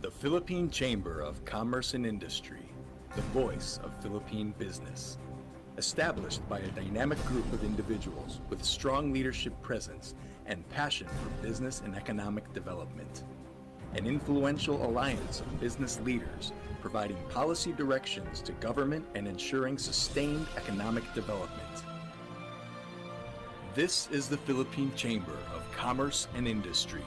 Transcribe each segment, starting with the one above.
The Philippine Chamber of Commerce and Industry, the voice of Philippine business. Established by a dynamic group of individuals with strong leadership presence and passion for business and economic development. An influential alliance of business leaders providing policy directions to government and ensuring sustained economic development. This is the Philippine Chamber of Commerce and Industry.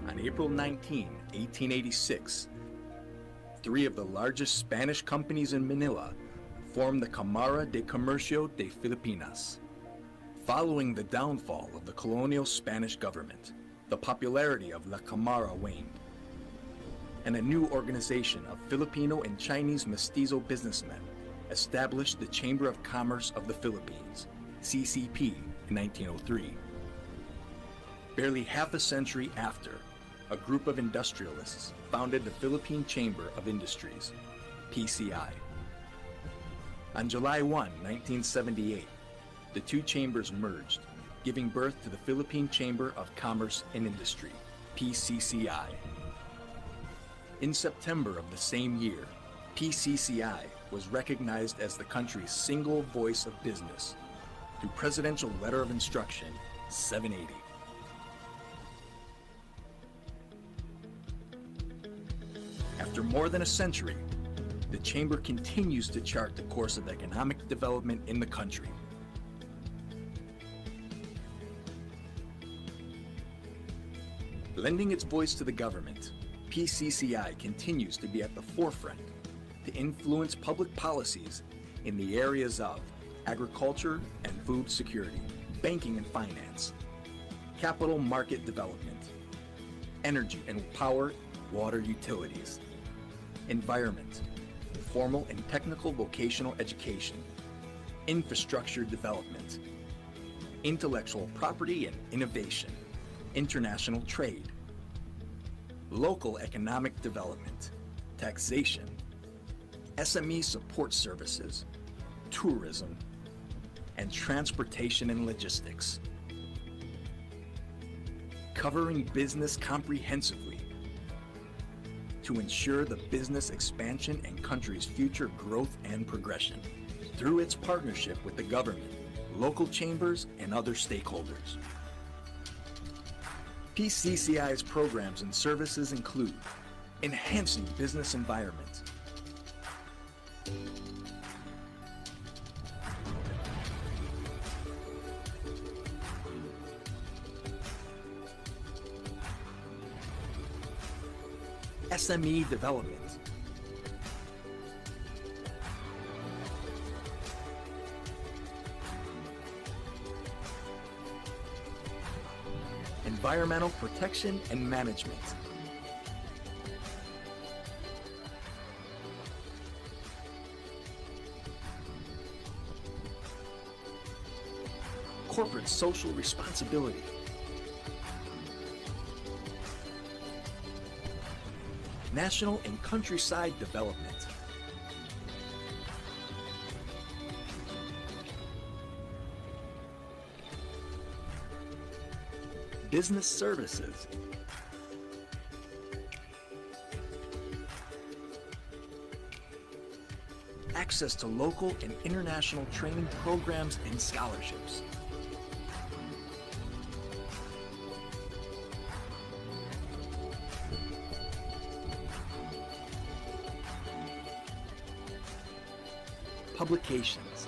On April 19, 1886, three of the largest Spanish companies in Manila formed the Cámara de Comercio de Filipinas. Following the downfall of the colonial Spanish government, the popularity of La Cámara waned, and a new organization of Filipino and Chinese mestizo businessmen established the Chamber of Commerce of the Philippines, CCP, in 1903. Barely half a century after, a group of industrialists founded the Philippine Chamber of Industries, PCI. On July 1, 1978, the two chambers merged, giving birth to the Philippine Chamber of Commerce and Industry, PCCI. In September of the same year, PCCI was recognized as the country's single voice of business through Presidential Letter of Instruction 780. After more than a century, the Chamber continues to chart the course of economic development in the country. Lending its voice to the government, PCCI continues to be at the forefront to influence public policies in the areas of agriculture and food security, banking and finance, capital market development, energy and power, water utilities, environment, formal and technical vocational education, infrastructure development, intellectual property and innovation, international trade, local economic development, taxation, SME support services, tourism, and transportation and logistics. Covering business comprehensively to ensure the business expansion and country's future growth and progression through its partnership with the government, local chambers, and other stakeholders. PCCI's programs and services include enhancing business environment, SME development, environmental protection and management, corporate social responsibility, national and countryside development, business services, access to local and international training programs and scholarships, publications,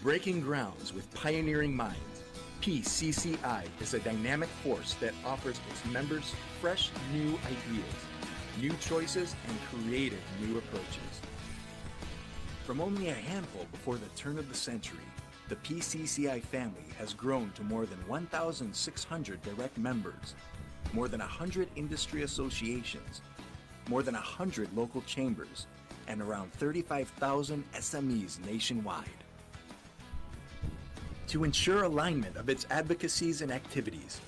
breaking grounds with pioneering minds. PCCI is a dynamic force that offers its members fresh new ideas, new choices, and creative new approaches. From only a handful before the turn of the century, the PCCI family has grown to more than 1,600 direct members, more than 100 industry associations, more than 100 local chambers, and around 35,000 SMEs nationwide. to ensure alignment of its advocacies and activities.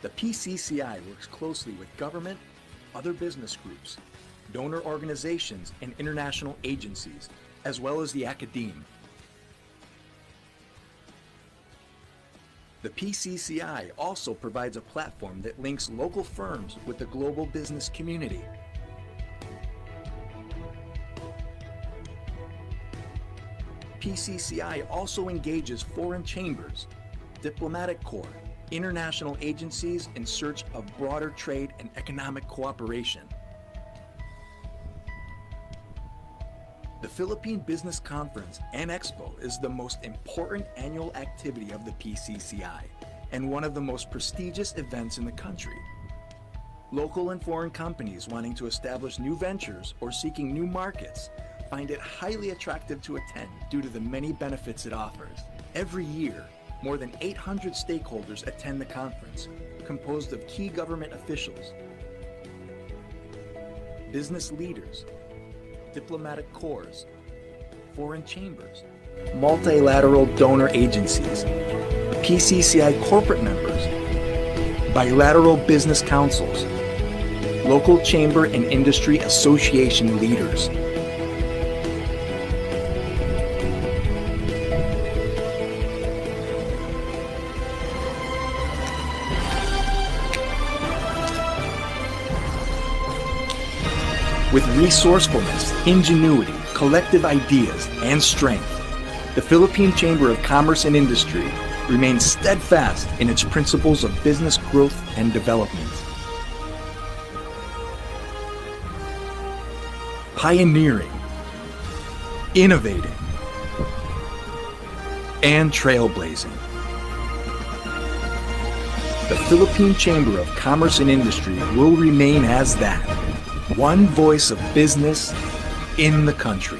The PCCI works closely with government, other business groups, donor organizations, and international agencies, as well as the academe. The PCCI also provides a platform that links local firms with the global business community. PCCI also engages foreign chambers, diplomatic corps, international agencies in search of broader trade and economic cooperation. The Philippine Business Conference and Expo is the most important annual activity of the PCCI and one of the most prestigious events in the country. Local and foreign companies wanting to establish new ventures or seeking new markets find it highly attractive to attend due to the many benefits it offers. Every year, more than 800 stakeholders attend the conference, composed of key government officials, business leaders, diplomatic corps, foreign chambers, multilateral donor agencies, PCCI corporate members, bilateral business councils, local chamber and industry association leaders. With resourcefulness, ingenuity, collective ideas, and strength, the Philippine Chamber of Commerce and Industry remains steadfast in its principles of business growth and development. Pioneering, innovating, and trailblazing. The Philippine Chamber of Commerce and Industry will remain as that. One voice of business in the country.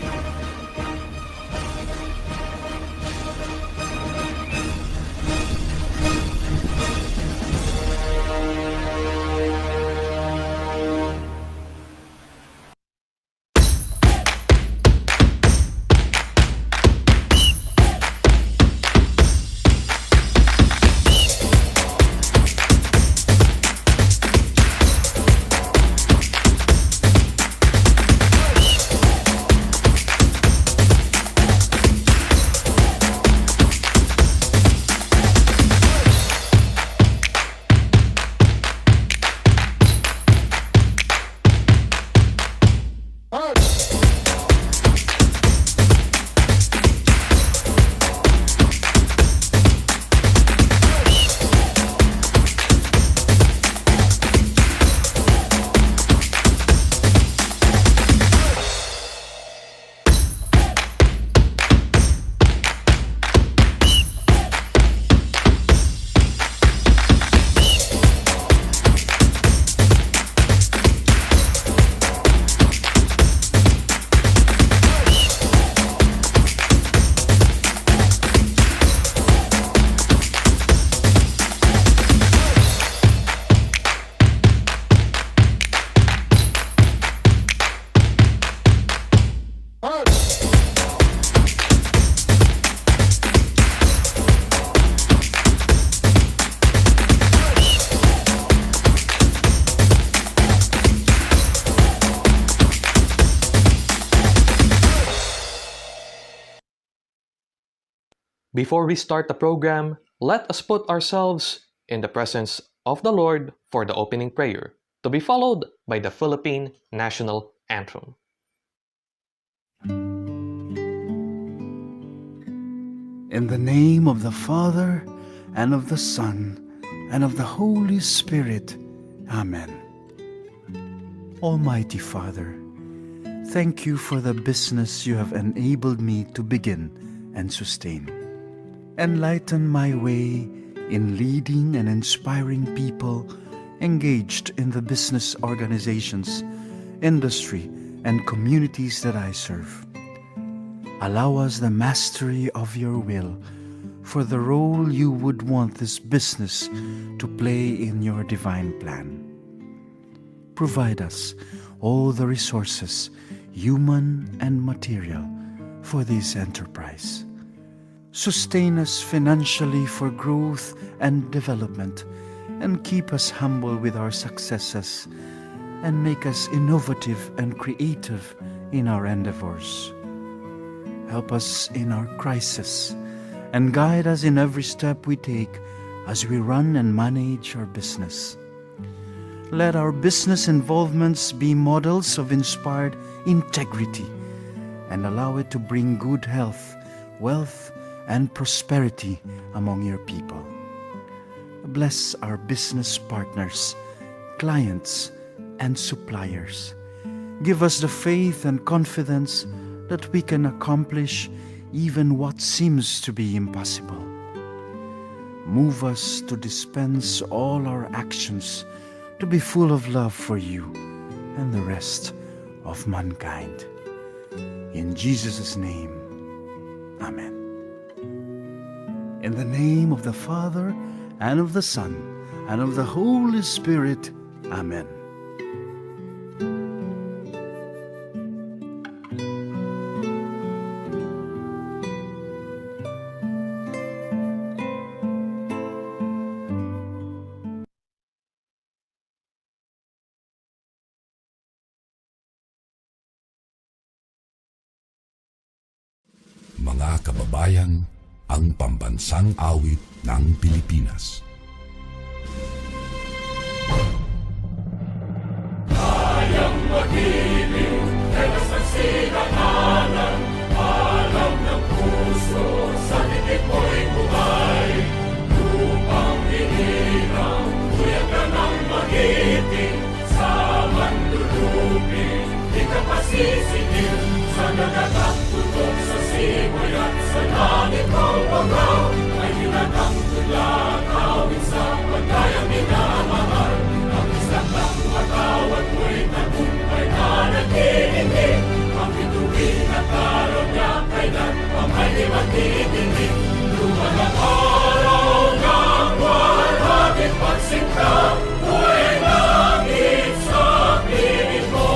Before we start the program, let us put ourselves in the presence of the Lord for the opening prayer, to be followed by the Philippine National Anthem. In the name of the Father, and of the Son, and of the Holy Spirit. Amen. Almighty Father, thank you for the business you have enabled me to begin and sustain. Enlighten my way in leading and inspiring people engaged in the business organizations, industry, and communities that I serve. Allow us the mastery of your will for the role you would want this business to play in your divine plan. Provide us all the resources, human and material, for this enterprise. Sustain us financially for growth and development, and keep us humble with our successes, and make us innovative and creative in our endeavors. Help us in our crisis, and guide us in every step we take as we run and manage our business. Let our business involvements be models of inspired integrity, and allow it to bring good health, wealth, and prosperity among your people. Bless our business partners, clients, and suppliers. Give us the faith and confidence that we can accomplish even what seems to be impossible. Move us to dispense all our actions to be full of love for you and the rest of mankind. In Jesus' name, Amen. In the name of the Father, and of the Son, and of the Holy Spirit, Amen. Mga kababayan, ang pambansang awit ng Pilipinas. Kayang mag-ibig, helas ang sinangalan, alam ng puso, sa titik mo'y buhay. Lupang hinirang, kuyak ka ng magiting, sa mandulupin, di ka pasisingil, sa nagatak tutok sa simoy at sa langit ang bagaw, ay hinatang tulad, awit sa pagkayang minamahal. Ang isang ng matawad mo'y tagumpay na nag-iindig, ang bituin at araw niya kailan pa may di magtitingin. Luman ang araw ng walhagit pagsingka, buhay langit sa piling mo.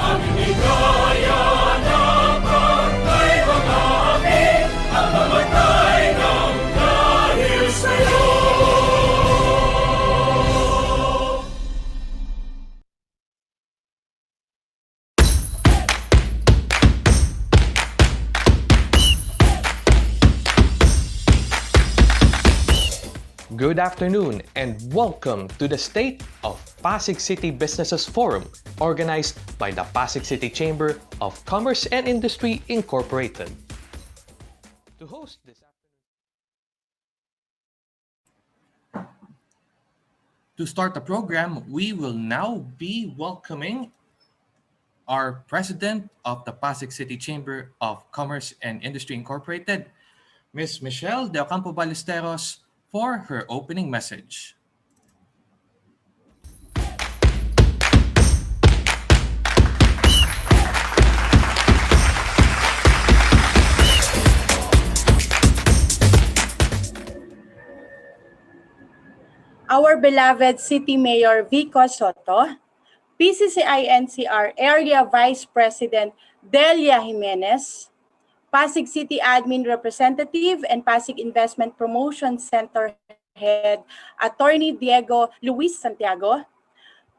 Ang inigaya na pagkay mga amin, ang mamatay ng dahil sa'yo. Good afternoon and welcome to the State of Pasig City Businesses Forum, organized by the Pasig City Chamber of Commerce and Industry Incorporated. To host this To start the program, we will now be welcoming our President of the Pasig City Chamber of Commerce and Industry Incorporated, Ms. Michelle De Ocampo Ballesteros, for her opening message. Our beloved City Mayor Vico Soto, PCCI-NCR Area Vice President Delia Jimenez, Pasig City Admin Representative and Pasig Investment Promotion Center Head Attorney Diego Luis Santiago,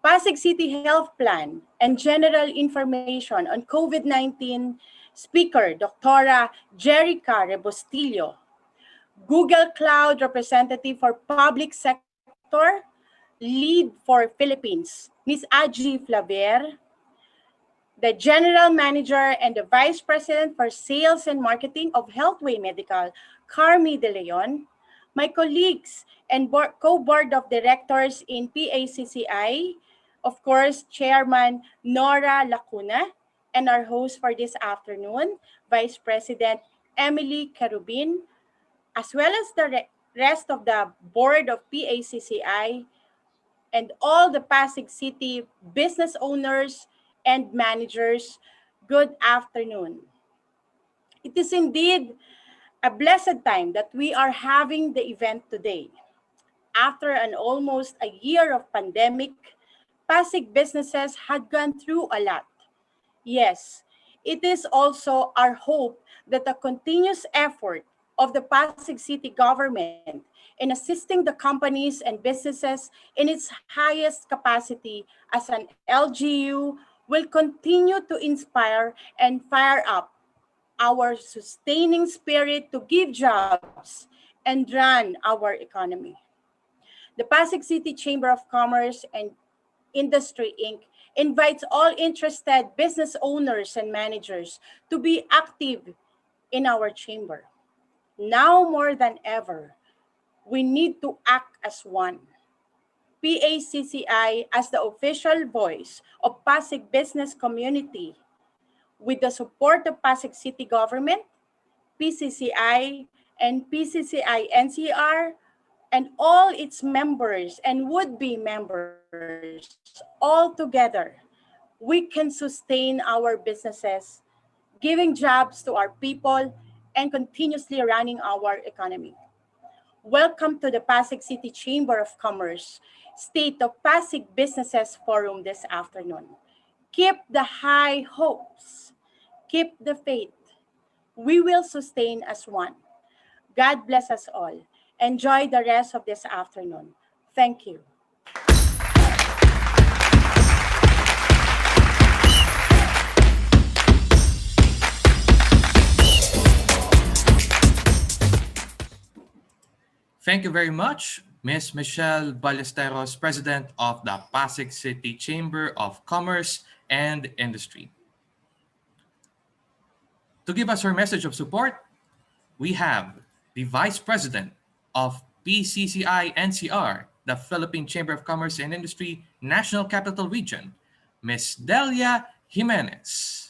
Pasig City Health Plan and General Information on COVID-19 Speaker Dr. Jerica Rebostillo, Google Cloud Representative for Public Sector, Lead for Philippines, Ms. Aji Flavier, the General Manager and the Vice President for Sales and Marketing of Healthway Medical, Carmi De Leon, my colleagues and co-board of directors in PACCI, of course, Chairman Nora Lacuna, and our host for this afternoon, Vice President Emily Carubin, as well as the rest of the board of PACCI, and all the Pasig City business owners and managers, good afternoon. It is indeed a blessed time that we are having the event today. After an almost a year of pandemic, Pasig businesses had gone through a lot. Yes, It is also our hope that the continuous effort of the Pasig City government in assisting the companies and businesses in its highest capacity as an LGU will continue to inspire and fire up our sustaining spirit to give jobs and run our economy. The Pasig City Chamber of Commerce and Industry Inc. invites all interested business owners and managers to be active in our chamber. Now more than ever, we need to act as one. PACCI as the official voice of Pasig business community with the support of Pasig City government, PCCI and PCCI NCR and all its members and would-be members all together, we can sustain our businesses, giving jobs to our people, and continuously running our economy. Welcome to the Pasig City Chamber of Commerce State of Pasig Businesses Forum this afternoon. Keep the high hopes, keep the faith. We will sustain as one. God bless us all. Enjoy the rest of this afternoon. Thank you. Thank you very much, Ms. Michelle Ballesteros, President of the Pasig City Chamber of Commerce and Industry. To give us her message of support, we have the Vice President of PCCI NCR, the Philippine Chamber of Commerce and Industry National Capital Region, Ms. Delia Jimenez.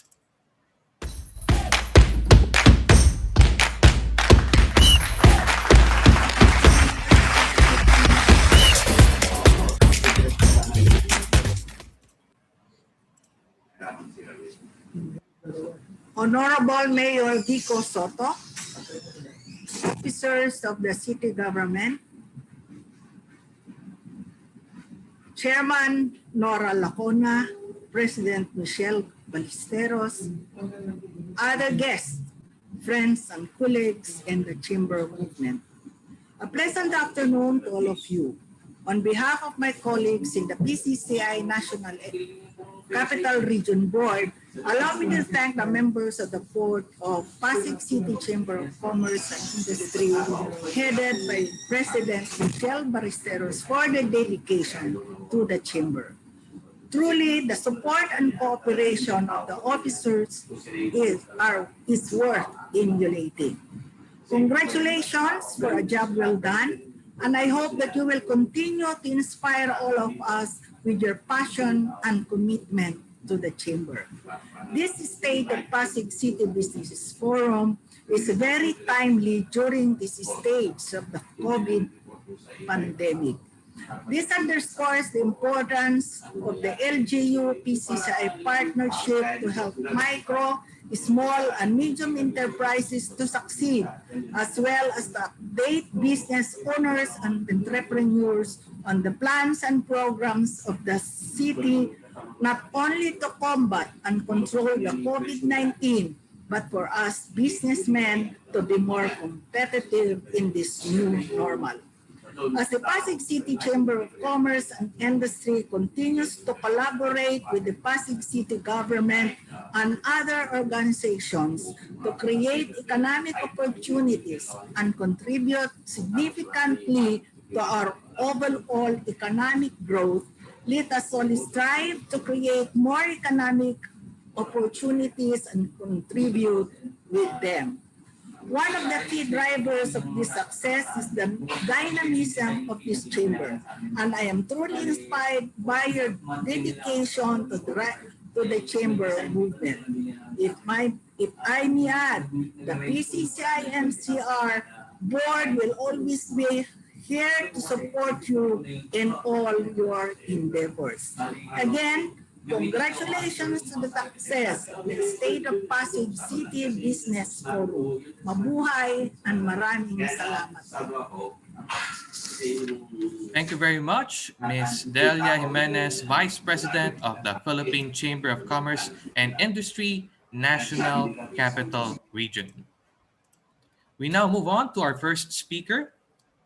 Honorable Mayor Vico Soto, officers of the city government, Chairman Nora Lacona, President Michelle Ballesteros, other guests, friends and colleagues in the Chamber movement. A pleasant afternoon to all of you. On behalf of my colleagues in the PCCI National Capital Region Board, allow me to thank the members of the board of Pasig City Chamber of Commerce and Industry, headed by President Michelle Ballesteros, for the dedication to the chamber. Truly, the support and cooperation of the officers is worth emulating. Congratulations for a job well done, and I hope that you will continue to inspire all of us with your passion and commitment to the chamber. This State of Pasig City Businesses Forum is very timely during this stage of the COVID pandemic. This underscores the importance of the LGU-PCCI partnership to help micro, small, and medium enterprises to succeed, as well as to update business owners and entrepreneurs on the plans and programs of the city, not only to combat and control the COVID-19, but for us businessmen to be more competitive in this new normal. As the Pasig City Chamber of Commerce and Industry continues to collaborate with the Pasig City government and other organizations to create economic opportunities and contribute significantly to our overall economic growth, let us all strive to create more economic opportunities and contribute with them. One of the key drivers of this success is the dynamism of this chamber, and I am truly inspired by your dedication to the chamber movement. If I may add, the PCCI NCR board will always be here to support you in all your endeavors. Again, congratulations to the success of the State of Pasig City Business Forum. Mabuhay and maraming salamat. Thank you very much, Ms. Delia Jimenez, Vice President of the Philippine Chamber of Commerce and Industry National Capital Region. We now move on to our first speaker.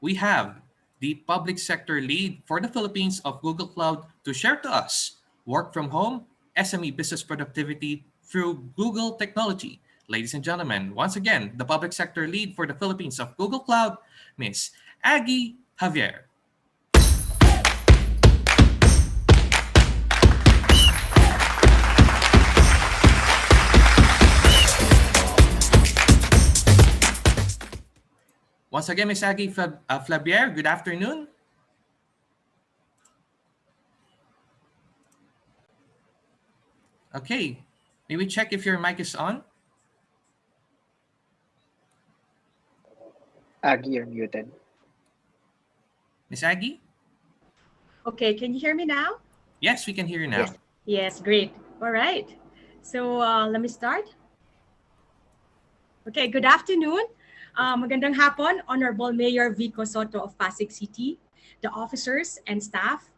We have the public sector lead for the Philippines of Google Cloud to share to us work from home, SME business productivity through Google technology. Ladies and gentlemen, once again, the public sector lead for the Philippines of Google Cloud, Miss Aggie Javier. Once again, Ms. Aggie Flabier, good afternoon. Okay, may we check if your mic is on? Aggie, you're muted. Ms. Aggie? Okay, can you hear me now? Yes, we can hear you now. Yes, great. All right. So let me start. Okay, good afternoon. Magandang hapon, Honorable Mayor Vico Soto of Pasig City, the officers and staff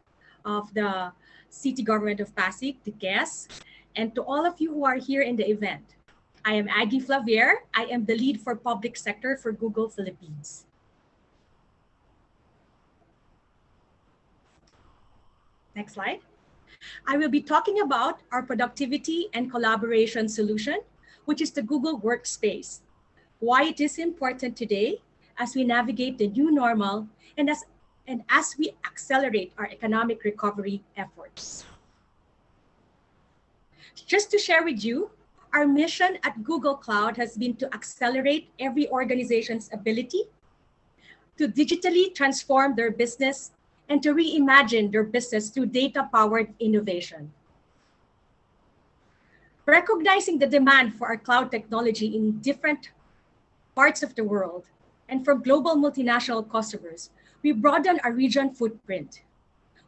of the City Government of Pasig, the guests, and to all of you who are here in the event. I am Aggie Flavier. I am the lead for public sector for Google Philippines. Next slide. I will be talking about our productivity and collaboration solution, which is the Google Workspace, why it is important today as we navigate the new normal and as we accelerate our economic recovery efforts. Just to share with you, our mission at Google Cloud has been to accelerate every organization's ability to digitally transform their business and to reimagine their business through data-powered innovation. Recognizing the demand for our cloud technology in different parts of the world and from global multinational customers, we broaden our region footprint.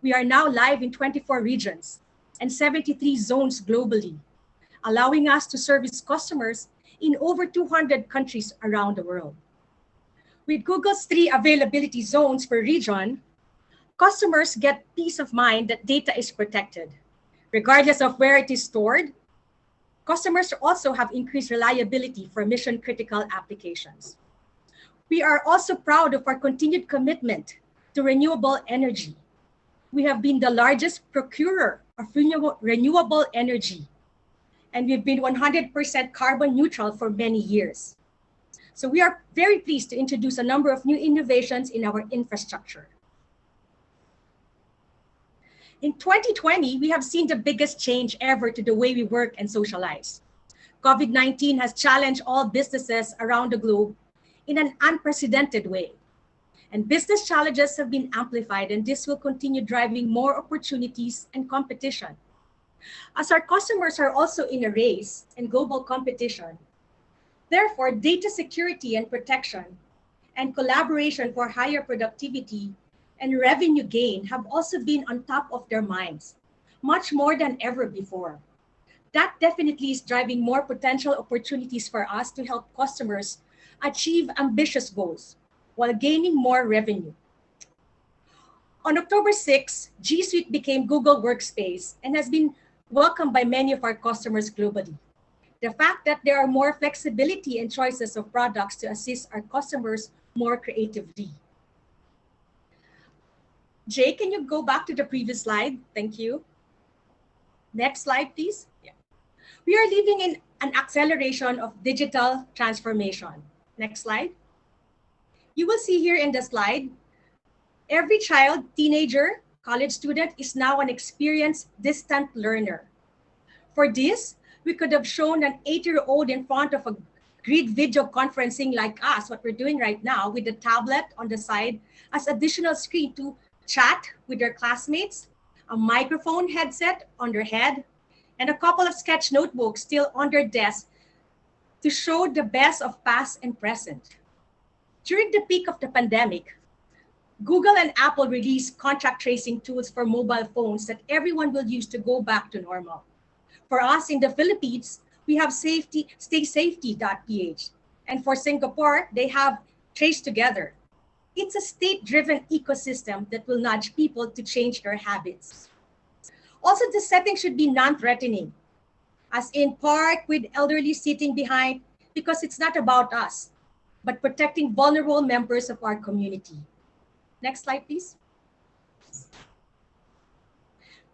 We are now live in 24 regions and 73 zones globally, allowing us to service customers in over 200 countries around the world. With Google's 3 availability zones per region, customers get peace of mind that data is protected. Regardless of where it is stored, customers also have increased reliability for mission-critical applications. We are also proud of our continued commitment to renewable energy. We have been the largest procurer of renewable energy, and we've been 100% carbon neutral for many years. So we are very pleased to introduce a number of new innovations in our infrastructure. In 2020, we have seen the biggest change ever to the way we work and socialize. COVID-19 has challenged all businesses around the globe in an unprecedented way. And business challenges have been amplified, and this will continue driving more opportunities and competition. As our customers are also in a race and global competition, therefore, data security and protection and collaboration for higher productivity and revenue gain have also been on top of their minds, much more than ever before. That definitely is driving more potential opportunities for us to help customers achieve ambitious goals while gaining more revenue. On October 6, G Suite became Google Workspace and has been welcomed by many of our customers globally. The fact that there are more flexibility and choices of products to assist our customers more creatively. Jay, can you go back to the previous slide? Thank you. Next slide, please. Yeah. We are living in an acceleration of digital transformation. Next slide. You will see here in the slide, every child, teenager, college student is now an experienced distant learner. For this, we could have shown an 8-year-old in front of a grid video conferencing like us, what we're doing right now, with a tablet on the side as additional screen to chat with their classmates, a microphone headset on their head, and a couple of sketch notebooks still on their desk to show the best of past and present. During the peak of the pandemic, Google and Apple released contact tracing tools for mobile phones that everyone will use to go back to normal. For us in the Philippines, we have staysafety.ph. And for Singapore, they have Trace Together. It's a state-driven ecosystem that will nudge people to change their habits. Also, the setting should be non-threatening. as in park with elderly sitting behind, because it's not about us, but protecting vulnerable members of our community. Next slide, please.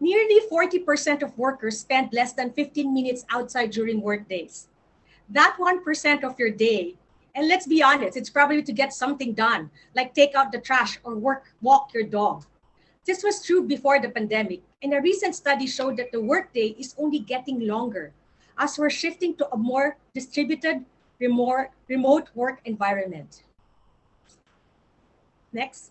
Nearly 40% of workers spend less than 15 minutes outside during work days. That 1% of your day, and let's be honest, it's probably to get something done, like take out the trash or walk your dog. This was true before the pandemic, and a recent study showed that the workday is only getting longer as we're shifting to a more distributed, remote work environment. Next.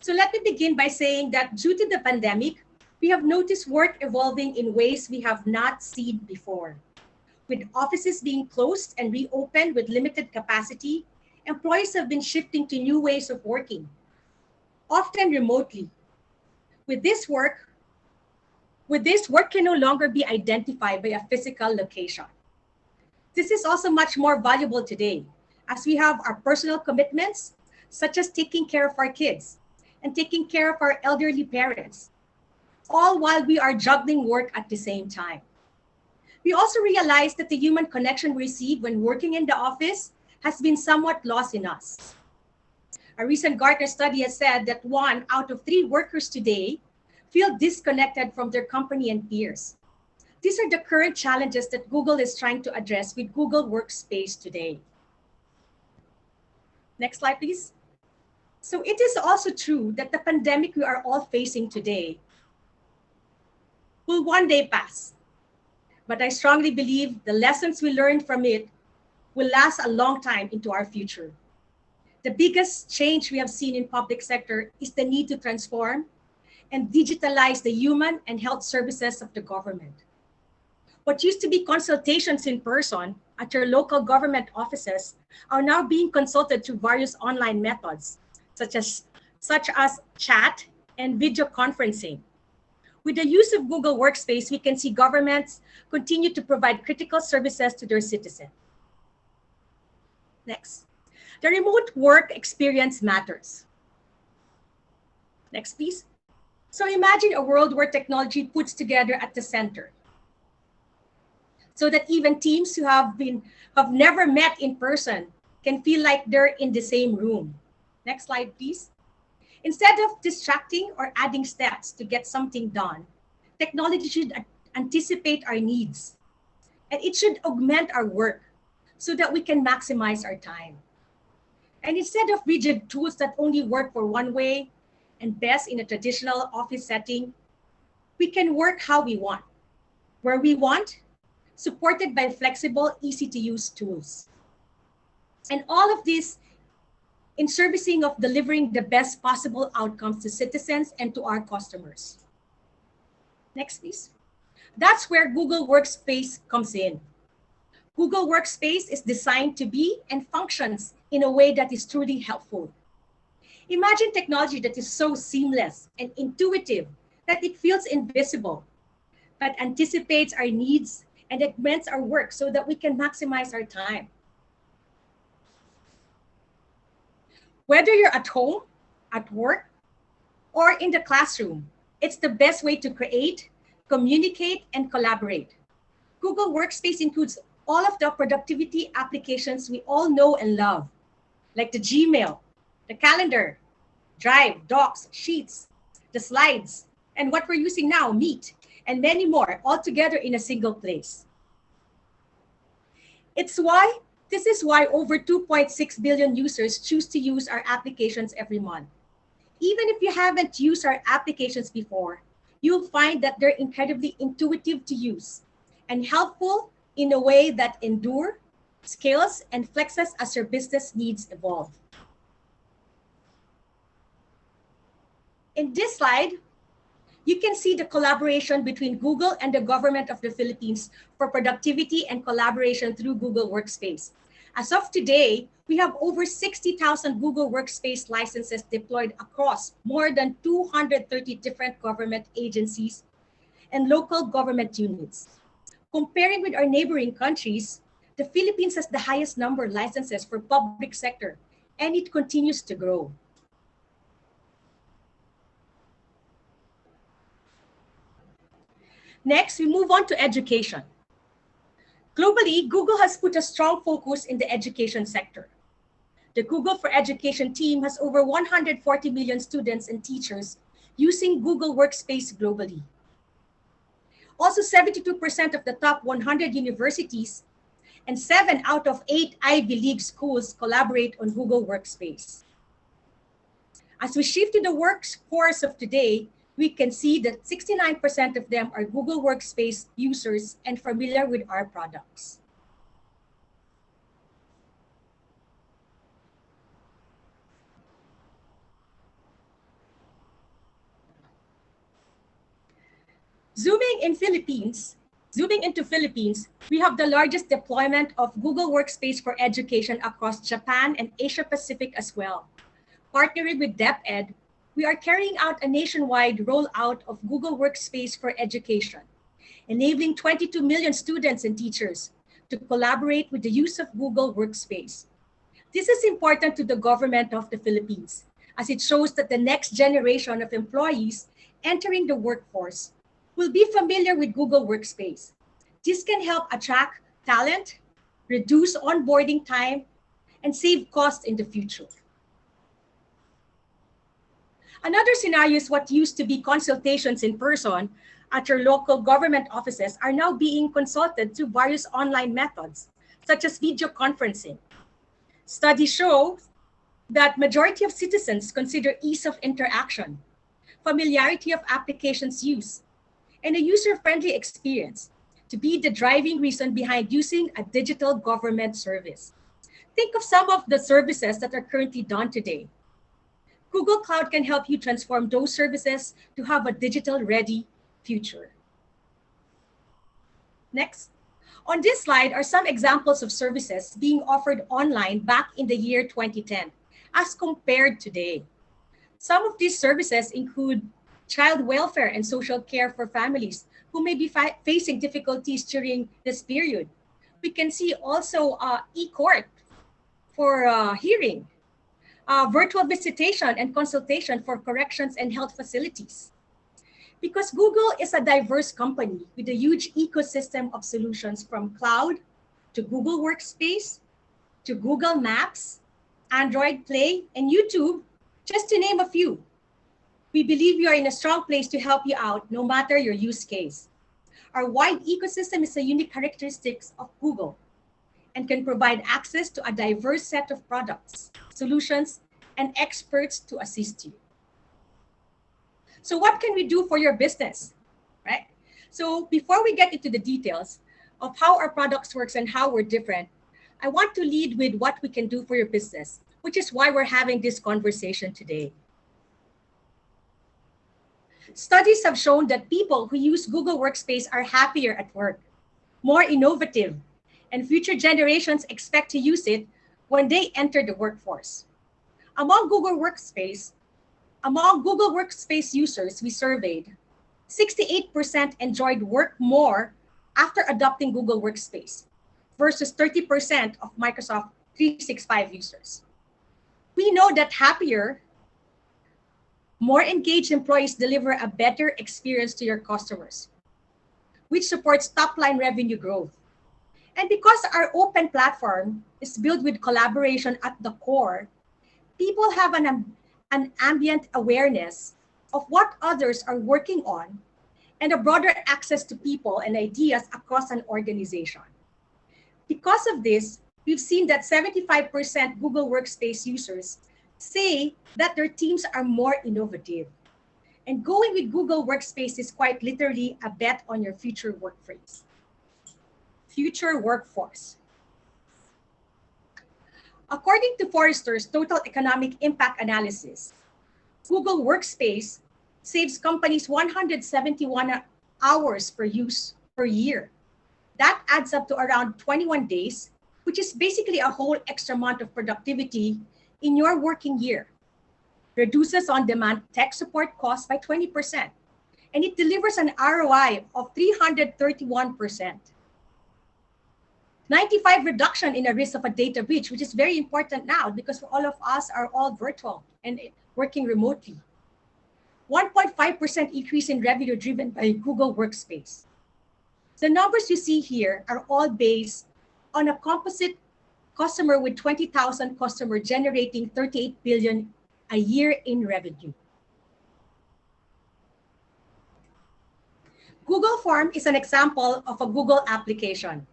So let me begin by saying that due to the pandemic, we have noticed work evolving in ways we have not seen before. With offices being closed and reopened with limited capacity, employees have been shifting to new ways of working, often remotely. With this, work can no longer be identified by a physical location. This is also much more valuable today, as we have our personal commitments, such as taking care of our kids and taking care of our elderly parents, all while we are juggling work at the same time. We also realize that the human connection we receive when working in the office has been somewhat lost in us. A recent Gartner study has said that 1 out of 3 workers today feel disconnected from their company and peers. These are the current challenges that Google is trying to address with Google Workspace today. Next slide, please. So it is also true that the pandemic we are all facing today will one day pass. But I strongly believe the lessons we learned from it will last a long time into our future. The biggest change we have seen in public sector is the need to transform and digitalize the human and health services of the government. What used to be consultations in person at your local government offices are now being consulted through various online methods, such as chat and video conferencing. With the use of Google Workspace, we can see governments continue to provide critical services to their citizens. Next. The remote work experience matters. Next, please. So imagine a world where technology puts together at the center, so that even teams who have never met in person can feel like they're in the same room. Next slide, please. Instead of distracting or adding steps to get something done, technology should anticipate our needs, and it should augment our work so that we can maximize our time. And instead of rigid tools that only work for one way and best in a traditional office setting, we can work how we want, where we want, supported by flexible, easy-to-use tools. And all of this in servicing of delivering the best possible outcomes to citizens and to our customers. Next, please. That's where Google Workspace comes in. Google Workspace is designed to be and functions in a way that is truly helpful. Imagine technology that is so seamless and intuitive that it feels invisible, but anticipates our needs and augments our work so that we can maximize our time. Whether you're at home, at work, or in the classroom, it's the best way to create, communicate, and collaborate. Google Workspace includes all of the productivity applications we all know and love, like the Gmail, the calendar, Drive, Docs, Sheets, the slides, and what we're using now, Meet, and many more, all together in a single place. This is why over 2.6 billion users choose to use our applications every month. Even if you haven't used our applications before, you'll find that they're incredibly intuitive to use and helpful in a way that endure, scales, and flexes as your business needs evolve. In this slide, you can see the collaboration between Google and the government of the Philippines for productivity and collaboration through Google Workspace. As of today, we have over 60,000 Google Workspace licenses deployed across more than 230 different government agencies and local government units. Comparing with our neighboring countries, the Philippines has the highest number of licenses for public sector, and it continues to grow. Next, we move on to education. Globally, Google has put a strong focus in the education sector. The Google for Education team has over 140 million students and teachers using Google Workspace globally. Also, 72% of the top 100 universities and 7 out of 8 Ivy League schools collaborate on Google Workspace. As we shift to the workforce of today, we can see that 69% of them are Google Workspace users and familiar with our products. Zooming into Philippines, we have the largest deployment of Google Workspace for Education across Japan and Asia Pacific as well. Partnering with DepEd, we are carrying out a nationwide rollout of Google Workspace for Education, enabling 22 million students and teachers to collaborate with the use of Google Workspace. This is important to the government of the Philippines, as it shows that the next generation of employees entering the workforce will be familiar with Google Workspace. This can help attract talent, reduce onboarding time, and save costs in the future. Another scenario is what used to be consultations in person at your local government offices are now being consulted through various online methods, such as video conferencing. Studies show that majority of citizens consider ease of interaction, familiarity of applications use, and a user-friendly experience to be the driving reason behind using a digital government service. Think of some of the services that are currently done today. Google Cloud can help you transform those services to have a digital-ready future. Next. On this slide are some examples of services being offered online back in the year 2010 as compared today. Some of these services include child welfare and social care for families who may be facing difficulties during this period. We can see also e-court for hearing, virtual visitation and consultation for corrections and health facilities. Because Google is a diverse company with a huge ecosystem of solutions from cloud to Google Workspace to Google Maps, Android Play, and YouTube, just to name a few. We believe we are in a strong place to help you out no matter your use case. Our wide ecosystem is a unique characteristic of Google and can provide access to a diverse set of products, solutions, and experts to assist you. So what can we do for your business, right? So before we get into the details of how our products works and how we're different, I want to lead with what we can do for your business, which is why we're having this conversation today. Studies have shown that people who use Google Workspace are happier at work, more innovative, and future generations expect to use it when they enter the workforce. Among Google Workspace users we surveyed, 68% enjoyed work more after adopting Google Workspace versus 30% of Microsoft 365 users. We know that happier, more engaged employees deliver a better experience to your customers, which supports top-line revenue growth. And because our open platform is built with collaboration at the core, people have an ambient awareness of what others are working on and a broader access to people and ideas across an organization. Because of this, we've seen that 75% Google Workspace users say that their teams are more innovative. And going with Google Workspace is quite literally a bet on your future workforce. According to Forrester's Total Economic Impact Analysis, Google Workspace saves companies 171 hours per use per year. That adds up to around 21 days, which is basically a whole extra month of productivity in your working year. Reduces on-demand tech support costs by 20%, and it delivers an ROI of 331%. 95% reduction in a risk of a data breach, which is very important now because all of us are all virtual and working remotely. 1.5% increase in revenue driven by Google Workspace. The numbers you see here are all based on a composite customer with 20,000 customers generating 38 billion a year in revenue. Google Form is an example of a Google application.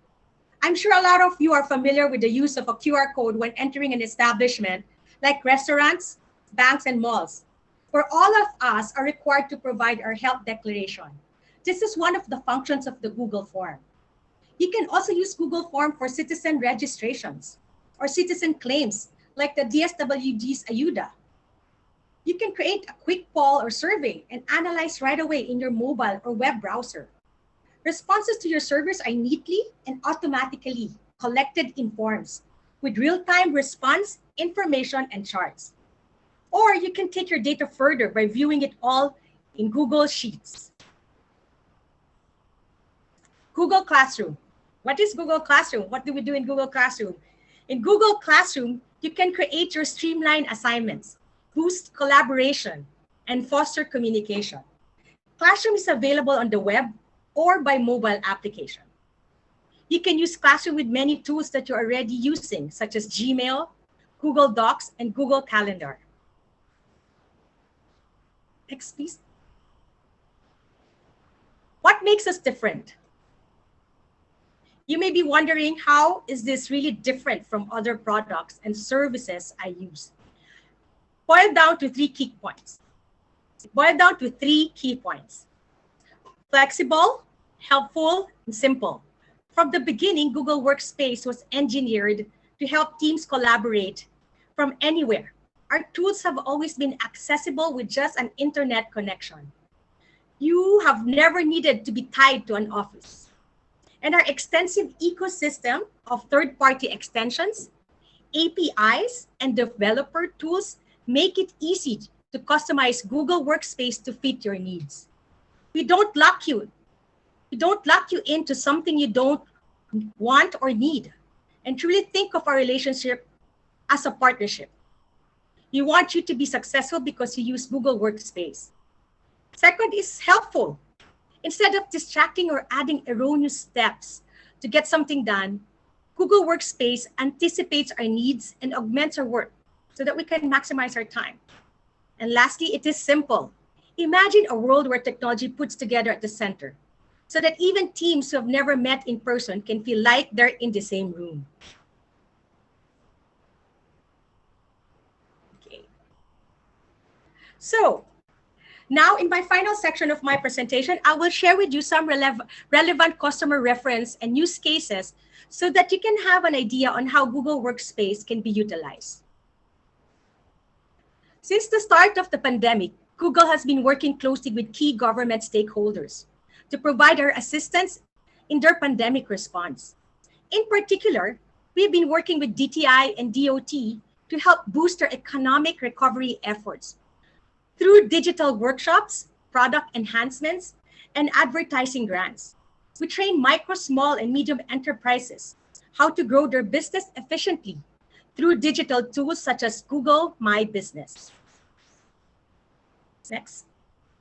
I'm sure a lot of you are familiar with the use of a QR code when entering an establishment like restaurants, banks, and malls, where all of us are required to provide our health declaration. This is one of the functions of the Google Form. You can also use Google Form for citizen registrations or citizen claims like the DSWD's Ayuda. You can create a quick poll or survey and analyze right away in your mobile or web browser. Responses to your surveys are neatly and automatically collected in forms with real-time response, information, and charts. Or you can take your data further by viewing it all in Google Sheets. Google Classroom. What is Google Classroom? What do we do in Google Classroom? In Google Classroom, you can create your streamlined assignments, boost collaboration, and foster communication. Classroom is available on the web or by mobile application. You can use Classroom with many tools that you're already using, such as Gmail, Google Docs, and Google Calendar. Next, please. What makes us different? You may be wondering, how is this really different from other products and services I use? Boil down to three key points. Flexible, helpful, and simple. From the beginning, Google Workspace was engineered to help teams collaborate from anywhere. Our tools have always been accessible with just an internet connection. You have never needed to be tied to an office. And our extensive ecosystem of third-party extensions, APIs, and developer tools make it easy to customize Google Workspace to fit your needs. We don't lock you into something you don't want or need, and truly think of our relationship as a partnership. We want you to be successful because you use Google Workspace. Second is helpful. Instead of distracting or adding erroneous steps to get something done, Google Workspace anticipates our needs and augments our work so that we can maximize our time. And lastly, it is simple. Imagine a world where technology puts together at the center so that even teams who have never met in person can feel like they're in the same room. Okay. So, now, in my final section of my presentation, I will share with you some relevant customer reference and use cases so that you can have an idea on how Google Workspace can be utilized. Since the start of the pandemic, Google has been working closely with key government stakeholders to provide our assistance in their pandemic response. In particular, we've been working with DTI and DOT to help boost their economic recovery efforts through digital workshops, product enhancements, and advertising grants. We train micro, small, and medium enterprises how to grow their business efficiently through digital tools such as Google My Business. Next.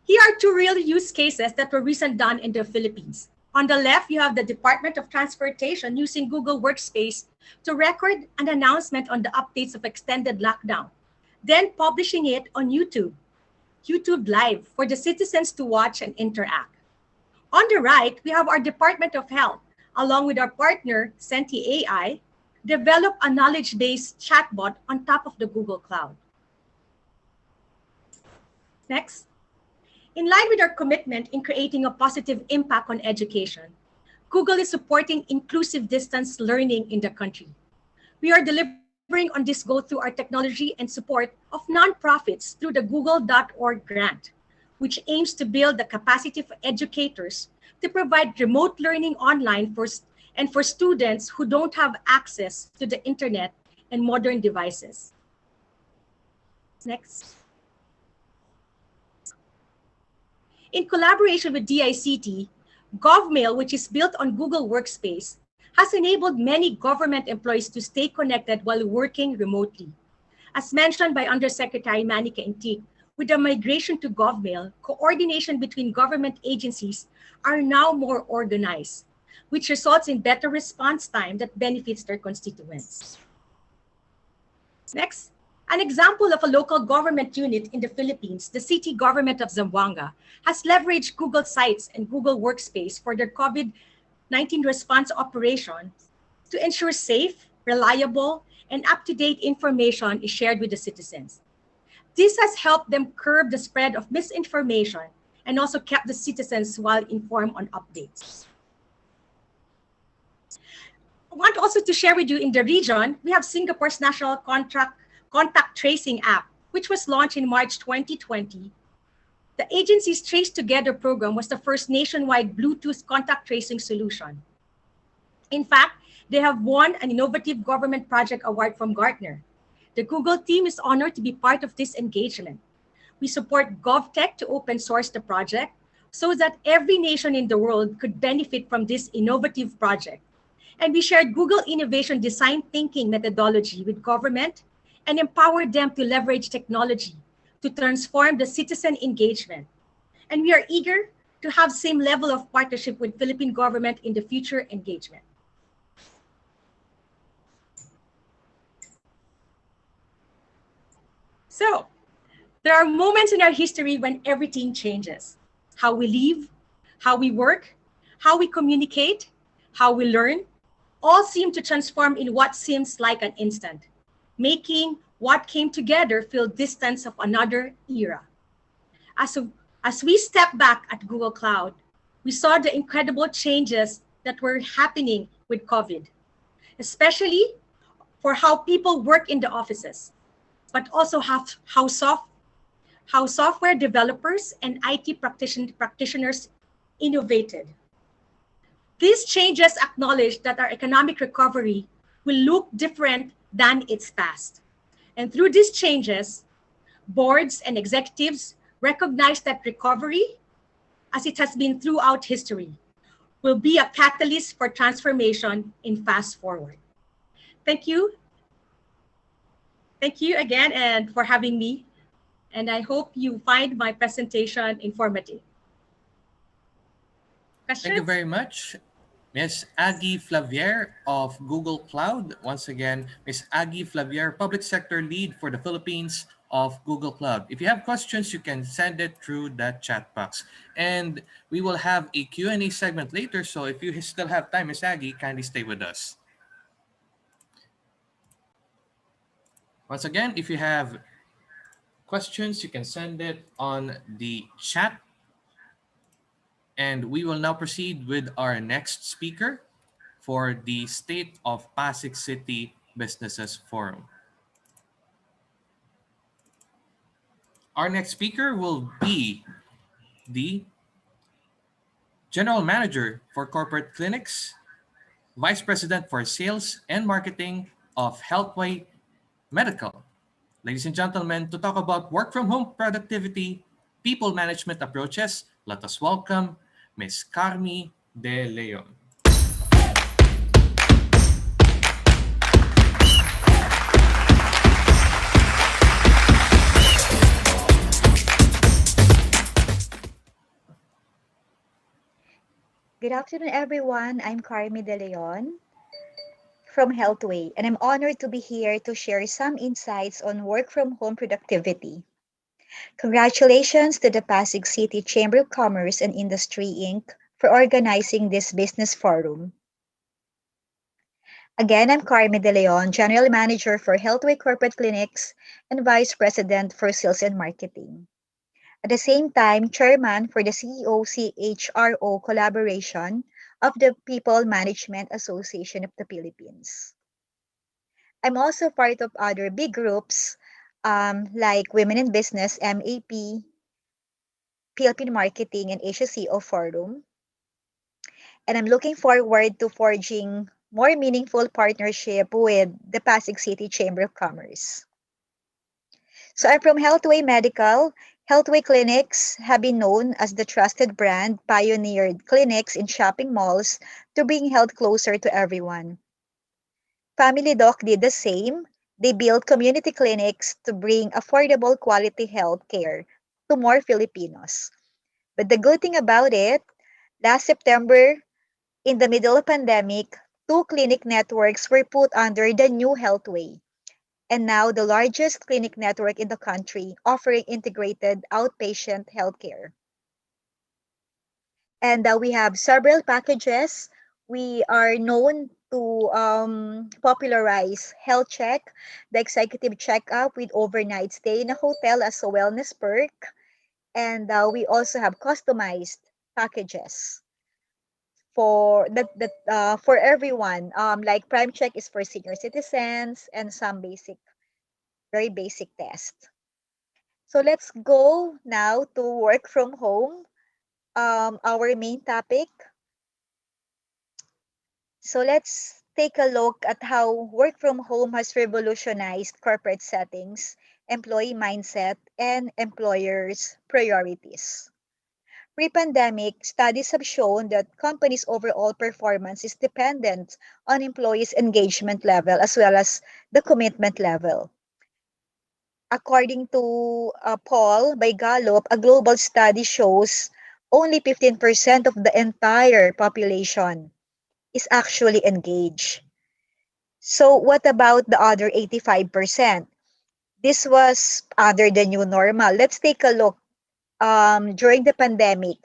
Here are two real use cases that were recently done in the Philippines. On the left, you have the Department of Transportation using Google Workspace to record an announcement on the updates of extended lockdown, then publishing it on YouTube Live for the citizens to watch and interact. On the right, we have our Department of Health, along with our partner, Senti AI, develop a knowledge-based chatbot on top of the Google Cloud. Next. In line with our commitment in creating a positive impact on education, Google is supporting inclusive distance learning in the country. We are delivering on this goal through our technology and support of nonprofits through the Google.org grant, which aims to build the capacity for educators to provide remote learning online for students who don't have access to the internet and modern devices. Next. In collaboration with DICT, GovMail, which is built on Google Workspace, has enabled many government employees to stay connected while working remotely. As mentioned by Undersecretary Manica Intik, with the migration to GovMail, coordination between government agencies are now more organized, which results in better response time that benefits their constituents. Next, an example of a local government unit in the Philippines, the city government of Zamboanga, has leveraged Google Sites and Google Workspace for their COVID-19 response operation to ensure safe, reliable, and up-to-date information is shared with the citizens. This has helped them curb the spread of misinformation and also kept the citizens well informed on updates. I want also to share with you in the region, we have Singapore's national contact tracing app, which was launched in March 2020. The agency's Trace Together program was the first nationwide Bluetooth contact tracing solution. In fact, they have won an innovative government project award from Gartner. The Google team is honored to be part of this engagement. We support GovTech to open source the project so that every nation in the world could benefit from this innovative project. And we shared Google Innovation Design Thinking methodology with government and empowered them to leverage technology to transform the citizen engagement. And we are eager to have same level of partnership with Philippine government in the future engagement. So, there are moments in our history when everything changes. How we live, how we work, how we communicate, how we learn, all seem to transform in what seems like an instant, making what came together feel distant of another era. As we step back at Google Cloud, we saw the incredible changes that were happening with COVID, especially for how people work in the offices, but also how software developers and IT practitioners innovated. These changes acknowledge that our economic recovery will look different than its past. And through these changes, boards and executives recognize that recovery, as it has been throughout history, will be a catalyst for transformation in Fast Forward. Thank you. Thank you again and for having me. And I hope you find my presentation informative. Questions? Thank you very much, Ms. Aggie Flavier of Google Cloud. Once again, Ms. Aggie Flavier, Public Sector Lead for the Philippines of Google Cloud. If you have questions, you can send it through that chat box. And we will have a Q&A segment later, so if you still have time, Ms. Aggie, kindly stay with us. Once again, if you have questions, you can send it on the chat. And we will now proceed with our next speaker for the State of Pasig City Businesses Forum. Our next speaker will be the General Manager for Corporate Clinics, Vice President for Sales and Marketing of Healthway Medical. Ladies and gentlemen, to talk about work from home productivity, people management approaches, let us welcome Ms. Carmi De Leon. Good afternoon, everyone. I'm Carmi De Leon from Healthway, and I'm honored to be here to share some insights on work from home productivity. Congratulations to the Pasig City Chamber of Commerce and Industry, Inc. for organizing this business forum. Again, I'm Carmi De Leon, General Manager for Healthway Corporate Clinics and Vice President for Sales and Marketing. At the same time, Chairman for the CEO-CHRO collaboration of the People Management Association of the Philippines. I'm also part of other big groups like Women in Business, MAP, Philippine Marketing, and Asia CO Forum. And I'm looking forward to forging more meaningful partnership with the Pasig City Chamber of Commerce. So I'm from Healthway Medical. Healthway clinics have been known as the trusted brand, pioneered clinics in shopping malls to bring health closer to everyone. Family Doc did the same. They built community clinics to bring affordable quality health care to more Filipinos. But the good thing about it, last September In the middle of pandemic, two clinic networks were put under the new Healthway, and now the largest clinic network in the country offering integrated outpatient healthcare. And we have several packages. We are known to popularize health check, the executive checkup with overnight stay in a hotel as a wellness perk. And we also have customized packages for everyone. Like Prime Check is for senior citizens and some very basic tests. So let's go now to work from home. Our main topic. So let's take a look at how work from home has revolutionized corporate settings, employee mindset, and employers' priorities. Pre-pandemic, studies have shown that companies' overall performance is dependent on employees' engagement level as well as the commitment level. According to a poll by Gallup, a global study shows only 15% of the entire population is actually engaged. So what about the other 85%? This was under the new normal. Let's take a look. During the pandemic,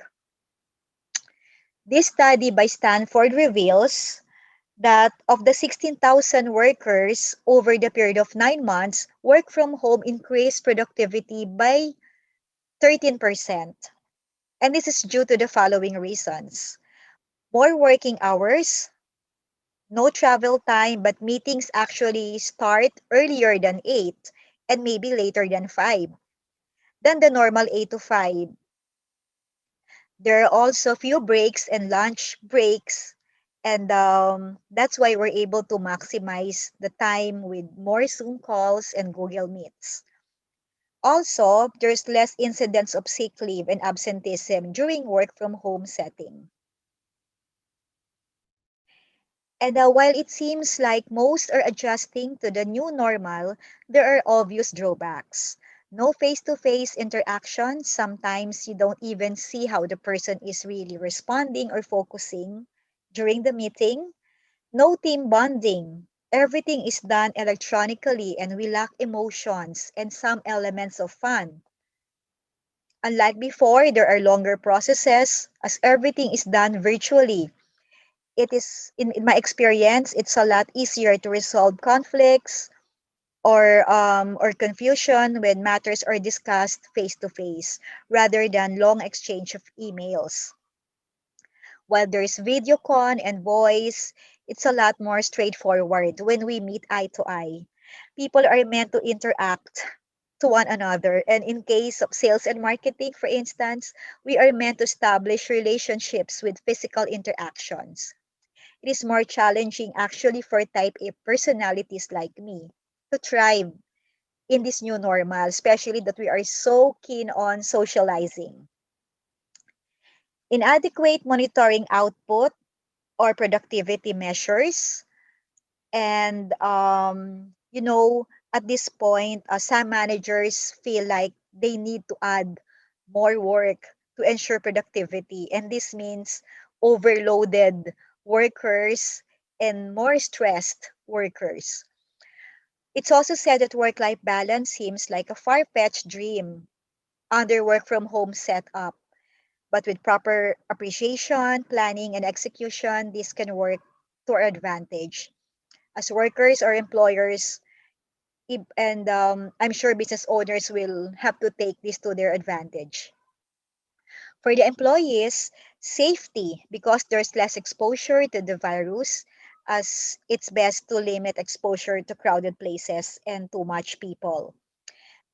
this study by Stanford reveals that of the 16,000 workers over the period of 9 months, work from home increased productivity by 13%. And this is due to the following reasons: more working hours, no travel time, but meetings actually start earlier than 8 and maybe later than 5 than the normal 8 to 5. There are also few breaks and lunch breaks, and that's why we're able to maximize the time with more Zoom calls and Google Meets. Also, there's less incidence of sick leave and absenteeism during work from home setting. And while it seems like most are adjusting to the new normal, there are obvious drawbacks. No face-to-face interaction. Sometimes you don't even see how the person is really responding or focusing during the meeting. No team bonding. Everything is done electronically and we lack emotions and some elements of fun. Unlike before, there are longer processes as everything is done virtually. It is, in my experience, it's a lot easier to resolve conflicts or confusion when matters are discussed face to face rather than long exchange of emails. While there's video con and voice, it's a lot more straightforward when we meet eye to eye. People are meant to interact to one another. And in case of sales and marketing, for instance, we are meant to establish relationships with physical interactions. It is more challenging actually for type A personalities like me to thrive in this new normal, especially that we are so keen on socializing. Inadequate monitoring output or productivity measures. And, at this point, some managers feel like they need to add more work to ensure productivity. And this means overloaded workers and more stressed workers. It's also said that work-life balance seems like a far-fetched dream under work from home setup. But with proper appreciation, planning, and execution, this can work to our advantage. As workers or employers, and I'm sure business owners will have to take this to their advantage. For the employees, safety, because there's less exposure to the virus, as it's best to limit exposure to crowded places and too much people.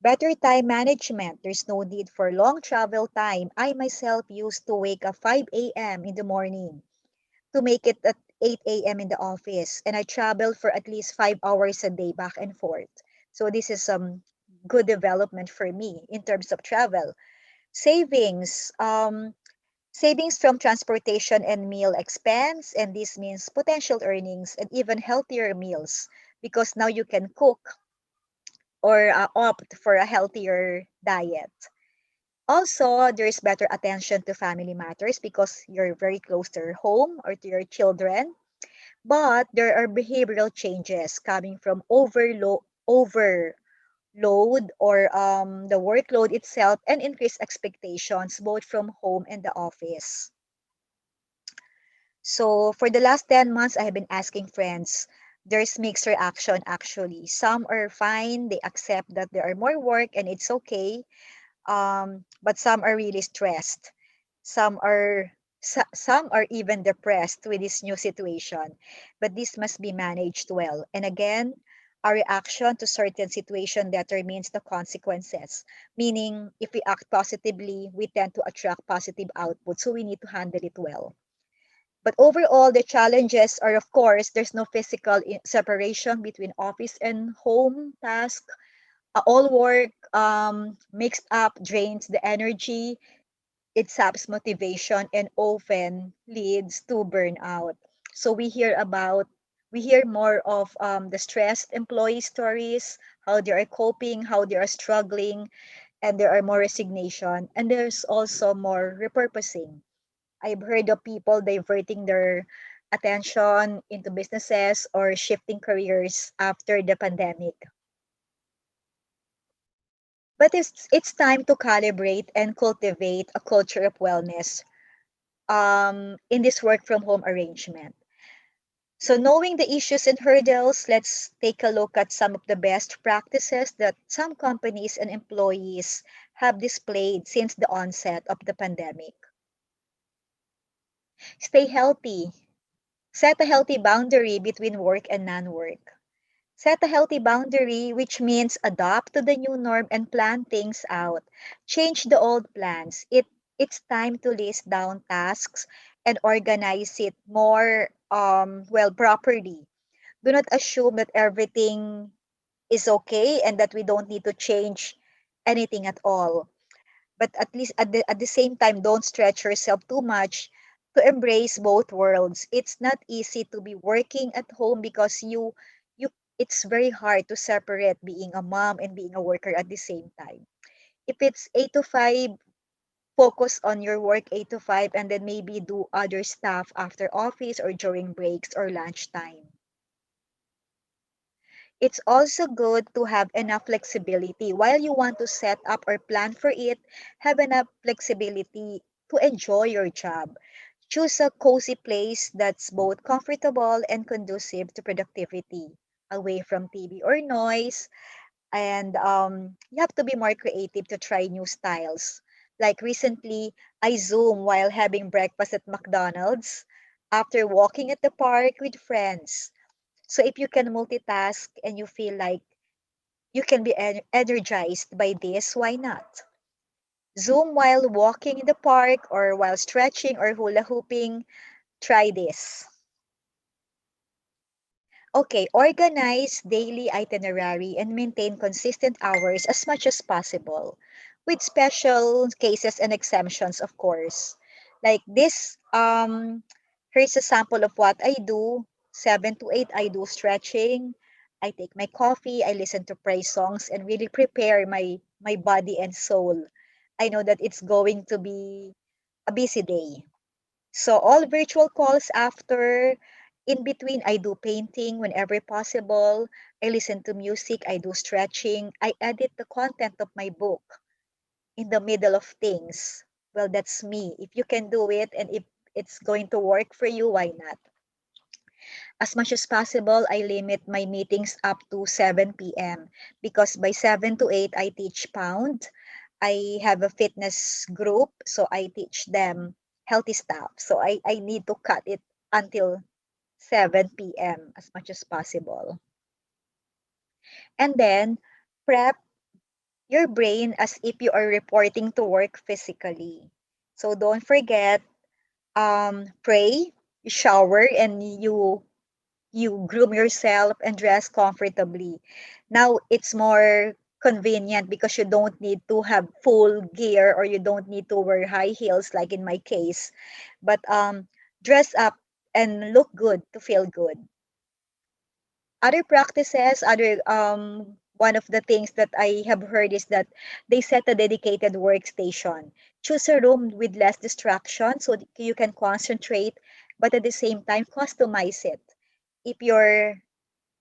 Better time management. There's no need for long travel time. I myself used to wake up 5 a.m. in the morning to make it at 8 a.m. in the office. And I traveled for at least 5 hours a day back and forth. So this is some good development for me in terms of travel. Savings. Savings from transportation and meal expense. And this means potential earnings and even healthier meals because now you can cook or opt for a healthier diet. Also, there's better attention to family matters because you're very close to your home or to your children. But there are behavioral changes coming from overload or the workload itself and increased expectations both from home and the office. So for the last 10 months, I have been asking friends. There's mixed reaction actually. Some are fine, they accept that there are more work and it's okay. But some are really stressed. Some are some are even depressed with this new situation. But this must be managed well. And again, our reaction to certain situation determines the consequences. Meaning, if we act positively, we tend to attract positive output. So we need to handle it well. But overall, the challenges are, of course, there's no physical separation between office and home task. All work mixed up drains the energy, it saps motivation, and often leads to burnout. So we hear more of the stressed employee stories, how they are coping, how they are struggling, and there are more resignation. And there's also more repurposing. I've heard of people diverting their attention into businesses or shifting careers after the pandemic. But it's time to calibrate and cultivate a culture of wellness in this work from home arrangement. So knowing the issues and hurdles, let's take a look at some of the best practices that some companies and employees have displayed since the onset of the pandemic. Stay healthy. Set a healthy boundary between work and non-work. Set a healthy boundary, which means adapt to the new norm and plan things out. Change the old plans. It's time to list down tasks and organize it more properly. Do not assume that everything is okay and that we don't need to change anything at all. But at least at the same time, don't stretch yourself too much to embrace both worlds. It's not easy to be working at home because you it's very hard to separate being a mom and being a worker at the same time. If it's 8 to 5, focus on your work 8 to 5 and then maybe do other stuff after office or during breaks or lunchtime. It's also good to have enough flexibility. While you want to set up or plan for it, have enough flexibility to enjoy your job. Choose a cozy place that's both comfortable and conducive to productivity, away from TV or noise. And you have to be more creative to try new styles. Like recently, I Zoom while having breakfast at McDonald's after walking at the park with friends. So if you can multitask and you feel like you can be energized by this, why not? Zoom while walking in the park or while stretching or hula hooping, try this. Okay, organize daily itinerary and maintain consistent hours as much as possible, with special cases and exemptions, of course. Like this, here's a sample of what I do. 7 to 8, I do stretching. I take my coffee, I listen to praise songs, and really prepare my body and soul. I know that it's going to be a busy day. So all virtual calls after, in between, I do painting whenever possible. I listen to music, I do stretching. I edit the content of my book in the middle of things. Well, that's me. If you can do it and if it's going to work for you, why not? As much as possible, I limit my meetings up to 7 p.m. because by 7 to 8, I teach Pound. I have a fitness group, so I teach them healthy stuff. So I need to cut it until 7 p.m. as much as possible. And then prep your brain as if you are reporting to work physically. So don't forget, pray, you shower, and you groom yourself and dress comfortably. Now it's more convenient because you don't need to have full gear or you don't need to wear high heels like in my case. But dress up and look good to feel good. Other practices, other one of the things that I have heard is that they set a dedicated workstation. Choose a room with less distraction so that you can concentrate, but at the same time, customize it. If you're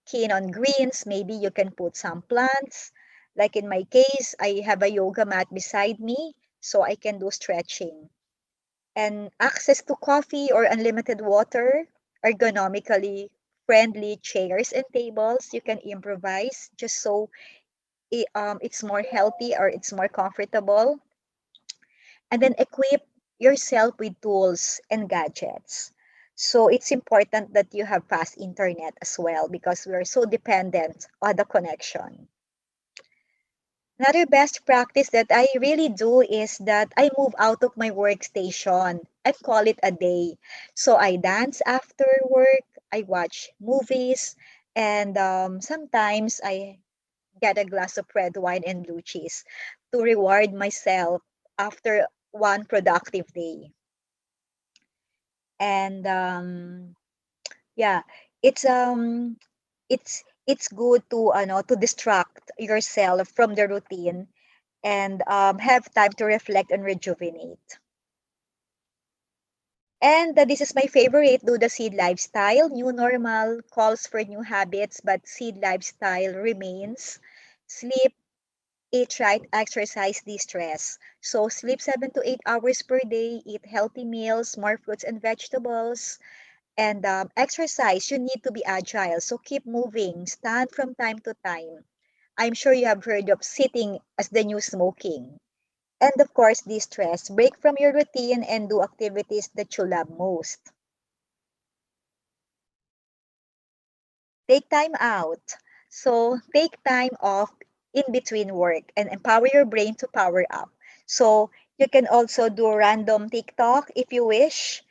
keen on greens, maybe you can put some plants. Like in my case, I have a yoga mat beside me so I can do stretching. And access to coffee or unlimited water, ergonomically friendly chairs and tables you can improvise just so it's more healthy or it's more comfortable. And then equip yourself with tools and gadgets. So it's important that you have fast internet as well because we are so dependent on the connection. Another best practice that I really do is that I move out of my workstation and call it a day. So I dance after work, I watch movies, and sometimes I get a glass of red wine and blue cheese to reward myself after one productive day. And yeah, it's it's good to to distract yourself from the routine and have time to reflect and rejuvenate. And this is my favorite, do the seed lifestyle. New normal calls for new habits, but seed lifestyle remains. Sleep, eat right, exercise, de-stress. So sleep 7 to 8 hours per day, eat healthy meals, more fruits and vegetables, and exercise. You need to be agile. So keep moving, stand from time to time. I'm sure you have heard of sitting as the new smoking. And of course, de-stress. Break from your routine and do activities that you love most. Take time out. So take time off in between work and empower your brain to power up. So you can also do random TikTok if you wish.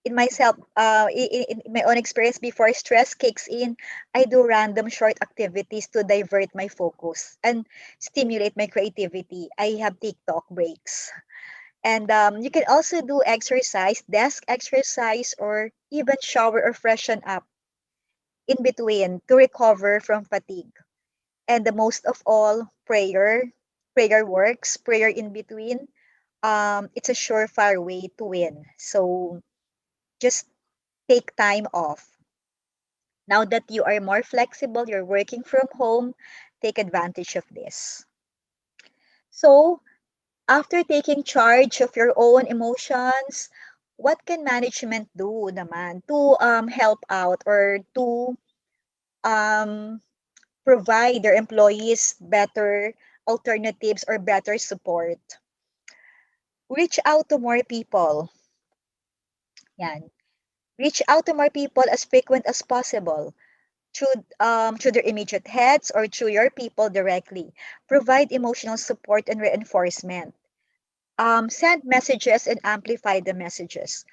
In myself, in my own experience, before stress kicks in, I do random short activities to divert my focus and stimulate my creativity. I have TikTok breaks. And you can also do exercise, desk exercise, or even shower or freshen up in between to recover from fatigue. And the most of all, prayer. Prayer works, prayer in between. It's a surefire way to win. So just take time off. Now that you are more flexible, you're working from home, take advantage of this. So after taking charge of your own emotions, what can management do naman to help out or to um, provide their employees better alternatives or better support? Reach out to more people. Yan. Reach out to more people as frequent as possible through their immediate heads or through your people directly. Provide emotional support and reinforcement. Send messages and amplify the messages.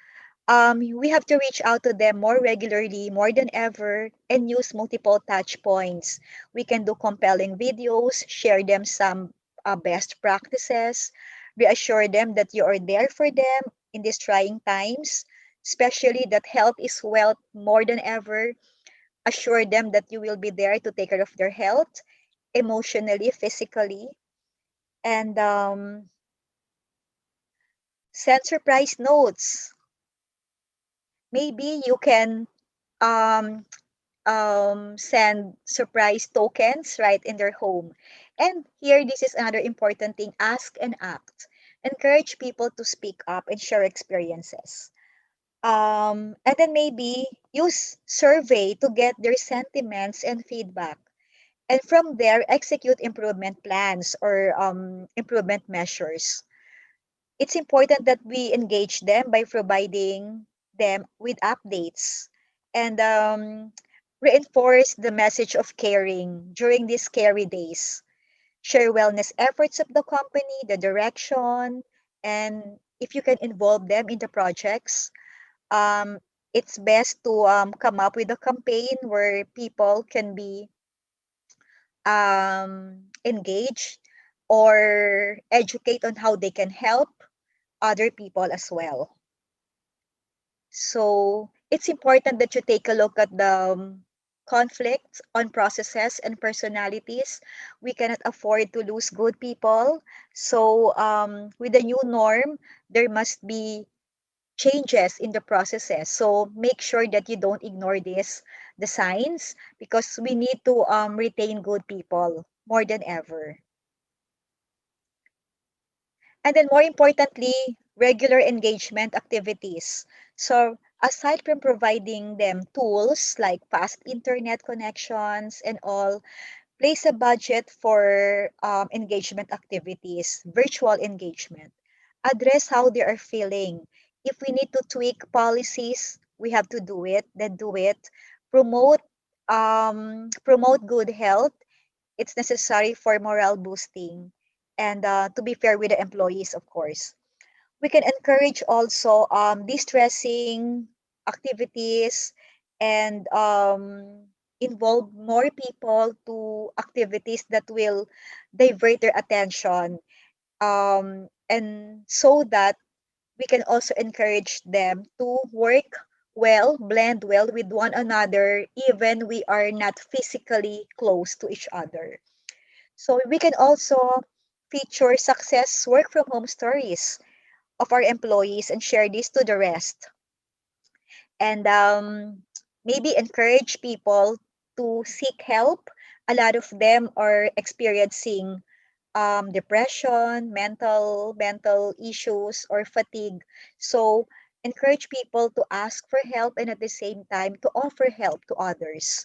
We have to reach out to them more regularly, more than ever, and use multiple touch points. We can do compelling videos, share them some best practices, reassure them that you are there for them in these trying times, especially that health is wealth more than ever. Assure them that you will be there to take care of their health, emotionally, physically, and send surprise notes. Maybe you can um, send surprise tokens right in their home. And here, this is another important thing, ask and act. Encourage people to speak up and share experiences. And then maybe use survey to get their sentiments and feedback. And from there, execute improvement plans or improvement measures. It's important that we engage them by providing them with updates and reinforce the message of caring during these scary days. Share wellness efforts of the company, the direction, and if you can involve them in the projects, it's best to come up with a campaign where people can be engaged or educate on how they can help other people as well. So it's important that you take a look at the conflicts on processes and personalities. We cannot afford to lose good people. So with the new norm, there must be changes in the processes. So make sure that you don't ignore the signs, because we need to retain good people more than ever. And then more importantly, regular engagement activities. So aside from providing them tools like fast internet connections and all, place a budget for engagement activities, virtual engagement. Address how they are feeling. If we need to tweak policies, we have to do it, then do it. Promote promote good health. It's necessary for morale boosting, and to be fair with the employees, of course. We can encourage also de-stressing activities, and involve more people to activities that will divert their attention, and so that we can also encourage them to work well, blend well with one another, even we are not physically close to each other. So we can also feature success work from home stories of our employees and share this to the rest. And maybe encourage people to seek help. A lot of them are experiencing depression, mental issues, or fatigue. So encourage people to ask for help, and at the same time to offer help to others.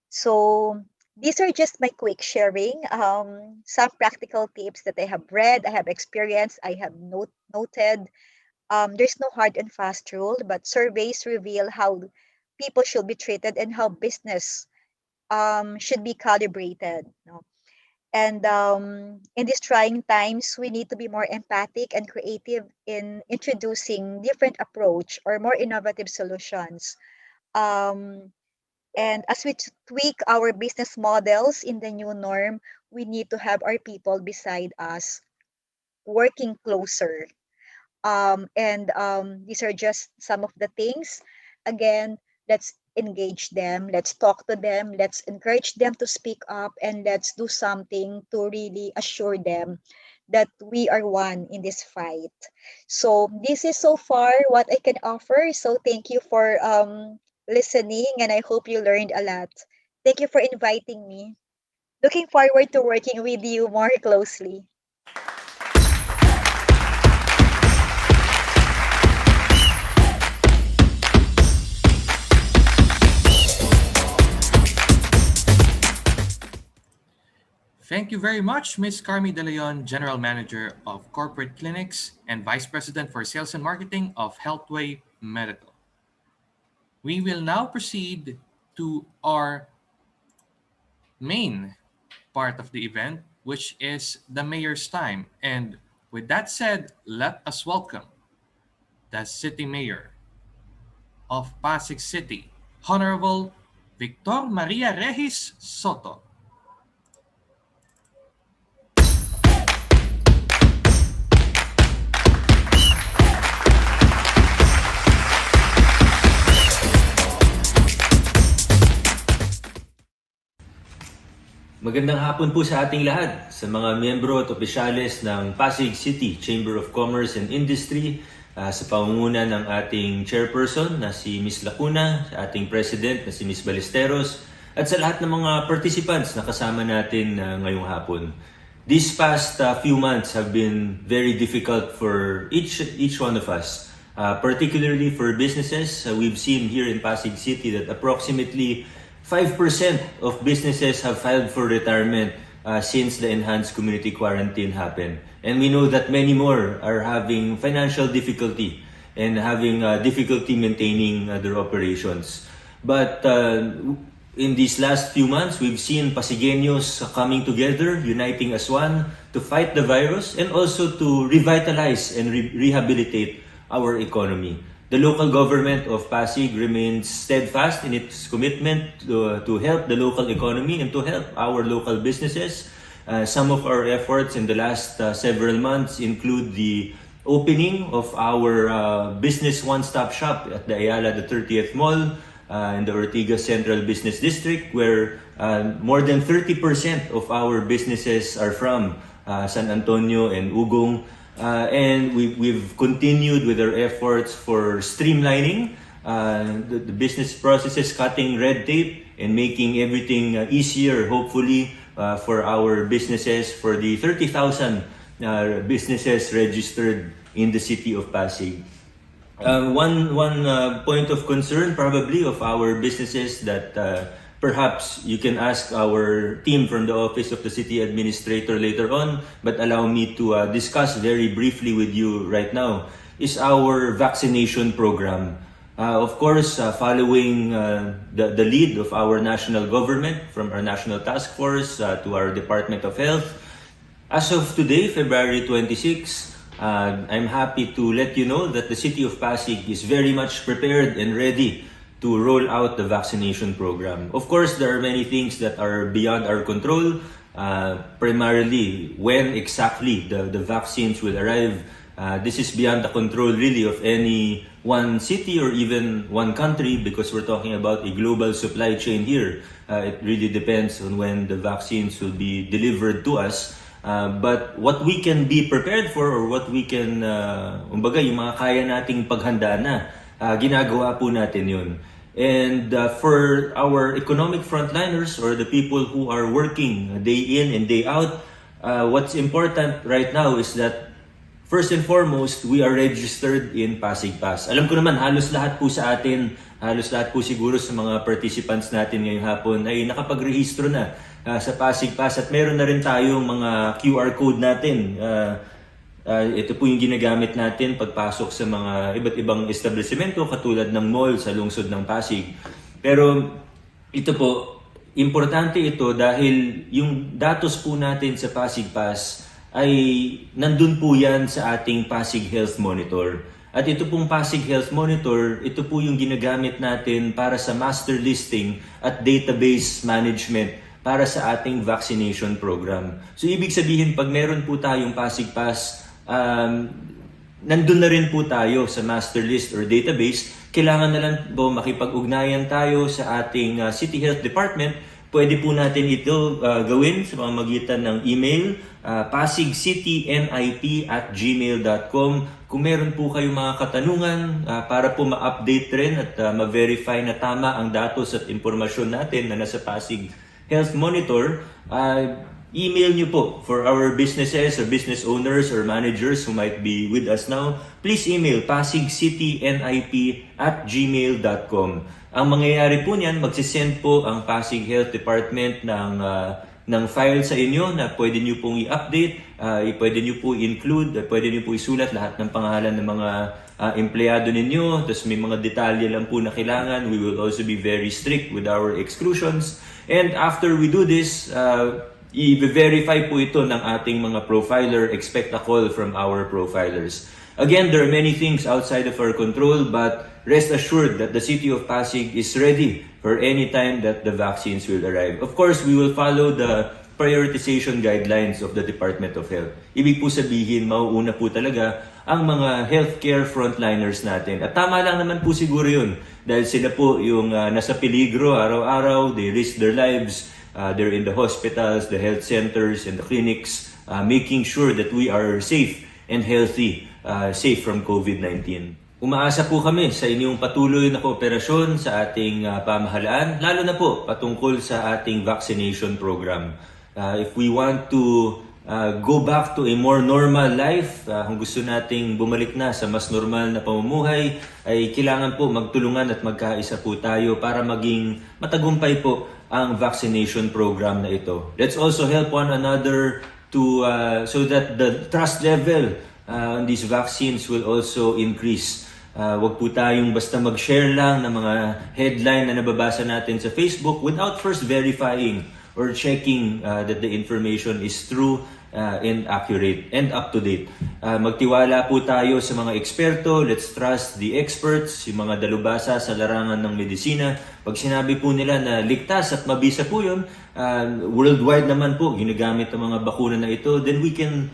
So these are just my quick sharing. Some practical tips that I have read, I have experienced, I have noted. There's no hard and fast rule, but surveys reveal how people should be treated and how business should be calibrated. No? And in these trying times, we need to be more empathic and creative in introducing different approach or more innovative solutions. Um, and as we tweak our business models in the new norm, we need to have our people beside us working closer. And these are just some of the things. Again, let's engage them, let's talk to them, let's encourage them to speak up, and let's do something to really assure them that we are one in this fight. So this is so far what I can offer. So thank you for listening, and I hope you learned a lot. Thank you for inviting me. Looking forward to working with you more closely. Thank you very much, Ms. Carmi De Leon, General Manager of Corporate Clinics and Vice President for Sales and Marketing of Healthway Medical. We will now proceed to our main part of the event, which is the Mayor's Time. And with that said, let us welcome the City Mayor of Pasig City, Honorable Victor Maria Regis Soto. Magandang hapon po sa ating lahat, sa mga miyembro at opisyales ng Pasig City Chamber of Commerce and Industry, sa pangunguna ng ating chairperson na si Ms. Lacuna, sa ating president na si Ms. Ballesteros, at sa lahat ng mga participants na kasama natin ngayong hapon. These past few months have been very difficult for each one of us, particularly for businesses. We've seen here in Pasig City that approximately 5% of businesses have filed for retirement since the enhanced community quarantine happened. And we know that many more are having financial difficulty and having difficulty maintaining their operations. But in these last few months, we've seen Pasigueños coming together, uniting as one to fight the virus and also to revitalize and rehabilitate our economy. The local government of Pasig remains steadfast in its commitment to help the local economy and to help our local businesses. Some of our efforts in the last several months include the opening of our business one-stop shop at the Ayala, the 30th Mall, in the Ortigas Central Business District, where more than 30% of our businesses are from San Antonio and Ugong. And we've continued with our efforts for streamlining the business processes, cutting red tape, and making everything easier, hopefully, for our businesses, for the 30,000 businesses registered in the city of Pasig. One point of concern probably of our businesses that perhaps you can ask our team from the Office of the City Administrator later on, but allow me to discuss very briefly with you right now, is our vaccination program. Of course, following the lead of our national government, from our National Task Force to our Department of Health, as of today, February 26, I'm happy to let you know that the City of Pasig is very much prepared and ready to roll out the vaccination program. Of course, there are many things that are beyond our control, primarily when exactly the vaccines will arrive. This is beyond the control really of any one city or even one country, because we're talking about a global supply chain here. It really depends on when the vaccines will be delivered to us. But what we can be prepared for, or what we can, umbaga, yung mga kaya nating paghanda na, ginagawa po natin yun. And for our economic frontliners, or the people who are working day in and day out, what's important right now is that first and foremost, we are registered in Pasig Pass. Alam ko naman, halos lahat po sa atin, halos lahat po siguro sa mga participants natin ngayong hapon ay nakapagrehistro na sa Pasig Pass, at meron na rin tayong mga QR code natin. Ito po yung ginagamit natin pagpasok sa mga iba't ibang establishmento katulad ng mall sa lungsod ng Pasig. Pero ito po, importante ito dahil yung datos po natin sa Pasig Pass ay nandun po yan sa ating Pasig Health Monitor. At ito pong Pasig Health Monitor, ito po yung ginagamit natin para sa master listing at database management para sa ating vaccination program. So ibig sabihin, pag meron po tayong Pasig Pass, nandun na rin po tayo sa master list or database. Kailangan na lang po makipag-ugnayan tayo sa ating City Health Department. Pwede po natin ito gawin sa pamamagitan ng email, pasigcitynip@gmail.com. Kung meron po kayong mga katanungan para po ma-update rin at ma-verify na tama ang datos at impormasyon natin na nasa Pasig Health Monitor, email nyo po for our businesses or business owners or managers who might be with us now. Please email pasigcitynip@gmail.com. Ang mangyayari po niyan, magsisend po ang Pasig Health Department ng file sa inyo na pwede nyo pong i-update, pwede nyo po i-include, pwede nyo po isulat lahat ng pangalan ng mga empleyado ninyo, tapos may mga detalye lang po na kailangan. We will also be very strict with our exclusions. And after we do this, i-verify po ito ng ating mga profiler. Expect a call from our profilers. Again, there are many things outside of our control, but rest assured that the City of Pasig is ready for any time that the vaccines will arrive. Of course, we will follow the prioritization guidelines of the Department of Health. Ibig po sabihin, mauuna po talaga ang mga healthcare frontliners natin. At tama lang naman po siguro yun, dahil sila po yung nasa peligro araw-araw, they risk their lives, they're in the hospitals, the health centers, and the clinics, making sure that we are safe and healthy, safe from COVID-19. Umaasa po kami sa inyong patuloy na kooperasyon sa ating pamahalaan, lalo na po patungkol sa ating vaccination program. If we want to go back to a more normal life, kung gusto nating bumalik na sa mas normal na pamumuhay, ay kailangan po magtulungan at magkaisa po tayo para maging matagumpay po ang vaccination program na ito. Let's also help one another to so that the trust level on these vaccines will also increase. Wag po tayong basta mag-share lang ng mga headline na nababasa natin sa Facebook without first verifying or checking that the information is true and accurate and up-to-date. Magtiwala po tayo sa mga eksperto. Let's trust the experts, yung mga dalubhasa sa larangan ng medisina. Pag sinabi po nila na ligtas at mabisa po yun, worldwide naman po ginagamit ang mga bakuna na ito, then we can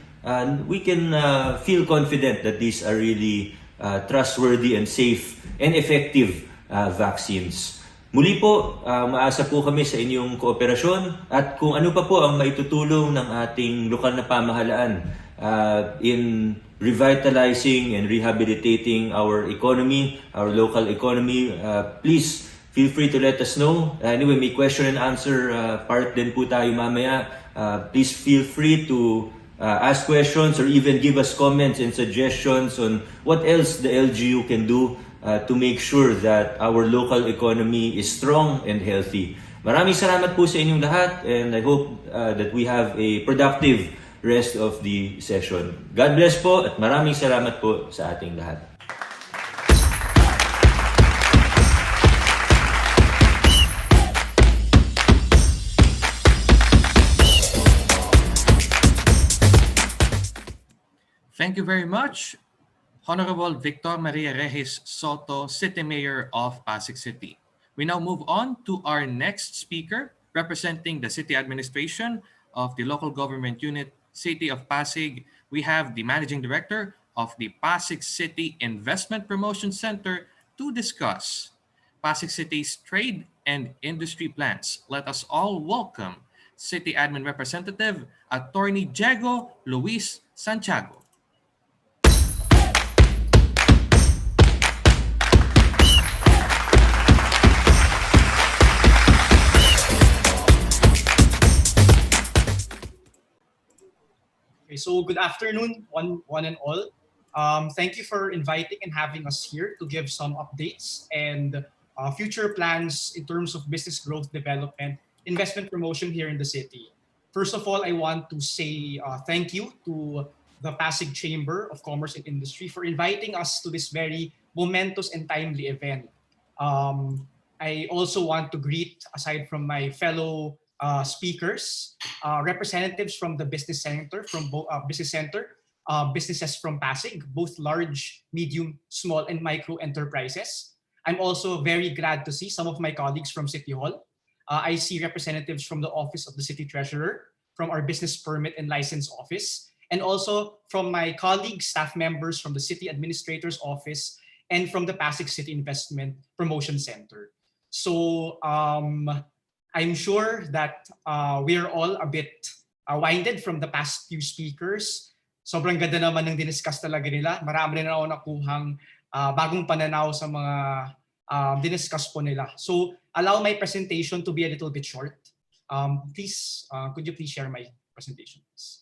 feel confident that these are really trustworthy and safe and effective vaccines. Muli po, maasa po kami sa inyong kooperasyon at kung ano pa po ang maitutulong ng ating lokal na pamahalaan in revitalizing and rehabilitating our economy, our local economy, please feel free to let us know. Anyway, may question and answer part din po tayo mamaya. Please feel free to ask questions or even give us comments and suggestions on what else the LGU can do to make sure that our local economy is strong and healthy. Maraming salamat po sa inyong lahat and I hope that we have a productive rest of the session. God bless po at maraming salamat po sa ating lahat. Thank you very much, Honorable Victor Maria Regis Soto, City Mayor of Pasig City. We now move on to our next speaker, representing the City Administration of the Local Government Unit, City of Pasig. We have the Managing Director of the Pasig City Investment Promotion Center to discuss Pasig City's trade and industry plans. Let us all welcome City Admin Representative, Attorney Diego Luis Santiago. Okay, so good afternoon, one and all. Thank you for inviting and having us here to give some updates and future plans in terms of business growth, development, investment promotion here in the city. First of all, I want to say thank you to the Pasig Chamber of Commerce and Industry for inviting us to this very momentous and timely event. I also want to greet, aside from my fellow speakers, representatives from the business center, businesses from Pasig, both large, medium, small, and micro enterprises. I'm also very glad to see some of my colleagues from City Hall. I see representatives from the Office of the City Treasurer, from our Business Permit and License Office, and also from my colleagues, staff members from the City Administrator's Office, and from the Pasig City Investment Promotion Center. So I'm sure that we're all a bit winded from the past few speakers. Sobrang ganda naman ng diniscuss talaga nila. Marami na ako nakuhang bagong pananaw sa mga diniscuss po nila. So allow my presentation to be a little bit short. Please, could you please share my presentation, please?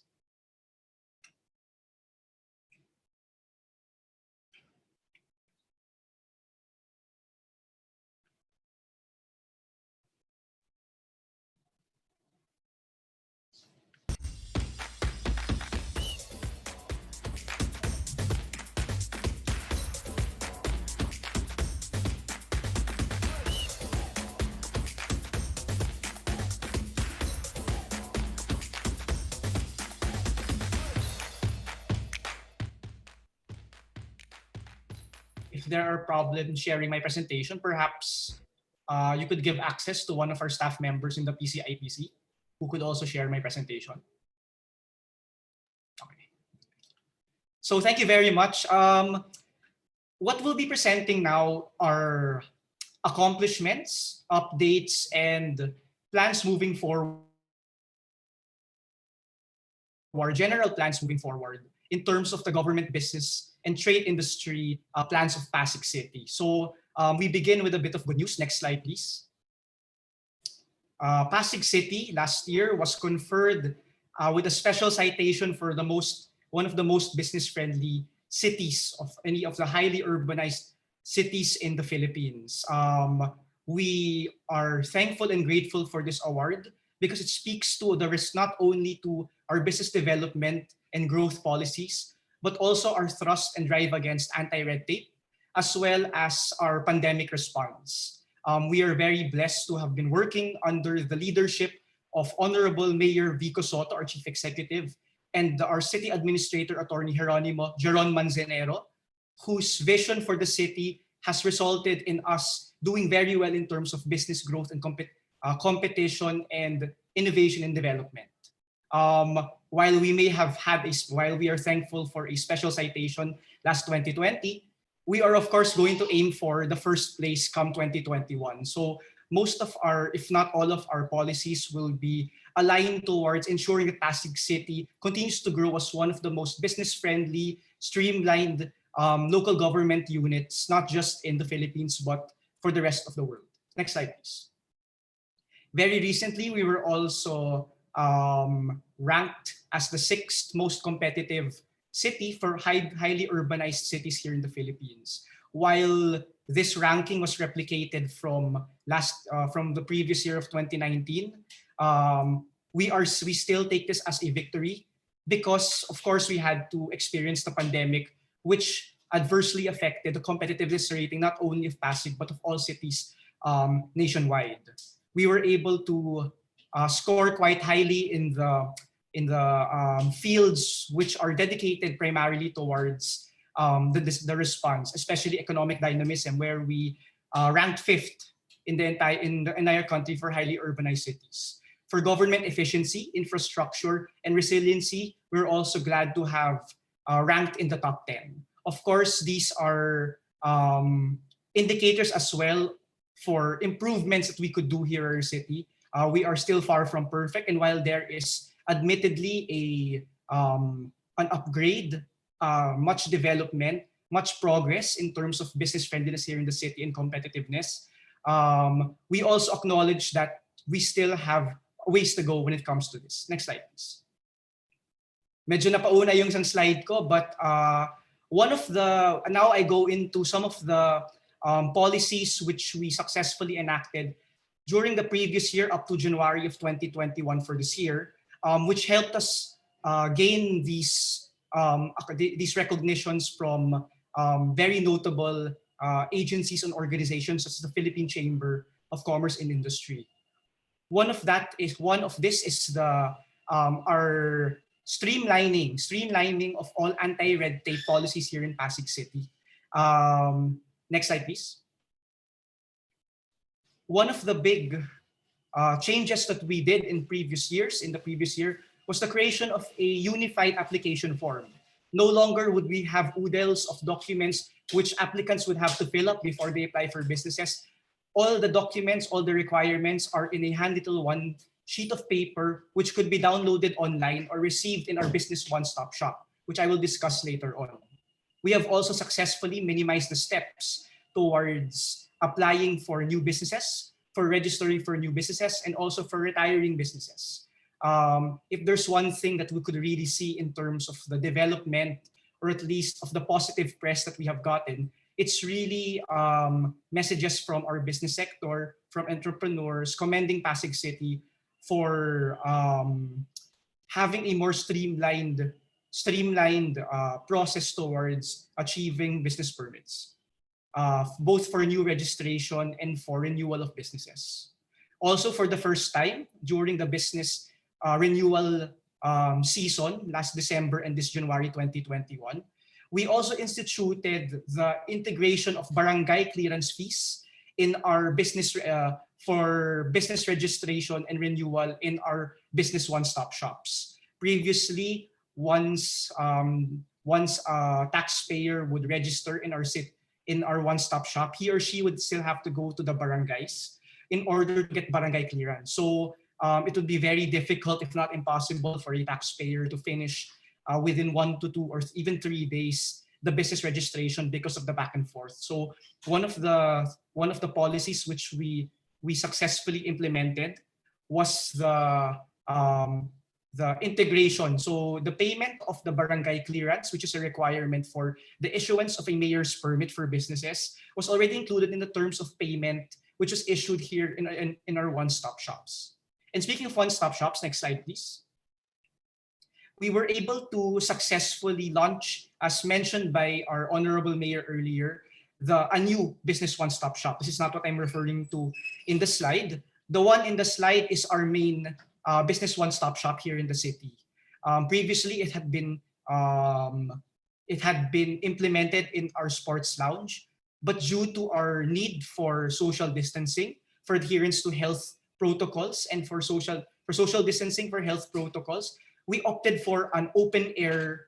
If there are problems sharing my presentation, perhaps you could give access to one of our staff members in the PCIPC who could also share my presentation. Okay. So thank you very much. What we'll be presenting now are accomplishments, updates, and plans moving forward, general plans moving forward in terms of the government, business, and trade industry plans of Pasig City. So we begin with a bit of good news. Next slide, please. Pasig City last year was conferred with a special citation for one of the most business-friendly cities of any of the highly urbanized cities in the Philippines. We are thankful and grateful for this award because it speaks to the risk not only to our business development and growth policies, but also our thrust and drive against anti-red tape, as well as our pandemic response. We are very blessed to have been working under the leadership of Honorable Mayor Vico Soto, our Chief Executive, and our City Administrator, Attorney Jeron Manzanero, whose vision for the city has resulted in us doing very well in terms of business growth and competition and innovation and development. While we are thankful for a special citation last 2020, we are of course going to aim for the first place come 2021. So most of our, if not all of our policies will be aligned towards ensuring that Pasig City continues to grow as one of the most business-friendly, streamlined local government units, not just in the Philippines, but for the rest of the world. Next slide, please. Very recently, we were also ranked as the 6th most competitive city for highly urbanized cities here in the Philippines. While this ranking was replicated from the previous year of 2019, we still take this as a victory because, of course, we had to experience the pandemic, which adversely affected the competitiveness rating not only of Pasig but of all cities nationwide. We were able to score quite highly in the fields which are dedicated primarily towards the response, especially economic dynamism, where we ranked 5th in the entire country for highly urbanized cities. For government efficiency, infrastructure, and resiliency, we're also glad to have ranked in the top 10. Of course, these are indicators as well for improvements that we could do here in our city. We are still far from perfect, and while there is admittedly an upgrade, much development, much progress in terms of business friendliness here in the city and competitiveness, we also acknowledge that we still have ways to go when it comes to this. Next slide, please. Medyo napauna yung isang slide ko, but now I go into some of the policies which we successfully enacted during the previous year up to January of 2021 for this year, which helped us gain these recognitions from very notable agencies and organizations such as the Philippine Chamber of Commerce and Industry. One of this is our streamlining of all anti-red tape policies here in Pasig City. Next slide, please. One of the big changes that we did in the previous year was the creation of a unified application form. No longer would we have oodles of documents which applicants would have to fill up before they apply for businesses. All the documents, all the requirements are in a handy little one sheet of paper which could be downloaded online or received in our business one-stop shop, which I will discuss later on. We have also successfully minimized the steps towards applying for new businesses, for registering for new businesses, and also for retiring businesses. If there's one thing that we could really see in terms of the development, or at least of the positive press that we have gotten, it's really messages from our business sector, from entrepreneurs, commending Pasig City for having a more streamlined process towards achieving business permits, both for new registration and for renewal of businesses. Also, for the first time during the business renewal season last December and this January 2021, we also instituted the integration of barangay clearance fees in our business for business registration and renewal in our business one-stop shops. Previously, once a taxpayer would register in our one-stop shop, he or she would still have to go to the barangays in order to get barangay clearance. So it would be very difficult, if not impossible, for a taxpayer to finish within 1 to 2 or even 3 days the business registration because of the back and forth. So one of the policies which we successfully implemented was the integration. So the payment of the barangay clearance, which is a requirement for the issuance of a mayor's permit for businesses, was already included in the terms of payment, which was issued here in our one-stop shops. And speaking of one-stop shops, next slide, please. We were able to successfully launch, as mentioned by our honorable mayor earlier, a new business one-stop shop. This is not what I'm referring to in the slide. The one in the slide is our main business one-stop shop here in the city. Previously, it had been implemented in our sports lounge, but due to our need for social distancing, for adherence to health protocols, and for social distancing for health protocols, we opted for an open air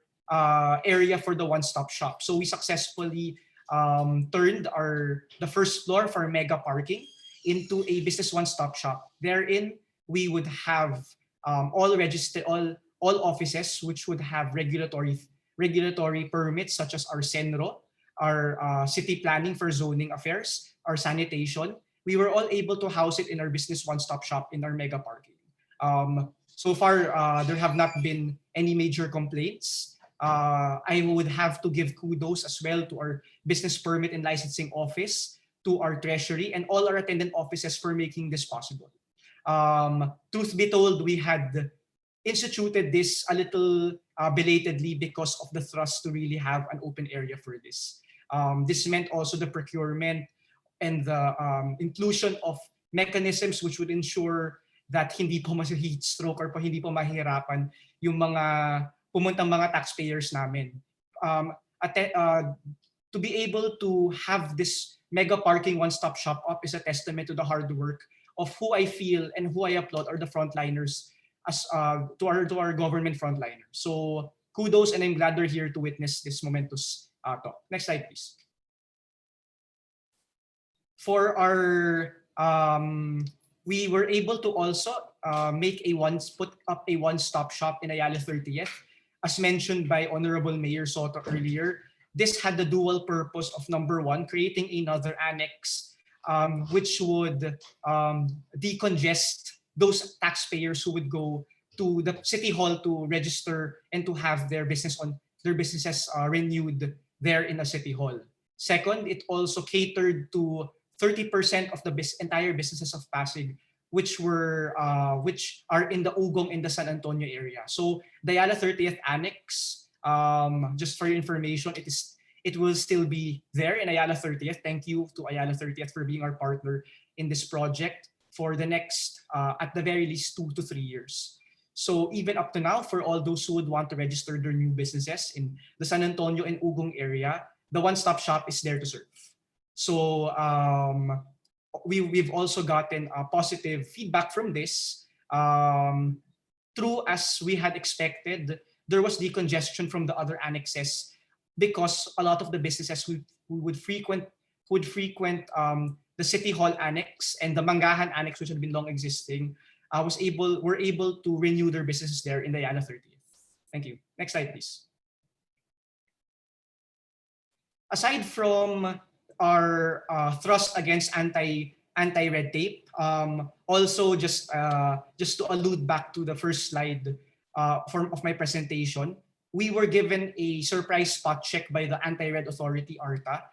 area for the one-stop shop. So we successfully turned the first floor for mega parking into a business one-stop shop. Therein, we would have all offices which would have regulatory permits such as our Senro, our city planning for zoning affairs, our sanitation. We were all able to house it in our business one-stop shop in our mega parking. So far, there have not been any major complaints. I would have to give kudos as well to our business permit and licensing office, to our treasury, and all our attendant offices for making this possible. Truth be told, we had instituted this a little belatedly because of the thrust to really have an open area for this. This meant also the procurement and the inclusion of mechanisms which would ensure that hindi po ma-heat stroke or po hindi po mahirapan yung mga pumuntang mga taxpayers namin. To be able to have this mega parking one-stop shop up is a testament to the hard work of who I feel and who I applaud are the frontliners as to our government frontliners. So kudos, and I'm glad they're here to witness this momentous talk. Next slide, please. For our we were able to also put up a one-stop shop in Ayala 30th. As mentioned by Honorable Mayor Soto earlier, this had the dual purpose of, number one, creating another annex which would decongest those taxpayers who would go to the city hall to register and to have their businesses renewed there in the city hall. Second, it also catered to 30% of the entire businesses of Pasig, which are in the Ugong and the San Antonio area. So the Ayala 30th Annex, just for your information, it will still be there in Ayala 30th. Thank you to Ayala 30th for being our partner in this project for the next, at the very least, 2 to 3 years. So even up to now, for all those who would want to register their new businesses in the San Antonio and Ugong area, the one-stop shop is there to serve. So we've also gotten positive feedback from this. True as we had expected, there was decongestion from the other annexes because a lot of the businesses who would frequent the City Hall Annex and the Mangahan Annex, which had been long existing, were able to renew their businesses there in the Ayala 30th. Thank you. Next slide, please. Aside from our thrust against anti-red tape, also just to allude back to the first slide of my presentation, we were given a surprise spot check by the Anti-Red Authority, ARTA,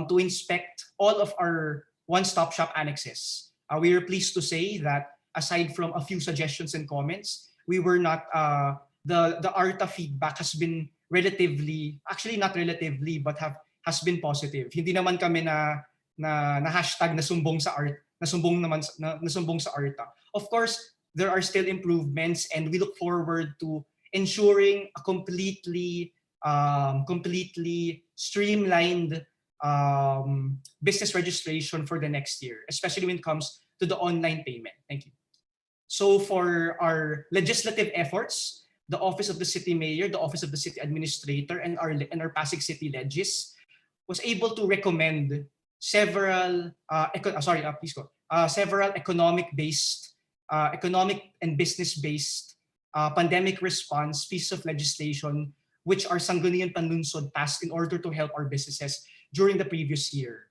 to inspect all of our one-stop shop annexes. We are pleased to say that aside from a few suggestions and comments, we were not, the ARTA feedback has been actually not relatively, but has been positive. Hindi naman kami na hashtag nasumbong sa ARTA. Of course, there are still improvements, and we look forward to ensuring a completely streamlined business registration for the next year, especially when it comes to the online payment. Thank you. So for our legislative efforts, the Office of the City Mayor, the Office of the City Administrator, and our Pasig City Regis was able to recommend several economic and business-based pandemic response pieces of legislation which our Sangguniang Panlunsod passed in order to help our businesses during the previous year.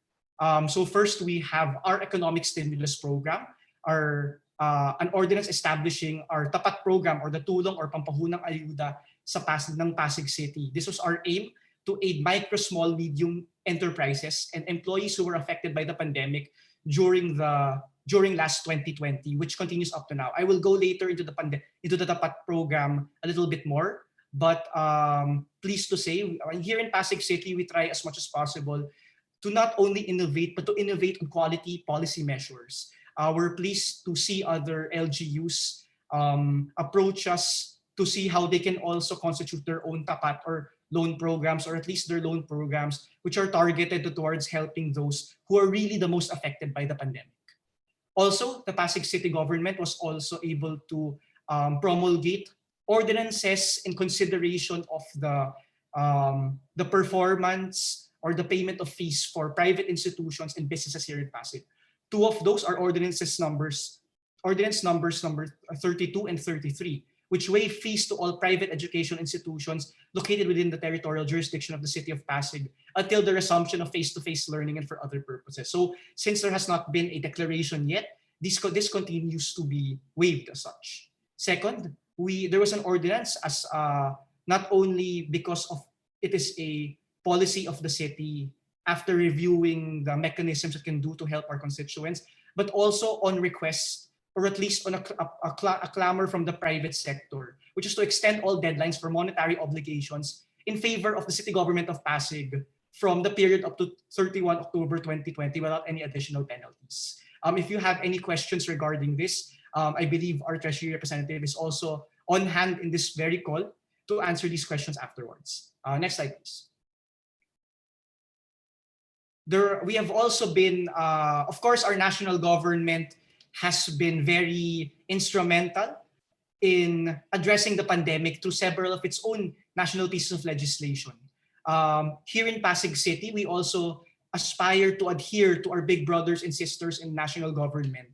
So first, we have our economic stimulus program, an ordinance establishing our Tapat program, or the tulong or pampahunang ayuda sa Pasig City. This was our aim to aid micro, small, medium enterprises and employees who were affected by the pandemic during last 2020, which continues up to now. I will go later into the Tapat program a little bit more, but pleased to say, here in Pasig City, we try as much as possible to not only innovate, but to innovate on quality policy measures. We're pleased to see other LGUs approach us to see how they can also constitute their own tapat or loan programs, or at least their loan programs, which are targeted towards helping those who are really the most affected by the pandemic. Also, the Pasig City government was also able to promulgate ordinances in consideration of the performance or the payment of fees for private institutions and businesses here in Pasig, Two of those are ordinance numbers number 32 and 33, which waive fees to all private education institutions located within the territorial jurisdiction of the city of Pasig until the resumption of face-to-face learning and for other purposes. So since there has not been a declaration yet, this continues to be waived as such. Second, there was an ordinance as not only because of it is a policy of the city after reviewing the mechanisms it can do to help our constituents, but also on request, or at least on a clamor from the private sector, which is to extend all deadlines for monetary obligations in favor of the city government of Pasig from the period up to 31 October 2020 without any additional penalties. If you have any questions regarding this, I believe our Treasury representative is also on hand in this very call to answer these questions afterwards. Next slide, please. We have also been, of course, our national government has been very instrumental in addressing the pandemic through several of its own national pieces of legislation. Here in Pasig City, we also aspire to adhere to our big brothers and sisters in national government.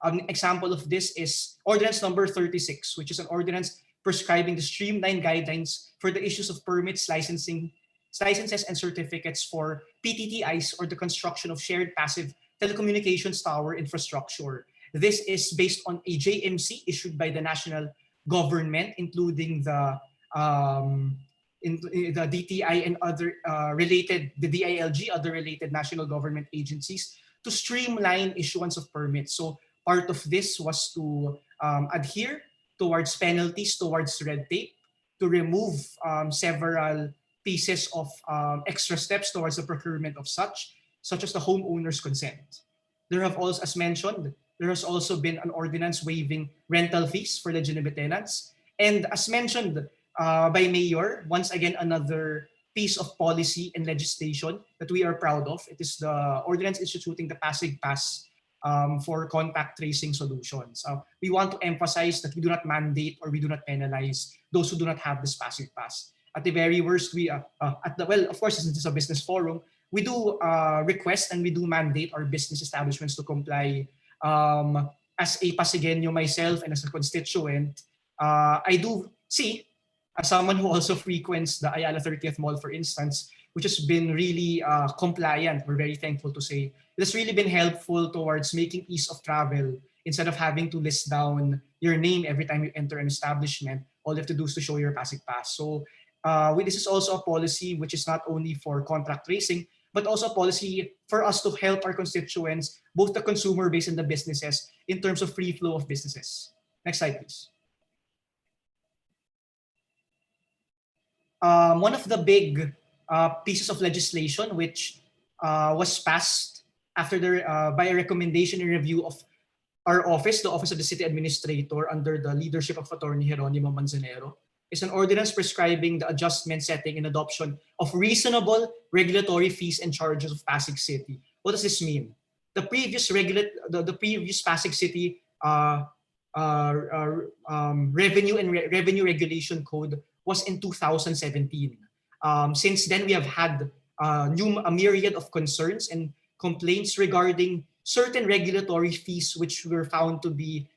An example of this is Ordinance number 36, which is an ordinance prescribing the streamlined guidelines for the issues of permits, licenses, and certificates for PTTIs, or the construction of shared passive telecommunications tower infrastructure. This is based on a JMC issued by the national government, including the DTI and other the DILG, other related national government agencies, to streamline issuance of permits. So part of this was to adhere towards penalties, towards red tape, to remove several pieces of extra steps towards the procurement of such as the homeowner's consent. There have also, as mentioned, there has also been an ordinance waiving rental fees for legitimate tenants. And as mentioned by Mayor, once again, another piece of policy and legislation that we are proud of. It is the ordinance instituting the Pasig Pass for contact tracing solutions. We want to emphasize that we do not mandate or we do not penalize those who do not have this Pasig Pass. At the very worst, of course, since it's a business forum, we do request and we do mandate our business establishments to comply. As a Pasigueño myself and as a constituent, I do see, as someone who also frequents the Ayala 30th Mall, for instance, which has been really compliant, we're very thankful to say. It has really been helpful towards making ease of travel. Instead of having to list down your name every time you enter an establishment, all you have to do is to show your Pasig Pass. So this is also a policy which is not only for contract tracing, but also a policy for us to help our constituents, both the consumer base and the businesses, in terms of free flow of businesses. Next slide, please. One of the big pieces of legislation which was passed after by a recommendation and review of our office, the Office of the City Administrator, under the leadership of Attorney Jeronimo Manzanero, is an ordinance prescribing the adjustment, setting, and adoption of reasonable regulatory fees and charges of Pasig City. What does this mean? The previous Pasig City revenue regulation code was in 2017. Since then, we have had a myriad of concerns and complaints regarding certain regulatory fees which were found to be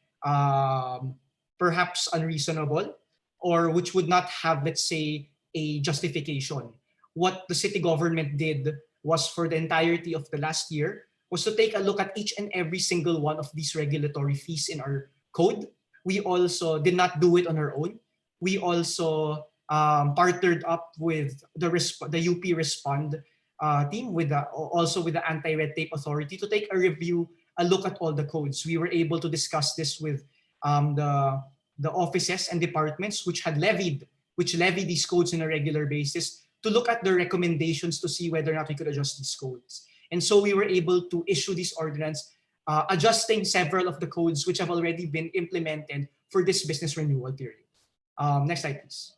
perhaps unreasonable, or which would not have, let's say, a justification. What the city government did was, for the entirety of the last year, was to take a look at each and every single one of these regulatory fees in our code. We also did not do it on our own. We also partnered up with the UP Respond team, also with the Anti-Red Tape Authority, to take a look at all the codes. We were able to discuss this with the offices and departments which levy these codes on a regular basis, to look at the recommendations to see whether or not we could adjust these codes. And so we were able to issue this ordinance adjusting several of the codes which have already been implemented for this business renewal period. Next slide, please.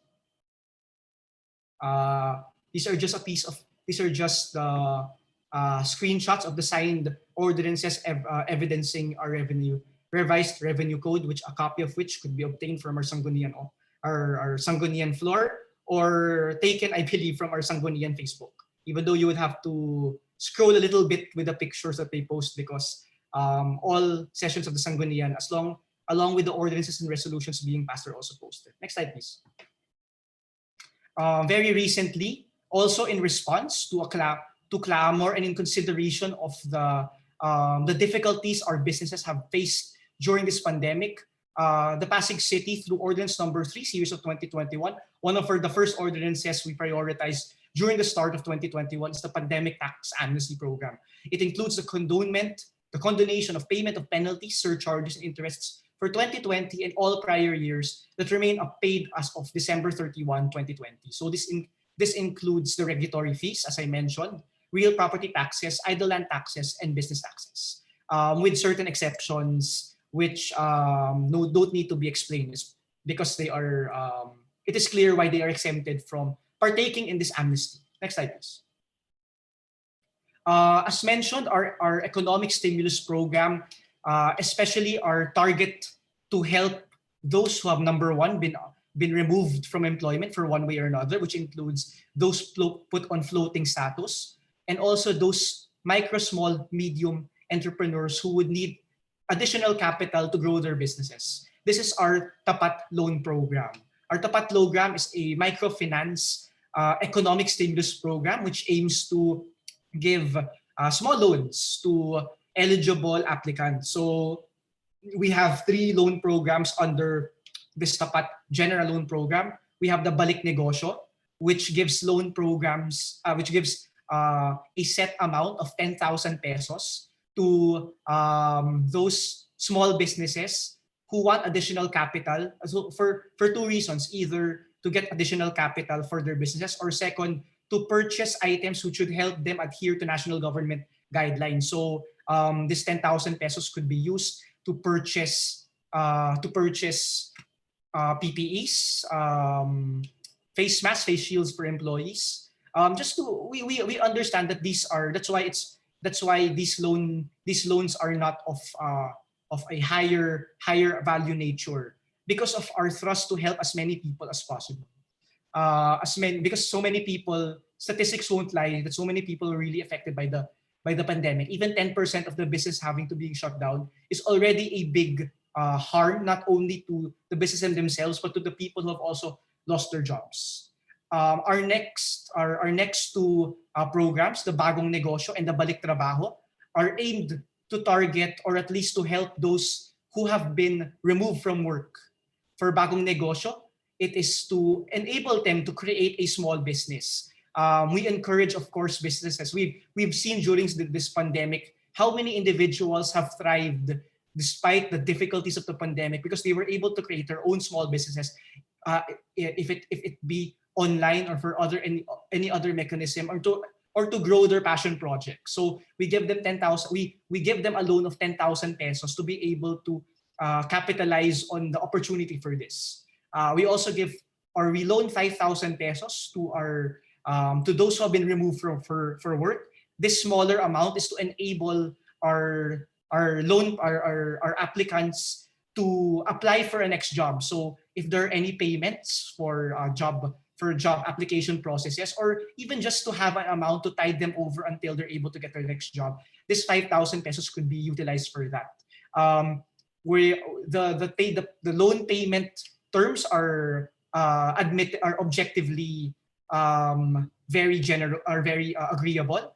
These are just screenshots of the signed ordinances evidencing our revised revenue code, which a copy of which could be obtained from our Sangguniang floor, or taken, I believe, from our Sangguniang Facebook. Even though you would have to scroll a little bit with the pictures that they post, because all sessions of the Sanggunian, along with the ordinances and resolutions being passed, are also posted. Next slide, please. Very recently, also in response to clamor and in consideration of the difficulties our businesses have faced during this pandemic, the Pasig City, through Ordinance number 3, series of 2021, one of the first ordinances we prioritized during the start of 2021 is the Pandemic Tax Amnesty Program. It includes the condonation of payment of penalties, surcharges, and interests for 2020 and all prior years that remain unpaid as of December 31, 2020. So this includes the regulatory fees, as I mentioned, real property taxes, idle land taxes, and business taxes, with certain exceptions which don't need to be explained because they are. It is clear why they are exempted from partaking in this amnesty. Next slide, please. As mentioned, our economic stimulus program, especially our target to help those who have, number one, been removed from employment for one way or another, which includes those put on floating status, and also those micro, small, medium entrepreneurs who would need additional capital to grow their businesses. This is our Tapat Loan Program. Our Tapat Program is a microfinance economic stimulus program which aims to give small loans to eligible applicants. So we have 3 loan programs under this Tapat General Loan Program. We have the Balik Negosyo, which gives loan programs, which gives a set amount of 10,000 pesos to those small businesses who want additional capital. So for 2 reasons: either to get additional capital for their businesses, or second, to purchase items which would help them adhere to national government guidelines. So this 10,000 pesos could be used to purchase PPEs, face masks, face shields for employees. We understand that that's why these loans are not of a higher value nature, because of our thrust to help as many people as possible. Because so many people, statistics won't lie, that so many people are really affected by the pandemic. Even 10% of the business having to be shut down is already a big harm, not only to the business and themselves, but to the people who have also lost their jobs. Our next 2 programs, the Bagong Negosyo and the Balik Trabaho, are aimed to target, or at least to help, those who have been removed from work. For Bagong Negosyo, it is to enable them to create a small business. We encourage, of course, businesses. We've seen during this pandemic how many individuals have thrived despite the difficulties of the pandemic, because they were able to create their own small businesses, if it be online or for any other mechanism, or to grow their passion project. So we give them 10,000. We give them a loan of 10,000 pesos to be able to capitalize on the opportunity for this. We also we loan 5,000 pesos to those who have been removed for work. This smaller amount is to enable our applicants to apply for a next job. So if there are any payments for job application processes, or even just to have an amount to tide them over until they're able to get their next job, this 5,000 pesos could be utilized for that. The loan payment terms are objectively very agreeable.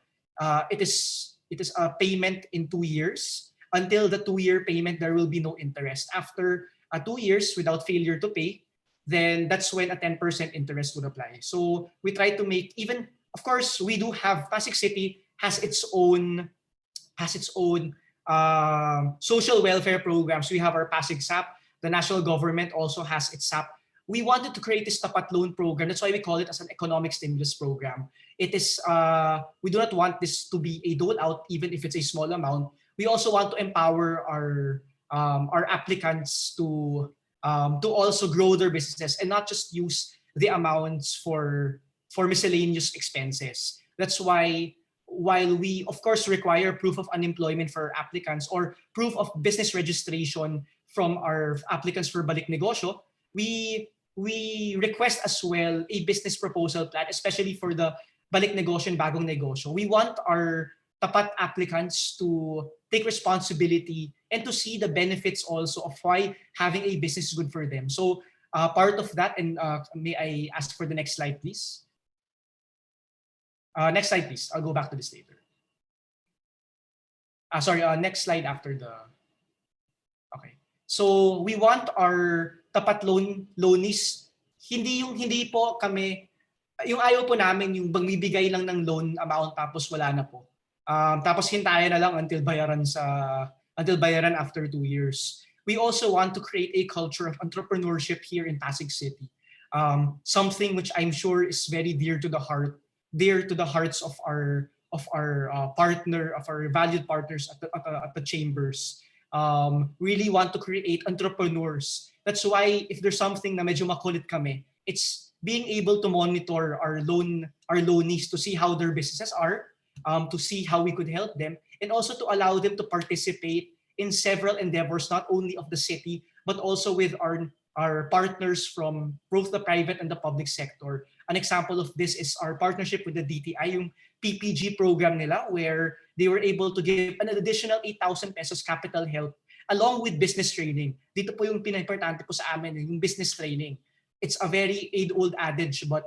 It is a payment in 2 years. Until the 2-year payment, there will be no interest. After 2 years without failure to pay, then that's when a 10% interest would apply. So we try to make, even, of course, we do have, Pasig City has its own social welfare programs. We have our Pasig SAP. The national government also has its SAP. We wanted to create this Tapat Loan Program. That's why we call it as an economic stimulus program. It is, we do not want this to be a dole out, even if it's a small amount. We also want to empower our applicants to also grow their businesses and not just use the amounts for miscellaneous expenses. That's why, while we of course require proof of unemployment for applicants or proof of business registration from our applicants for Balik Negosyo, we request as well a business proposal plan, especially for the Balik Negosyo and Bagong Negosyo. We want our tapat applicants to take responsibility and to see the benefits also of why having a business is good for them. So part of that, and may I ask for the next slide, please? Next slide, please. I'll go back to this later. Sorry, next slide after the... Okay. So we want our tapat loanees, hindi po kami, yung ayaw po namin yung magbibigay lang ng loan amount tapos wala na po. Tapos hintayin na lang until bayaran after 2 years. We also want to create a culture of entrepreneurship here in Pasig City. Something which I'm sure is very dear to the hearts of our valued partners at the chambers. Really want to create entrepreneurs. That's why if there's something na medyo makulit kami, it's being able to monitor our loanees to see how their businesses are, to see how we could help them, and also to allow them to participate in several endeavors, not only of the city, but also with our partners from both the private and the public sector. An example of this is our partnership with the DTI, yung PPG program nila, where they were able to give an additional 8,000 pesos capital help along with business training. Dito po yung pinaka-importante po sa amin, yung business training. It's a very age-old adage, but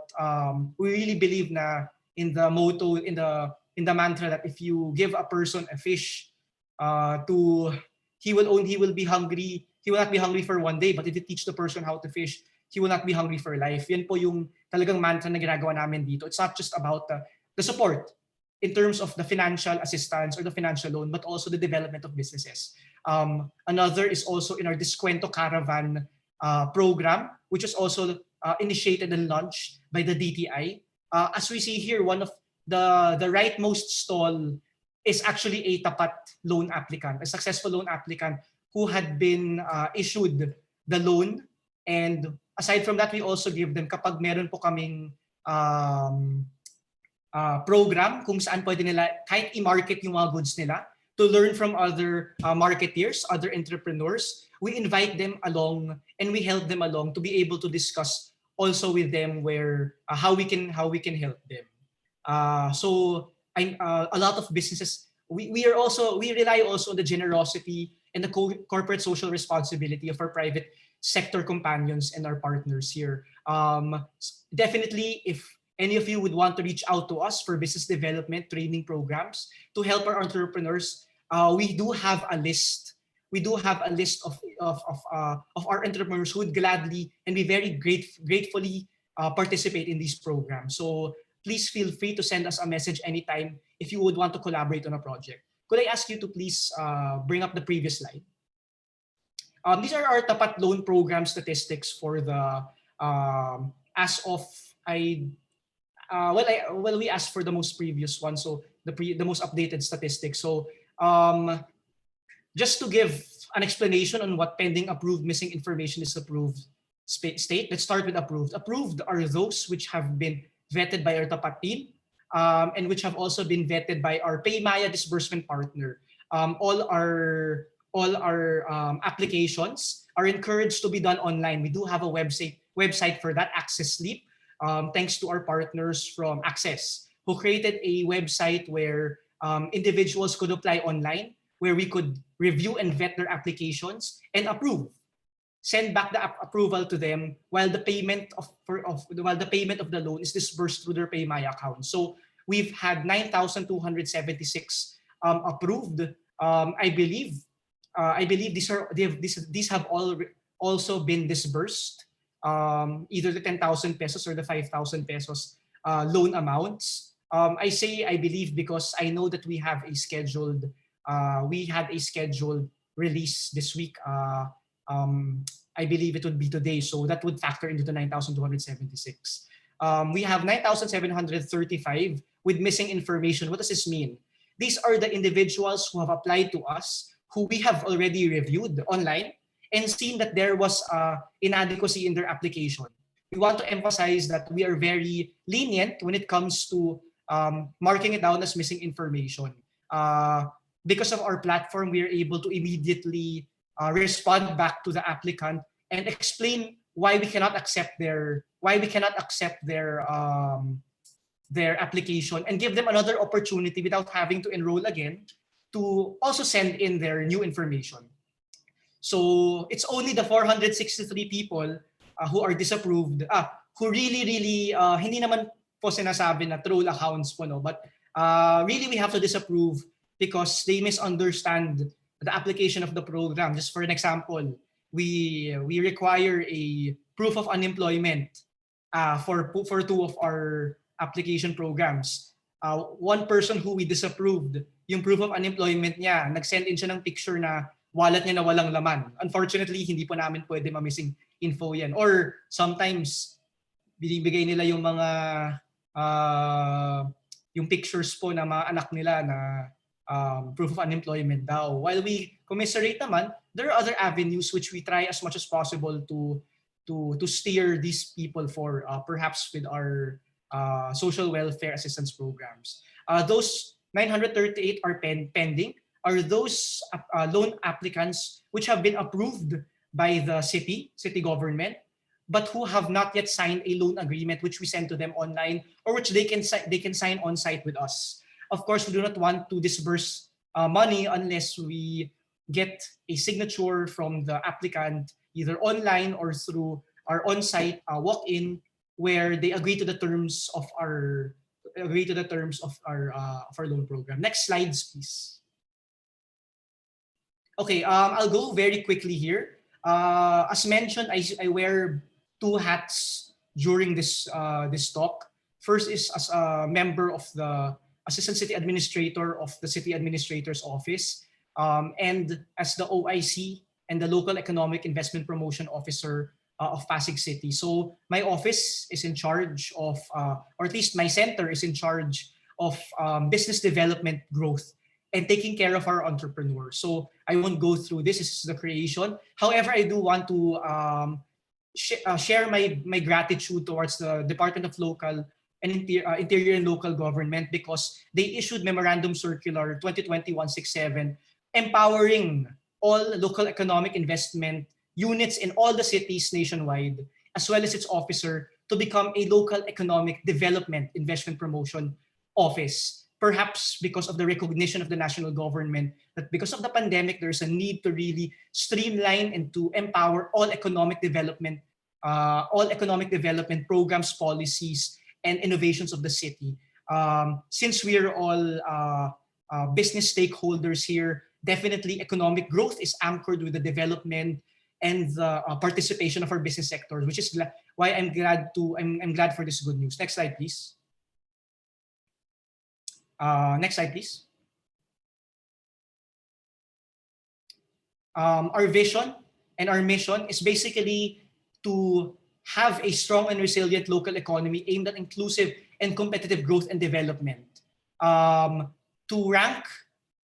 we really believe na in the motto, in the mantra that if you give a person a fish, he will be hungry. He will not be hungry for one day, but if you teach the person how to fish, he will not be hungry for life. Yan po yung talagang mantra na ginagawa namin dito. It's not just about the support in terms of the financial assistance or the financial loan, but also the development of businesses. Another is also in our Descuento Caravan program, which is also initiated and launched by the DTI. As we see here, one of the rightmost stall is actually a tapat loan applicant, a successful loan applicant who had been issued the loan. And aside from that, we also give them, kapag meron po kaming program kung saan pwede nila kahit i-market yung mga goods nila, to learn from other marketeers, other entrepreneurs, we invite them along and we help them along to be able to discuss also with them where how we can help them. So a lot of businesses, we rely also on the generosity and the corporate social responsibility of our private sector companions and our partners here. Definitely, if any of you would want to reach out to us for business development training programs to help our entrepreneurs, we do have a list. We do have a list of our entrepreneurs who would gladly and be very gratefully participate in these programs. So please feel free to send us a message anytime if you would want to collaborate on a project. Could I ask you to please bring up the previous slide? These are our tapat loan program statistics for the as of we asked for the most previous one, so the most updated statistics. So just to give an explanation on what pending, approved, missing information is approved state, let's start with approved. Approved are those which have been vetted by our tapat team and which have also been vetted by our PayMaya disbursement partner. All our applications are encouraged to be done online. We do have a website for that, Access Sleep, thanks to our partners from Access, who created a website where individuals could apply online, where we could review and vet their applications and approve. Send back the approval to them while the payment of the loan is disbursed through their PayMaya account. So we've had 9,276 approved. I believe these have all also been disbursed, either the 10,000 pesos or the 5,000 pesos loan amounts. I say I believe because I know that we had a scheduled release this week. I believe it would be today, so that would factor into the 9,276. We have 9,735 with missing information. What does this mean? These are the individuals who have applied to us, who we have already reviewed online and seen that there was inadequacy in their application. We want to emphasize that we are very lenient when it comes to marking it down as missing information. Because of our platform, we are able to immediately respond back to the applicant and explain why we cannot accept their their application and give them another opportunity without having to enroll again to also send in their new information. So it's only the 463 people who are disapproved, who really, hindi naman po sinasabi na troll accounts po, no? But really we have to disapprove because they misunderstand the application of the program. Just for an example, we require a proof of unemployment for two of our application programs. One person who we disapproved, yung proof of unemployment niya, nag-send in siya ng picture na wallet niya na walang laman. Unfortunately, hindi po namin pwede ma-missing info yan. Or sometimes, binibigay nila yung mga yung pictures po na mga anak nila na proof of unemployment daw. While we commiserate naman, there are other avenues which we try as much as possible to steer these people for, perhaps with our social welfare assistance programs. Those 938 are pending are those loan applicants which have been approved by the city government, but who have not yet signed a loan agreement which we send to them online, or which they can sign on site with us. Of course, we do not want to disburse money unless we get a signature from the applicant either online or through our on-site walk-in, where they agree to the terms of our loan program. Next slides, please. Okay, I'll go very quickly here. As mentioned, I wear two hats during this talk. First is as a member of the Assistant City Administrator of the City Administrator's Office, and as the OIC and the Local Economic Investment Promotion Officer of Pasig City. So my office is in charge of, or at least my center is in charge of business development growth and taking care of our entrepreneurs. So I won't go through this. This is the creation. However, I do want to share my gratitude towards the Department of Local and Interior and Local Government, because they issued Memorandum Circular 2020-167 empowering all local economic investment units in all the cities nationwide, as well as its officer, to become a local economic development investment promotion office. Perhaps because of the recognition of the national government that because of the pandemic, there's a need to really streamline and to empower all economic development programs, policies, and innovations of the city. Since we're all business stakeholders here, definitely economic growth is anchored with the development and the participation of our business sector, which is why I'm glad for this good news. Next slide, please. Next slide, please. Our vision and our mission is basically to have a strong and resilient local economy aimed at inclusive and competitive growth and development. To rank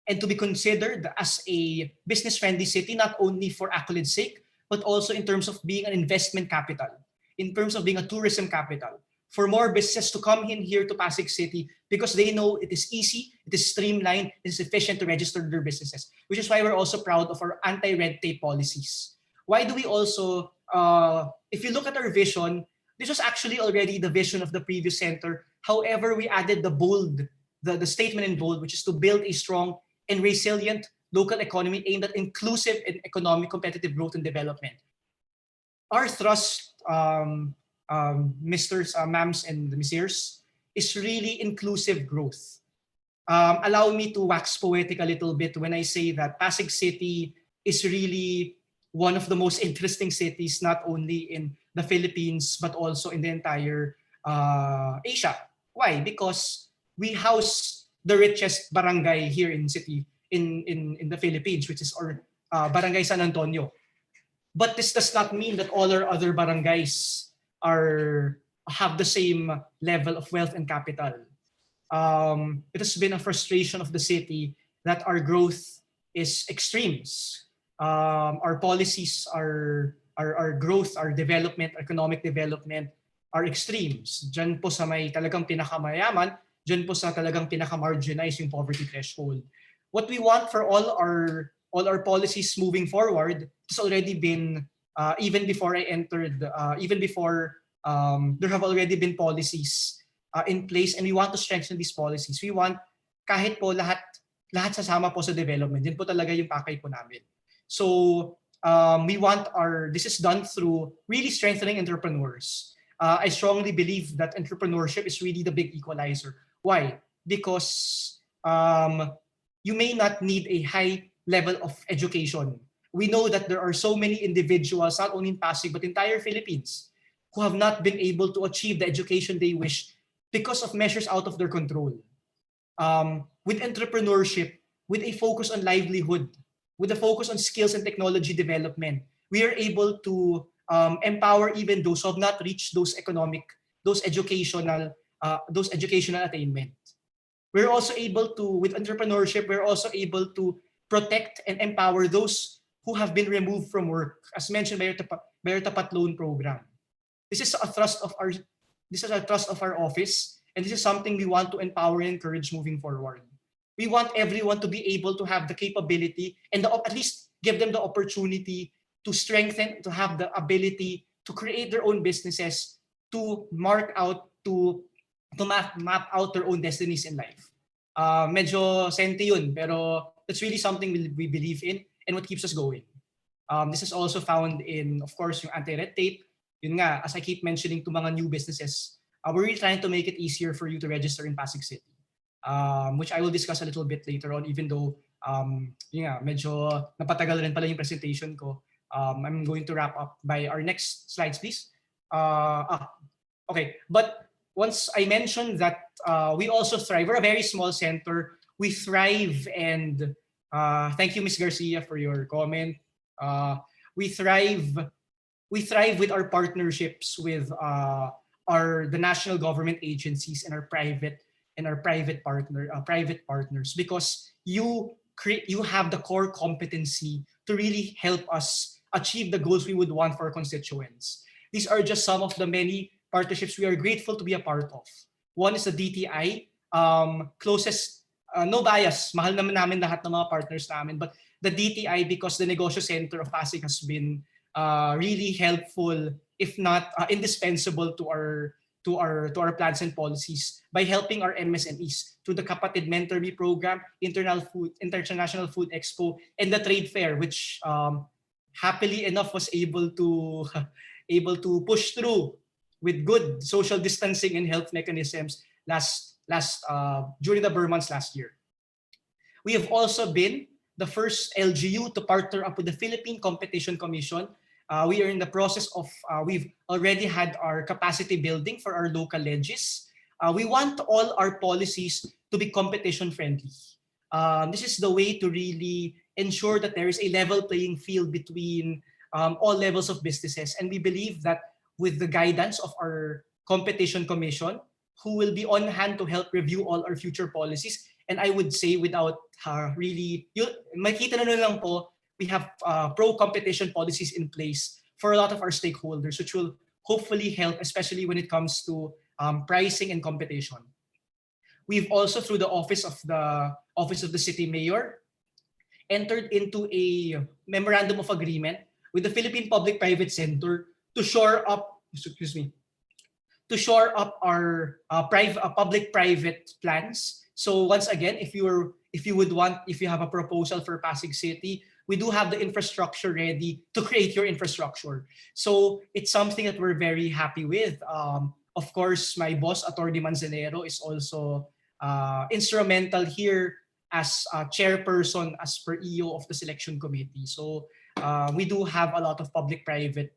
and to be considered as a business-friendly city, not only for accolades' sake, but also in terms of being an investment capital, in terms of being a tourism capital, for more businesses to come in here to Pasig City because they know it is easy, it is streamlined, it is efficient to register their businesses, which is why we're also proud of our anti-red tape policies. Why do we also, if you look at our vision, this was actually already the vision of the previous center. However, we added the bold, the statement in bold, which is to build a strong and resilient local economy aimed at inclusive and economic competitive growth and development. Our thrust, Misters, Ma'ams, and Messieurs, is really inclusive growth. Allow me to wax poetic a little bit when I say that Pasig City is really one of the most interesting cities, not only in the Philippines, but also in the entire Asia. Why? Because we house the richest barangay here in the Philippines, which is our Barangay San Antonio. But this does not mean that all our other barangays have the same level of wealth and capital. It has been a frustration of the city that our growth is extremes. Our policies, our growth, our development, economic development are extremes. Diyan po sa may talagang pinakamayaman, diyan po sa talagang pinakamarginalized yung poverty threshold. What we want for all our policies moving forward has already been, even before I entered, even before there have already been policies in place, and we want to strengthen these policies. We want kahit po lahat sasama po sa development. Yan po talaga yung pakay po namin. So we want this is done through really strengthening entrepreneurs. I strongly believe that entrepreneurship is really the big equalizer. Why? Because you may not need a high level of education. We know that there are so many individuals, not only in Pasig, but entire Philippines, who have not been able to achieve the education they wish because of measures out of their control. With entrepreneurship, with a focus on livelihood, with a focus on skills and technology development, we are able to empower even those who have not reached those educational attainment. We're also able to, with entrepreneurship, we're also able to protect and empower those who have been removed from work, as mentioned by your Tapat Loan Program. This is a thrust of our office, and this is something we want to empower and encourage moving forward. We want everyone to be able to have the capability and at least give them the opportunity to strengthen, to have the ability to create their own businesses, to map out their own destinies in life. Medyo senti yun, pero that's really something we believe in and what keeps us going. This is also found in, of course, yung anti-red tape. Yun nga, as I keep mentioning to mga new businesses, we're really trying to make it easier for you to register in Pasig City, which I will discuss a little bit later on, even though yun nga, medyo napatagal rin pala yung presentation ko. I'm going to wrap up by our next slides, please. Okay, but once I mentioned that we also thrive, we're a very small center, we thrive, and thank you, Ms. Garcia, for your comment. We thrive with our partnerships with the national government agencies and our private partners, because you have the core competency to really help us achieve the goals we would want for our constituents. These are just some of the many partnerships we are grateful to be a part of. One is the DTI, closest, no bias, mahal naman namin lahat ng mga partners namin, but the DTI, because the Negosyo Center of Pasig has been really helpful, if not indispensable to our plans and policies by helping our MSMEs through the Kapatid Mentor-Me program, International Food Expo, and the trade fair, which happily enough was able to push through with good social distancing and health mechanisms during the Burr months last year. We have also been the first LGU to partner up with the Philippine Competition Commission. We are in the process of, we've already had our capacity building for our local Regis. We want all our policies to be competition friendly. This is the way to really ensure that there is a level playing field between all levels of businesses. And we believe that with the guidance of our Competition Commission, who will be on hand to help review all our future policies, and I would say without really, makita na lang po, we have pro-competition policies in place for a lot of our stakeholders, which will hopefully help, especially when it comes to pricing and competition. We've also, through the Office of the City Mayor, entered into a memorandum of agreement with the Philippine Public-Private Center to shore up, our public-private plans. So once again, if you have a proposal for Pasig City, we do have the infrastructure ready to create your infrastructure. So it's something that we're very happy with. Of course, my boss, Atty. Manzanero, is also instrumental here as chairperson, as per EO of the selection committee. So we do have a lot of public-private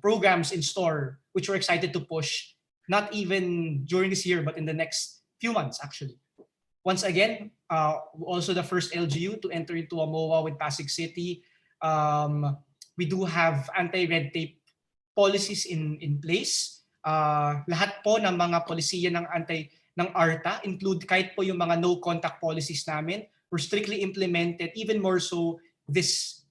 programs in store, which we're excited to push, not even during this year, but in the next few months, actually. Once again, also the first LGU to enter into a MOA with Pasig City. We do have anti-red tape policies in place. Lahat po ng mga polisiya ng ARTA, include kahit po yung mga no-contact policies namin, were strictly implemented, even more so this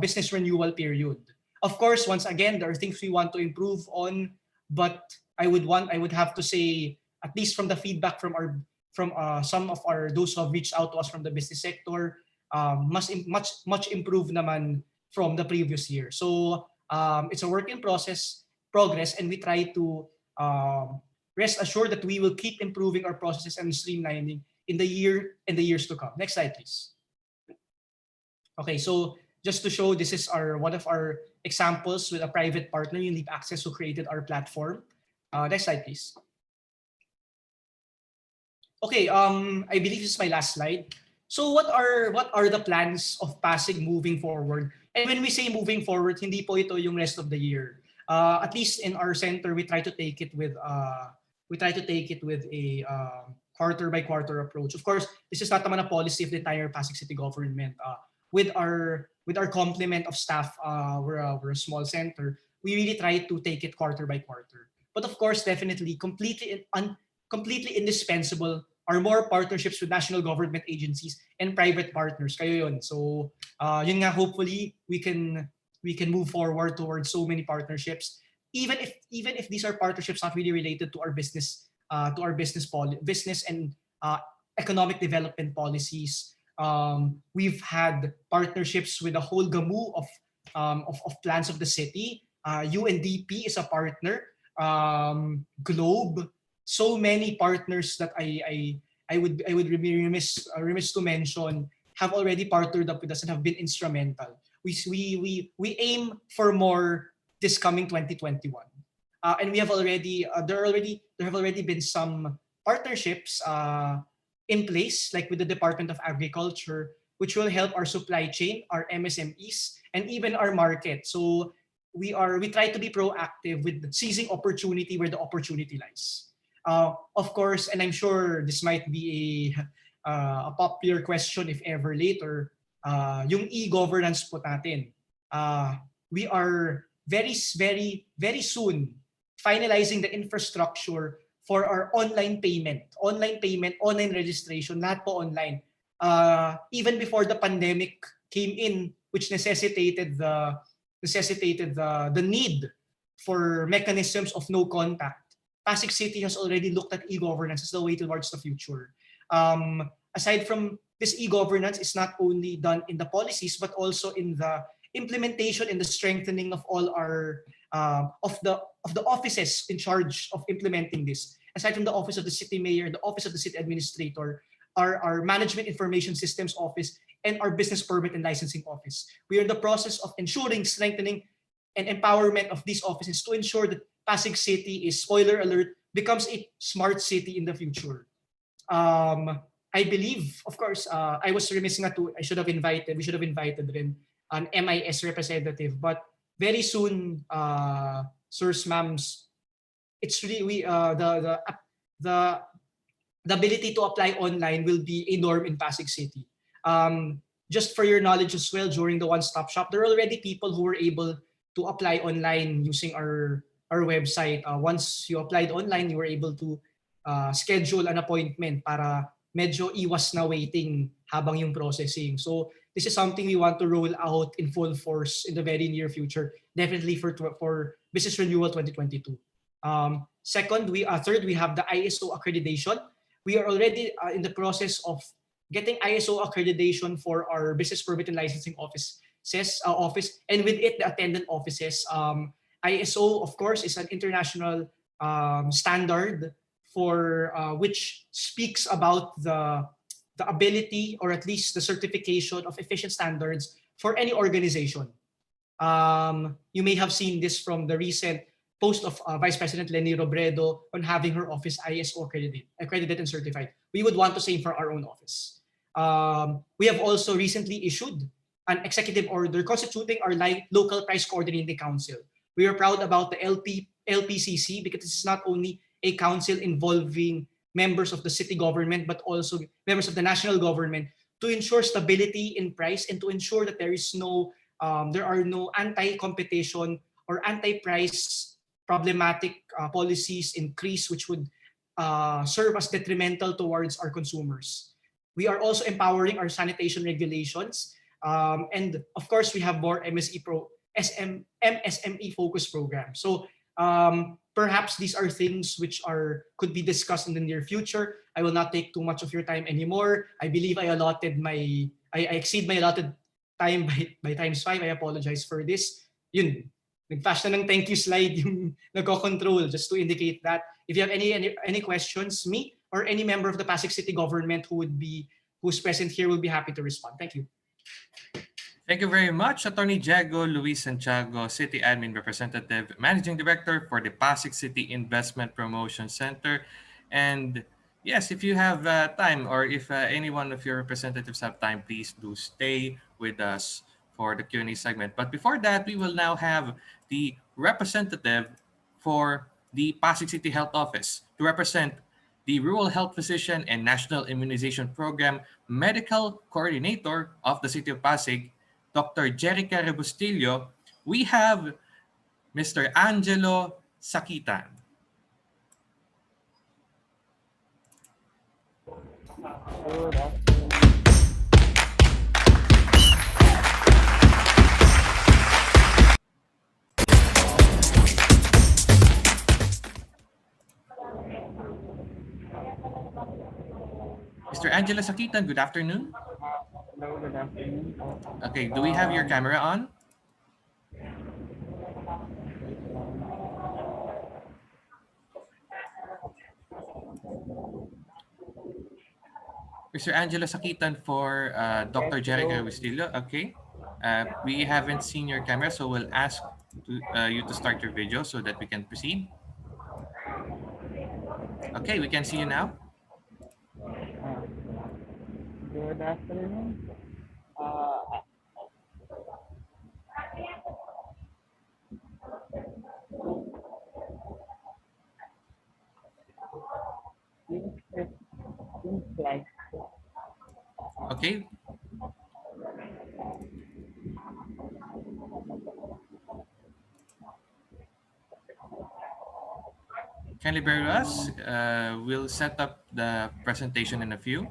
business renewal period. Of course, once again, there are things we want to improve on, but I would have to say, at least from the feedback from some of those who have reached out to us from the business sector, much improved naman from the previous year. So it's a work in progress, and we try to rest assured that we will keep improving our processes and streamlining in the years to come. Next slide, please. Okay, so just to show, this is one of our examples with a private partner, Unileap Access, who created our platform. Next slide, please. Okay, I believe this is my last slide. So what are the plans of Pasig moving forward? And when we say moving forward, hindi po ito yung rest of the year. At least in our center, we try to take it with a quarter by quarter approach. Of course, this is not naman a policy of the entire Pasig City government. With our complement of staff, we're a small center. We really try to take it quarter by quarter. But of course, definitely, completely indispensable are more partnerships with national government agencies and private partners. Kayo yun. So, yun nga, hopefully we can move forward towards so many partnerships, even if these are partnerships not really related to our business and economic development policies. We've had partnerships with the whole gamu of plans of the city. UNDP is a partner. Globe, so many partners that I would be remiss to mention have already partnered up with us and have been instrumental. We aim for more this coming 2021, and we have already there have already been some partnerships in place, like with the Department of Agriculture, which will help our supply chain, our MSMEs, and even our market. So we try to be proactive with seizing opportunity where the opportunity lies. Of course, and I'm sure this might be a popular question if ever later, yung e-governance po natin. We are very soon finalizing the infrastructure for our online payment, online registration, lahat po online. Even before the pandemic came in, which necessitated the need for mechanisms of no contact, Pasig City has already looked at e-governance as the way towards the future. Aside from this, e-governance is not only done in the policies, but also in the implementation and the strengthening of all our of the offices in charge of implementing this. Aside from the office of the city mayor, the office of the city administrator, our management information systems office, and our business permit and licensing office. We are in the process of ensuring strengthening and empowerment of these offices to ensure that Pasig City is, spoiler alert, becomes a smart city in the future. I believe, of course, I was remiss nga we should have invited them an MIS representative, but very soon, sirs, ma'ams, it's really the ability to apply online will be a norm in Pasig City. Just for your knowledge as well, during the one-stop shop, there are already people who were able to apply online using our website. Once you applied online, you were able to schedule an appointment para medyo iwas na waiting habang yung processing. So this is something we want to roll out in full force in the very near future, definitely for Business Renewal 2022. Third, we have the ISO accreditation. We are already in the process of getting ISO accreditation for our business permit and licensing office, and with it the attendant offices. ISO, of course, is an international standard for which speaks about the ability, or at least the certification of efficient standards for any organization. You may have seen this from the recent post of Vice President Leni Robredo on having her office ISO accredited and certified. We would want to same for our own office. We have also recently issued an executive order constituting our local price coordinating council. We are proud about the LPCC because it's not only a council involving members of the city government, but also members of the national government to ensure stability in price and to ensure that there are no anti-competition or anti-price problematic policies increase, which would serve as detrimental towards our consumers. We are also empowering our sanitation regulations. And of course, we have more MSME focused programs. So perhaps these are things which could be discussed in the near future. I will not take too much of your time anymore. I believe I exceed my allotted time by times 5. I apologize for this. Yun. nag-flash na ng thank you slide yung nagko-control, just to indicate that if you have any questions, me or any member of the Pasig City government who's present here will be happy to respond. Thank you. Thank you very much, Attorney Diego Luis Santiago, City Admin Representative, Managing Director for the Pasig City Investment Promotion Center. And yes, if you have time, or if any one of your representatives have time, please do stay with us for the Q&A segment. But before that, we will now have the representative for the Pasig City Health Office to represent the Rural Health Physician and National Immunization Program Medical Coordinator of the City of Pasig, Dr. Jerica Rebustillo. We have Mr. Angelo Sakitan. Mr. Angelo Sakitan, good afternoon. Hello, good afternoon. Okay, do we have your camera on? Mr. Angelo Sakitan for Dr. Jerica Wistillo. Okay. We haven't seen your camera, so we'll ask you to start your video so that we can proceed. Okay, we can see you now. Good afternoon. Okay. Kindly bear with us. We'll set up the presentation in a few.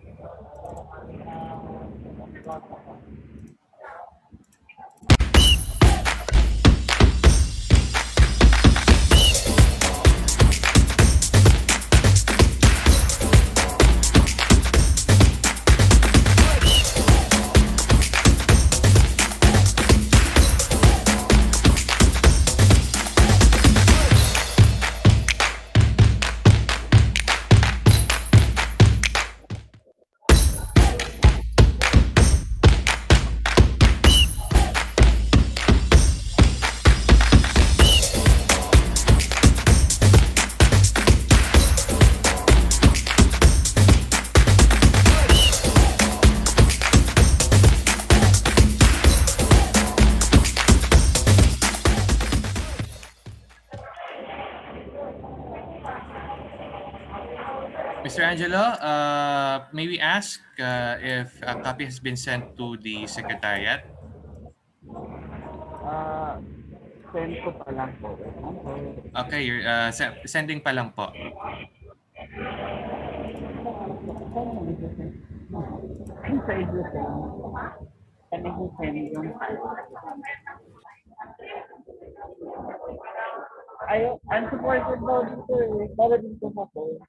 Mr. Angelo, may we ask if a copy has been sent to the Secretariat? Send ko pa lang po. Okay, you're sending pa lang po. Sa i-send. Kami i-send yung unsupported daw dito eh. Para dito sa phone.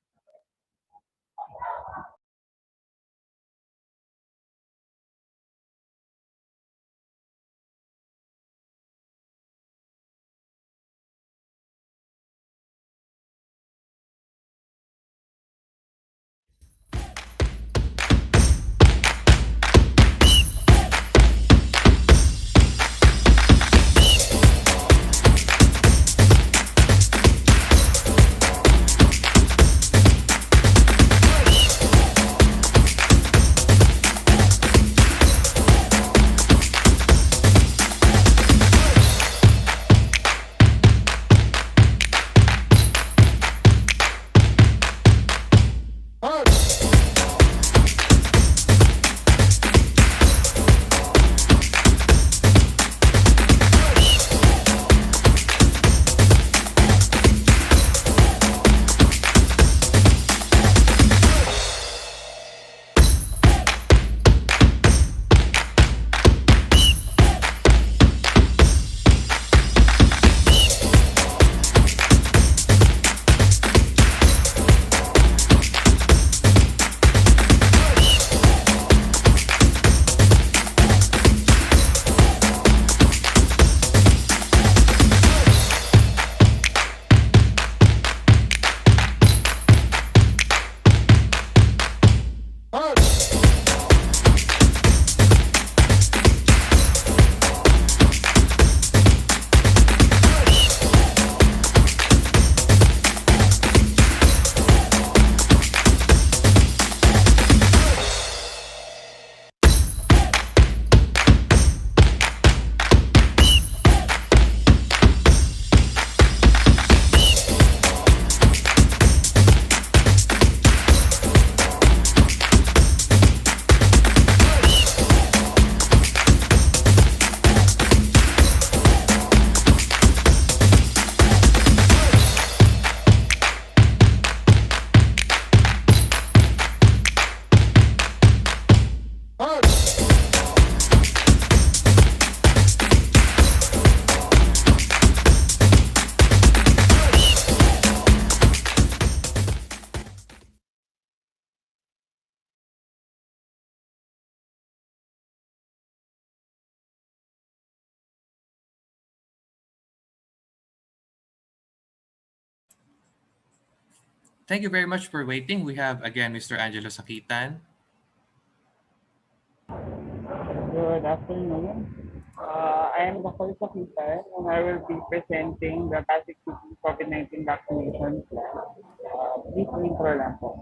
Thank you very much for waiting. We have again Mr. Angelo Sakitan. Good afternoon. I am Dr. Sakita, and I will be presenting the Pasig City COVID-19 vaccination plan. Please intro lang po.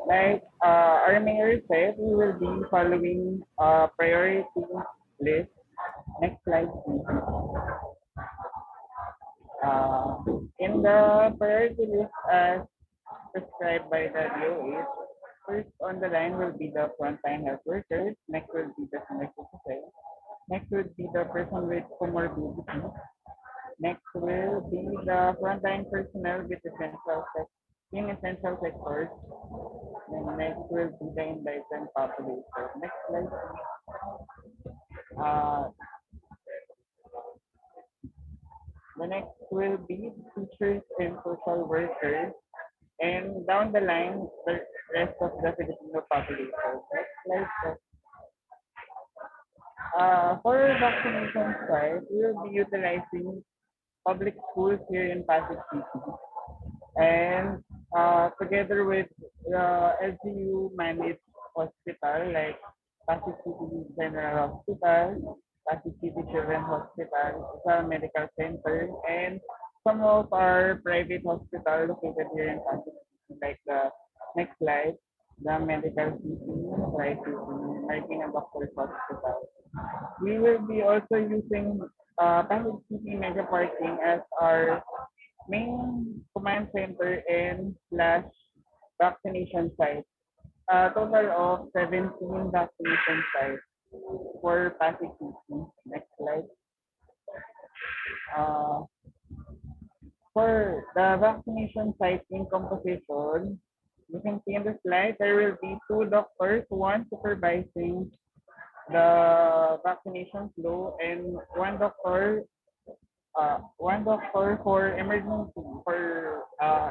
Like our mayor said, we will be following priority list. Next slide, please. In the priority list as prescribed by the DOH, first on the line will be the frontline health workers, next will be the senior citizens, next will be the person with comorbidity, next will be the frontline personnel with in essential sectors, and next will be the enlightened population. Next slide. Uh, the next will be teachers and social workers, and down the line, the rest of the Filipino population. Next slide. For vaccination site, we will be utilizing public schools here in Pasig City. And together with LGU managed hospital like Pasig City General Hospital, Pasig City Children's Hospital, Isa Medical Center, and some of our private hospitals located here in Pasig City, like the next slide, the Medical City, right, Marking and Doctors Hospital. We will be also using Pasig City Mega Parking as our main command center and slash vaccination site. A total of 17 vaccination sites for Pasig City. Next slide. For the vaccination site in composition, you can see in the slide there will be 2 doctors, one supervising the vaccination flow, and one doctor for emergency for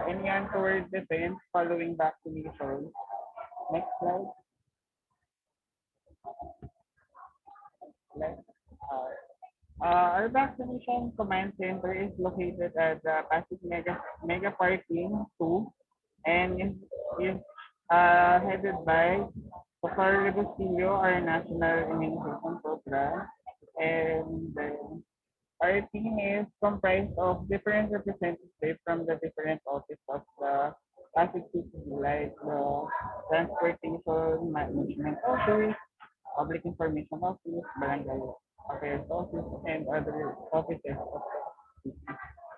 any untoward event following vaccination. Next slide. Our vaccination command center is located at the Pasig Mega Parking 2 and is headed by Dr. Regis, our National Immunization Program. And our team is comprised of different representatives from the different offices of the Pasig City, like the Transportation Management Office, Public Information Office, Barangay Affairs Office, and other offices of the city.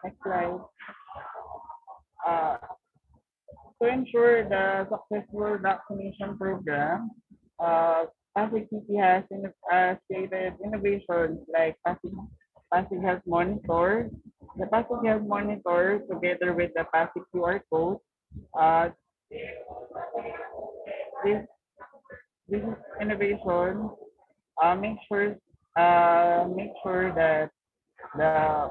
Next slide. To ensure the successful vaccination program, Pasig City has created innovations like Pasig Health Monitor. The Pasig Health Monitor, together with the Pasig QR code, this this innovation make sure that the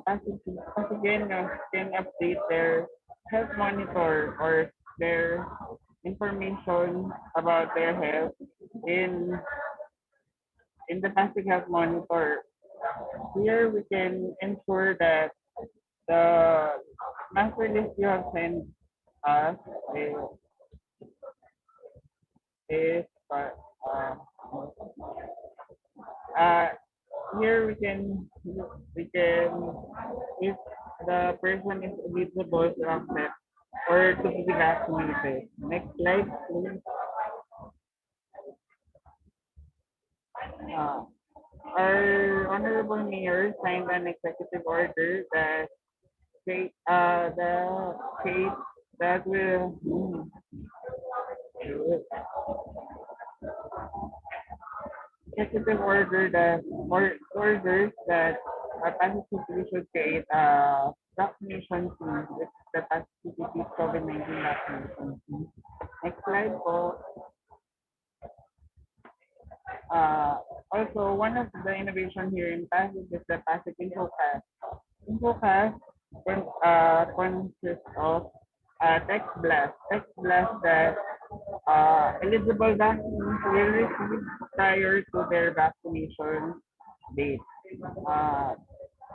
Pasigianos can update their health monitor or their information about their health in the Pasig Health Monitor. Here we can ensure that the master list you have sent us is uh, here we can if the person is eligible to accept or to be vaccinated. Next slide, please. Uh, our honorable mayor signed an executive order that the state that will executive order that orders that Pasig City should create a vaccination team with the Pasig City COVID-19 vaccination team. Next slide po. Also, one of the innovation here in Pasig is the Pasig InfoCast. InfoCast consists of text blast. Text blast that eligible vaccines will receive prior to their vaccination date. Uh,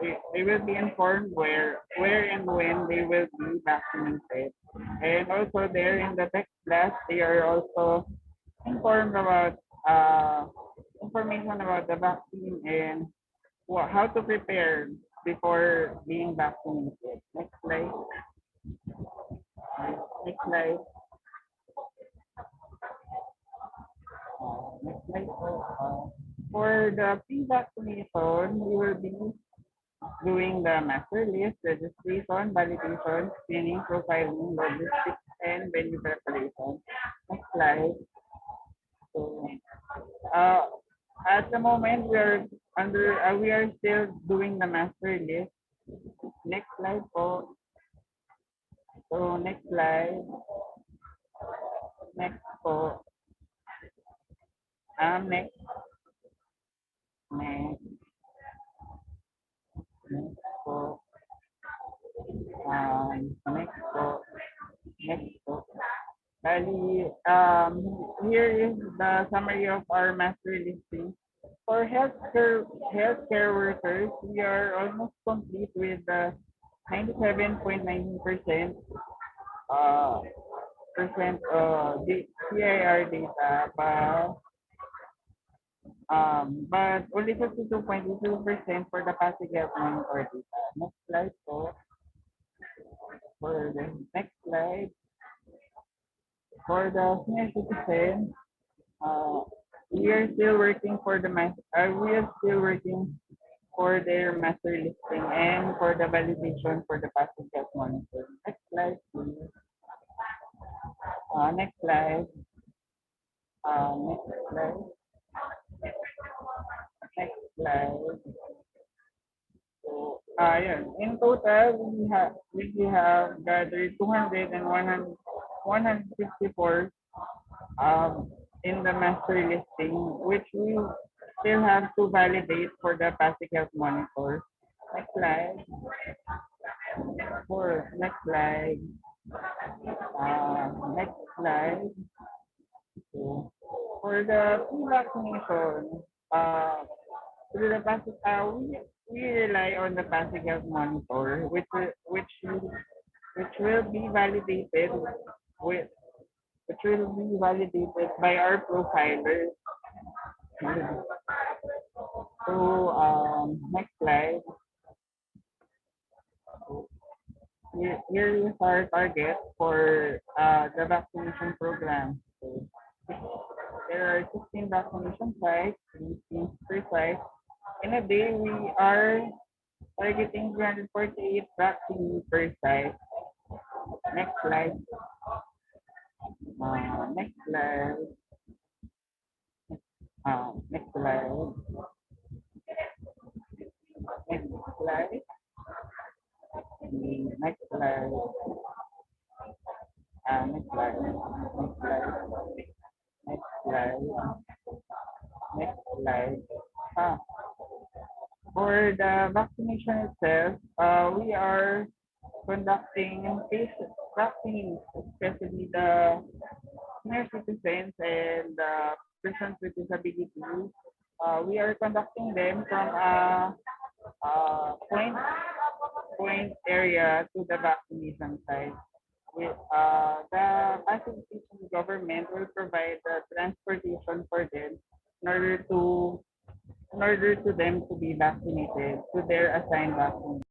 they will be informed where and when they will be vaccinated. And also there in the text blast, they are also informed about information about the vaccine and how to prepare before being vaccinated. Next slide. Next slide. Next slide. For the pre-vaccination, we will be doing the master list, registration, validation, screening, profiling, logistics, and venue preparation. Next slide. So, at the moment, we are still doing the master list. Next slide po. So next slide. Next po. Next. Next. Next po. Next po. Next po. Bali, here is the summary of our master listing. For healthcare workers, we are almost complete with the 97.19% the CIR data, but only 52.2% for the Pasig Health Monitor data. Next slide po. For the next slide, for the senior citizen, we are still working for their master listing and for the validation for the Pasig Health Monitor. Next slide, please. Next slide. Next slide. Next slide. So, in total, we have gathered 200 and 154 in the master listing, which we still have to validate for the Pasig Health Monitor. Next slide. Next slide. Next slide. So, for the pre-vaccination, we rely on the Pasig Health Monitor, which will be validated by our profilers. So next slide. Here is our target for the vaccination program. So, there are 16 vaccination sites, 3 per site. In a day, we are targeting 348 vaccines per site. Next slide. Next slide. Next slide. Next slide. Next slide. Next slide. Next slide. Next slide. Next slide. For the vaccination itself, we are conducting vaccines, especially the senior citizens and persons with disabilities. We are conducting them from a point area to the vaccination site, the Pasig City government will provide the transportation for them in order to them to be vaccinated to their assigned vaccine.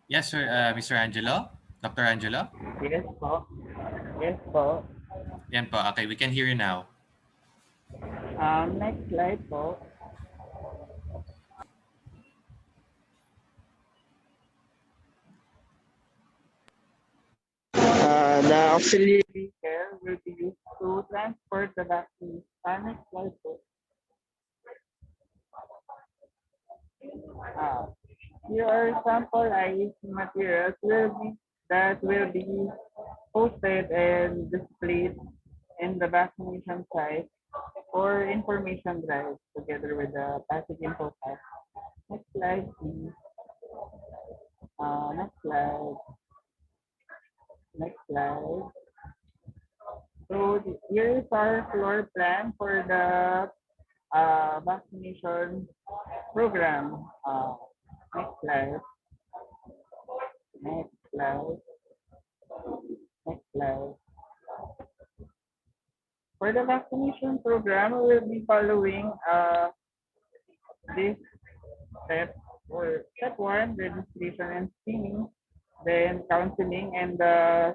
Yes, sir. Mr. Angelo? Dr. Angelo? Yes po. Yes po. Yan po. Okay, we can hear you now. Next slide po. The auxiliary care will be used to transport the vaccine. Next slide po. Here are sample IEC materials that will be posted and displayed in the vaccination site for information drive together with the Pasic info pack. Next slide, please. Next slide. Next slide. So here is our floor plan for the vaccination program. Next slide. Next slide. Next slide. For the vaccination program, we will be following this step. For step one, registration and screening, then counseling and the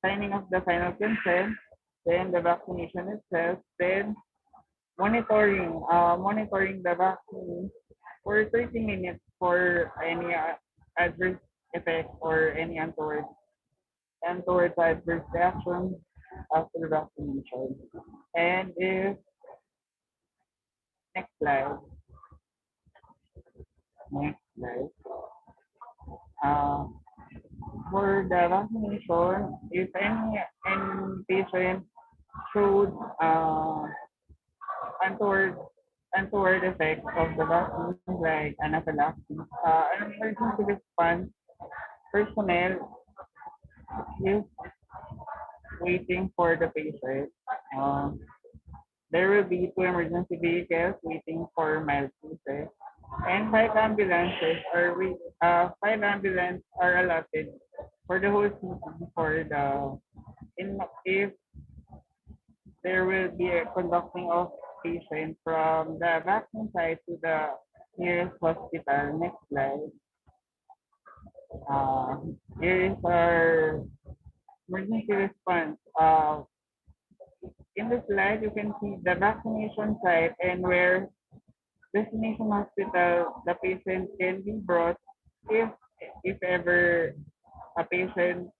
signing of the final consent, then the vaccination itself, then monitoring the vaccine for 30 minutes for any adverse effect or any untoward adverse reaction after vaccination. And if next slide, next slide. For the vaccination, if any patient showed untoward effects of the vaccine like anaphylaxis, an emergency response personnel is waiting for the patient. There will be 2 emergency vehicles waiting for mild cases, and 5 ambulances are allotted for the whole city for the if there will be a conducting of patients from the vaccine site to the nearest hospital. Next slide. Here is our emergency response. In the slide, you can see the vaccination site and where destination hospital the patient can be brought if ever a patient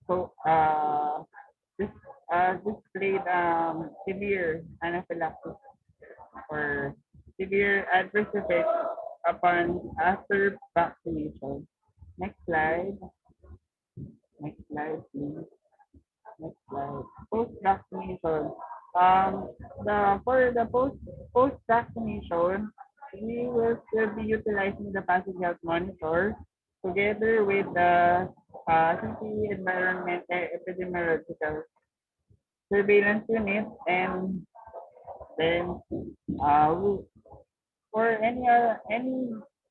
displayed severe anaphylaxis or severe adverse effects after vaccination. Next slide. Next slide, please. Next slide. Post vaccination. For the post vaccination, we will still be utilizing the Pasic Health Monitor together with the city environment epidemiological surveillance unit, and then for any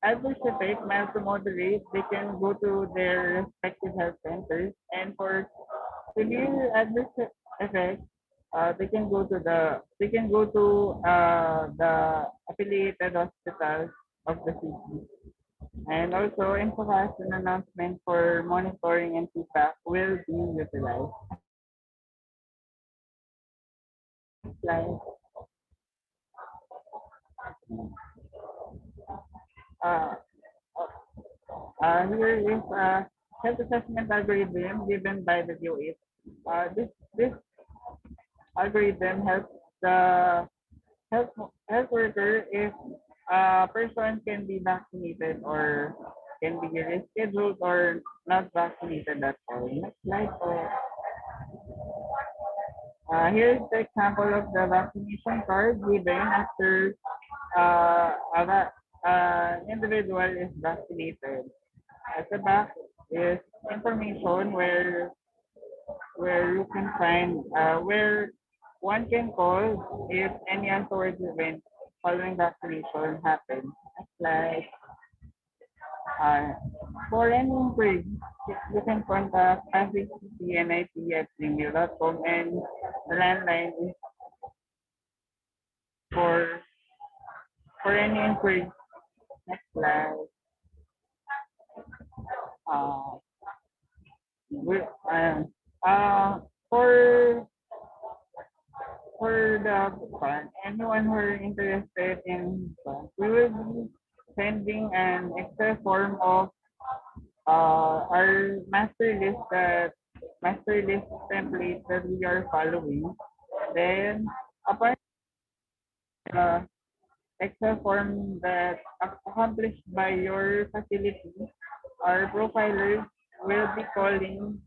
adverse effect, mild to moderate, they can go to their respective health centers, and for severe adverse effects, they can go to the affiliated hospitals of the city. And also, InfoFast an announcement for monitoring and feedback will be utilized. Slide. Here is a health assessment algorithm given by the DOH. This algorithm helps the health worker if a person can be vaccinated or can be rescheduled or not vaccinated at all. Next slide. Here's the example of the vaccination card given after an individual is vaccinated. At the back is information where you can find where one can call if any untoward event following vaccination happens. Like uh, for any inquiry, you can contact Pasig CNIP@gmail.com, and the landline is for any inquiry. Next slide. Uh, we, uh, for the anyone who are interested in we will be sending an Excel form of our master list template that we are following. Then upon Excel form that accomplished by your facility, our profilers will be calling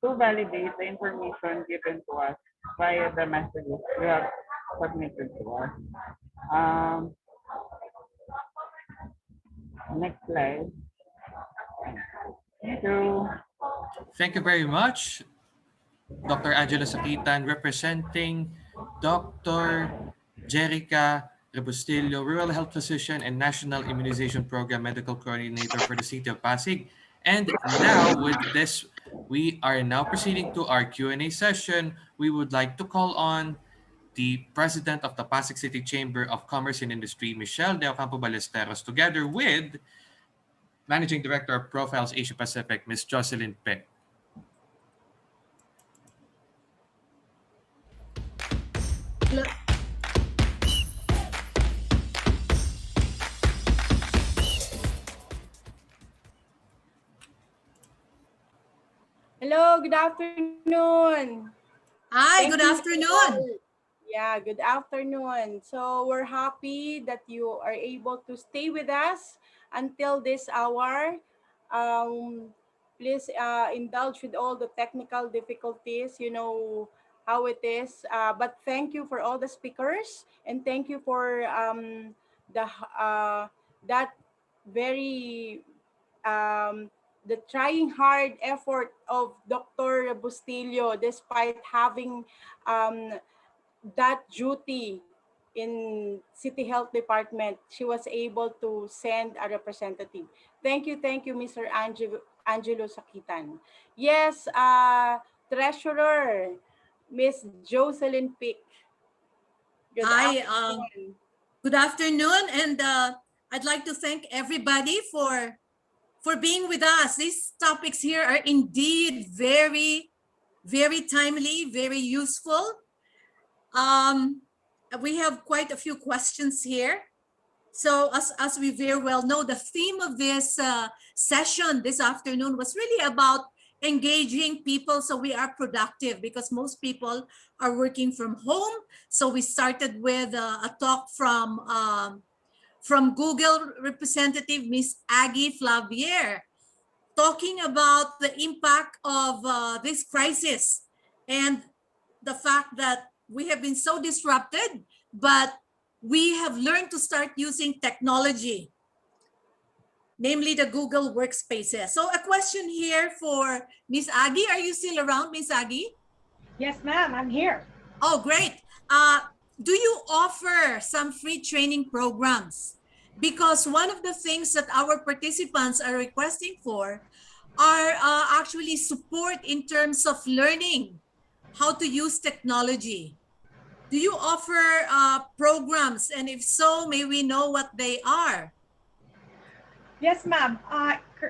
to validate the information given to us via the message you have submitted to us. Next slide. Thank you. Thank you very much, Dr. Angelo Sakitan, representing Dr. Jerica Rebustillo, Rural Health Physician and National Immunization Program Medical Coordinator for the City of Pasig. And now with this, we are now proceeding to our Q&A session. We would like to call on the President of the Pasig City Chamber of Commerce and Industry, Michelle De Ocampo Ballesteros, together with Managing Director of Profiles Asia Pacific, Ms. Jocelyn Peck. Hello, good afternoon. Hi, Thank good you afternoon. Yeah, good afternoon. So we're happy that you are able to stay with us until this hour. Please indulge with all the technical difficulties. You know how it is. But thank you for all the speakers, and thank you for the that very the trying hard effort of Dr. Bustillo despite having um, that duty in City Health Department. She was able to send a representative. Thank you, Mr. Angelo Sakitan. Yes, Treasurer, Miss Jocelyn Pick. Good Hi, afternoon. good afternoon, and I'd like to thank everybody for being with us. These topics here are indeed very, very timely, very useful. We have quite a few questions here. So as we very well know, the theme of this session this afternoon was really about engaging people so we are productive, because most people are working from home. So we started with a talk from Google representative, Miss Aggie Flavier, talking about the impact of this crisis and the fact that we have been so disrupted, but we have learned to start using technology, namely the Google Workspaces. So a question here for Miss Aggie. Are you still around, Miss Aggie? Yes, ma'am, I'm here. Oh, great. Do you offer some free training programs? Because one of the things that our participants are requesting for are actually support in terms of learning how to use technology. Do you offer programs? And if so, may we know what they are? Yes, ma'am.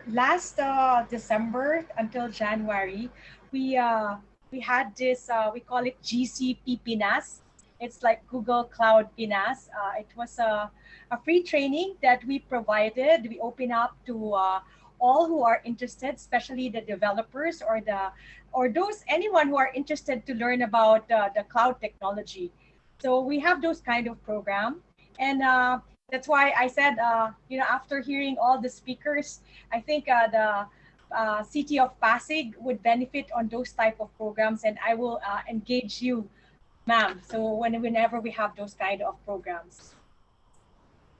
Last December until January, we had this, we call it GCP Pinas. It's like Google Cloud Pinas. It was a free training that we provided. We open up to all who are interested, especially the developers or anyone who are interested to learn about the cloud technology. So we have those kind of program, and that's why I said, after hearing all the speakers, I think the city of Pasig would benefit on those type of programs, and I will engage you, ma'am. So whenever we have those kind of programs.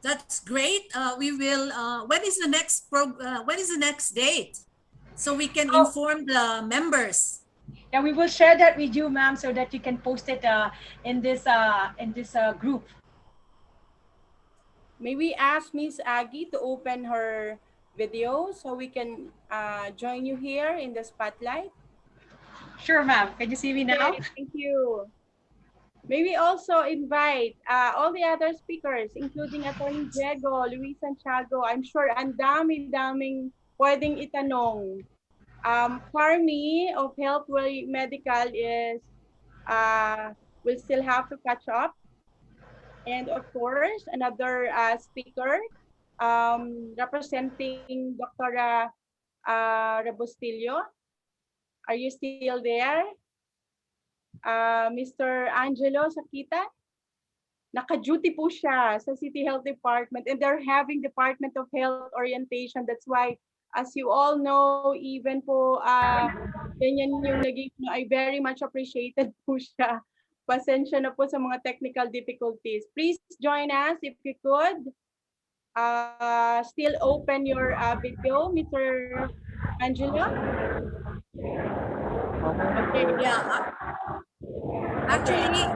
That's great. We will. When is the next when is the next date, so we can inform the members? Yeah, we will share that with you, ma'am, so that you can post it in this group. May we ask Miss Aggie to open her video so we can join you here in the spotlight? Sure, ma'am. Can you see me now? Okay, thank you. May we also invite all the other speakers, including Attorney Diego, Luis Santiago. I'm sure ang dami-daming pwedeng itanong. Parmi of Healthway Medical is will still have to catch up. And of course, another speaker representing Dr. Rebustillo. Are you still there? Mr. Angelo Sakita? Naka-duty po siya sa City Health Department and they're having Department of Health orientation. That's why, as you all know, even po ganyan yung naging, I very much appreciated po siya. Pasensya na po sa mga technical difficulties. Please join us if you could. Still open your video, Mr. Angelo. Okay, yeah. Actually,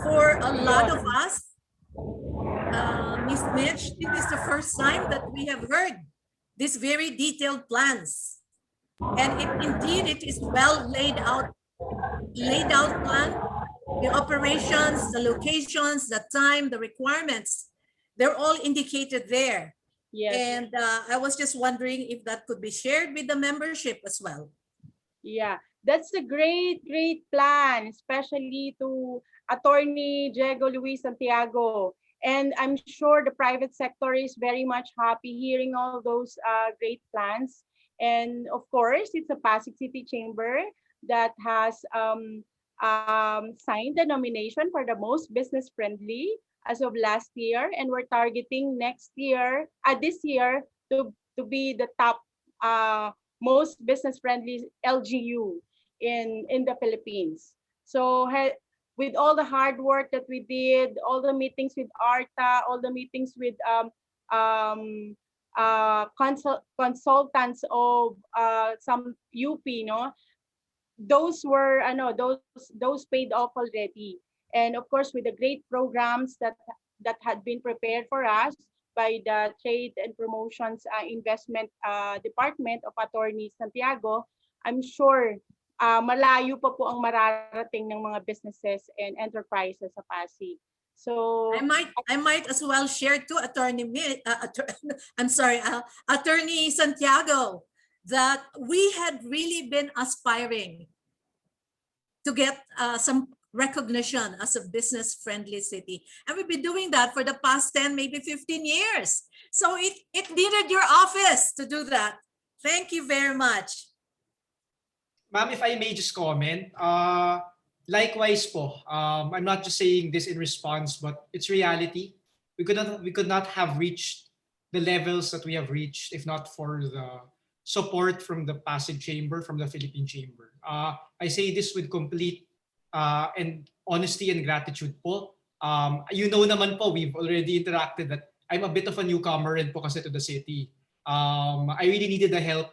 for a lot of us, Ms. Mitch, this is the first time that we have heard these very detailed plans. And indeed, it is well laid out plan. The operations, the locations, the time, the requirements, they're all indicated there. Yes. And I was just wondering if that could be shared with the membership as well. Yeah, that's a great plan, especially to Attorney Diego Luis Santiago. And I'm sure the private sector is very much happy hearing all those great plans. And of course, it's a Pasig City Chamber that has signed the nomination for the most business friendly as of last year. And we're targeting this year to be the top most business friendly LGU in the Philippines. So with all the hard work that we did, all the meetings with ARTA, all the meetings with consultants of some UP, no, those were those paid off already. And of course, with the great programs that had been prepared for us by the Trade and Promotions Investment Department of Attorney Santiago, I'm sure malayo pa po ang mararating ng mga businesses and enterprises sa Pasig. So I might as well share to Attorney Santiago that we had really been aspiring to get some recognition as a business-friendly city. And we've been doing that for the past 10, maybe 15 years. So it needed your office to do that. Thank you very much. Ma'am, if I may just comment, likewise po, I'm not just saying this in response, but it's reality. We could not have reached the levels that we have reached if not for the support from the Pasig Chamber, from the Philippine Chamber. I say this with complete and honesty and gratitude po. You know naman po, we've already interacted that I'm a bit of a newcomer rin po kasi to the city. I really needed the help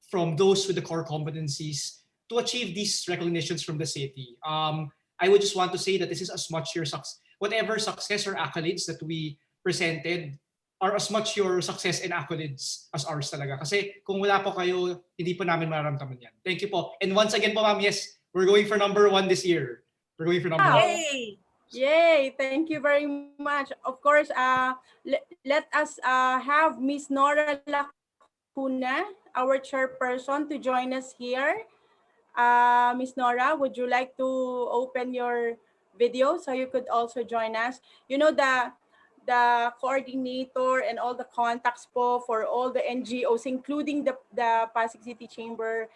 from those with the core competencies to achieve these recognitions from the city. I would just want to say that this is as much your success, whatever success or accolades that we presented are as much your success and accolades as ours talaga. Kasi kung wala po kayo, hindi po namin mararamdaman yan. Thank you po. And once again po, ma'am, yes, we're going for #1 this year. We're going for #1. Yay! Yay! Thank you very much. Of course, let us have Miss Nora Lacuna, our chairperson, to join us here. Miss Nora, would you like to open your video so you could also join us? You know, the coordinator and all the contacts po for all the NGOs, including the Pasig City Chamber,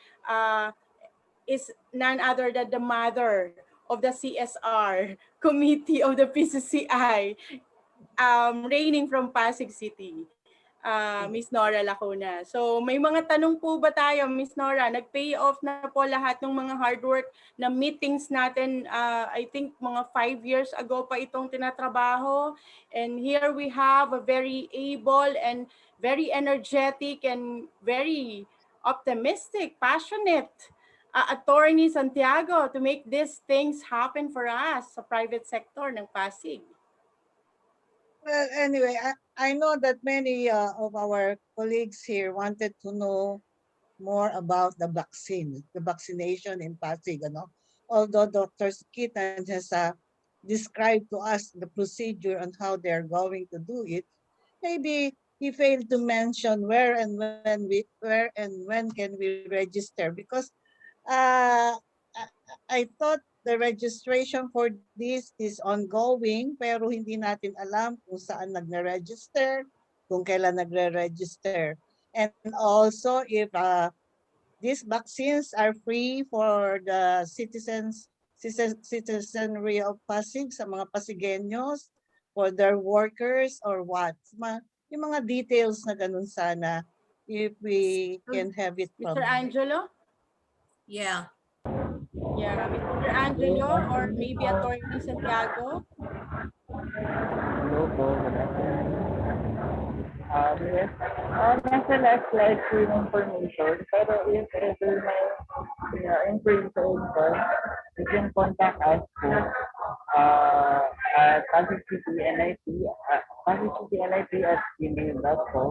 is none other than the mother of the CSR committee of the PCCI, reigning from Pasig City. Miss Nora Lacuna. So may mga tanong po ba tayo, Miss Nora? Nag-pay off na po lahat ng mga hard work na meetings natin. I think mga 5 years ago pa itong tinatrabaho. And here we have a very able and very energetic and very optimistic, passionate Attorney Santiago to make these things happen for us sa private sector ng Pasig. Well, anyway, I know that many of our colleagues here wanted to know more about the vaccination in Pasig. Although Dr. Kitan has described to us the procedure on how they're going to do it, maybe he failed to mention where and when can we register, because uh, I thought the registration for this is ongoing, pero hindi natin alam kung saan nagre-register, kung kailan nagre-register. And also if these vaccines are free for the citizenry of Pasig, sa mga Pasigueños, for their workers or what. Yung mga details na ganun sana, if we can have it from Mr. Angelo? Yeah. Yeah, Mr. Angelo or maybe Attorney Santiago? Hello po, good afternoon. Yes, nasa last slide po yung information, pero if ever may inquiry sa info, you can contact us po at Pasig City NIP, pasig.citynip@gmail.com.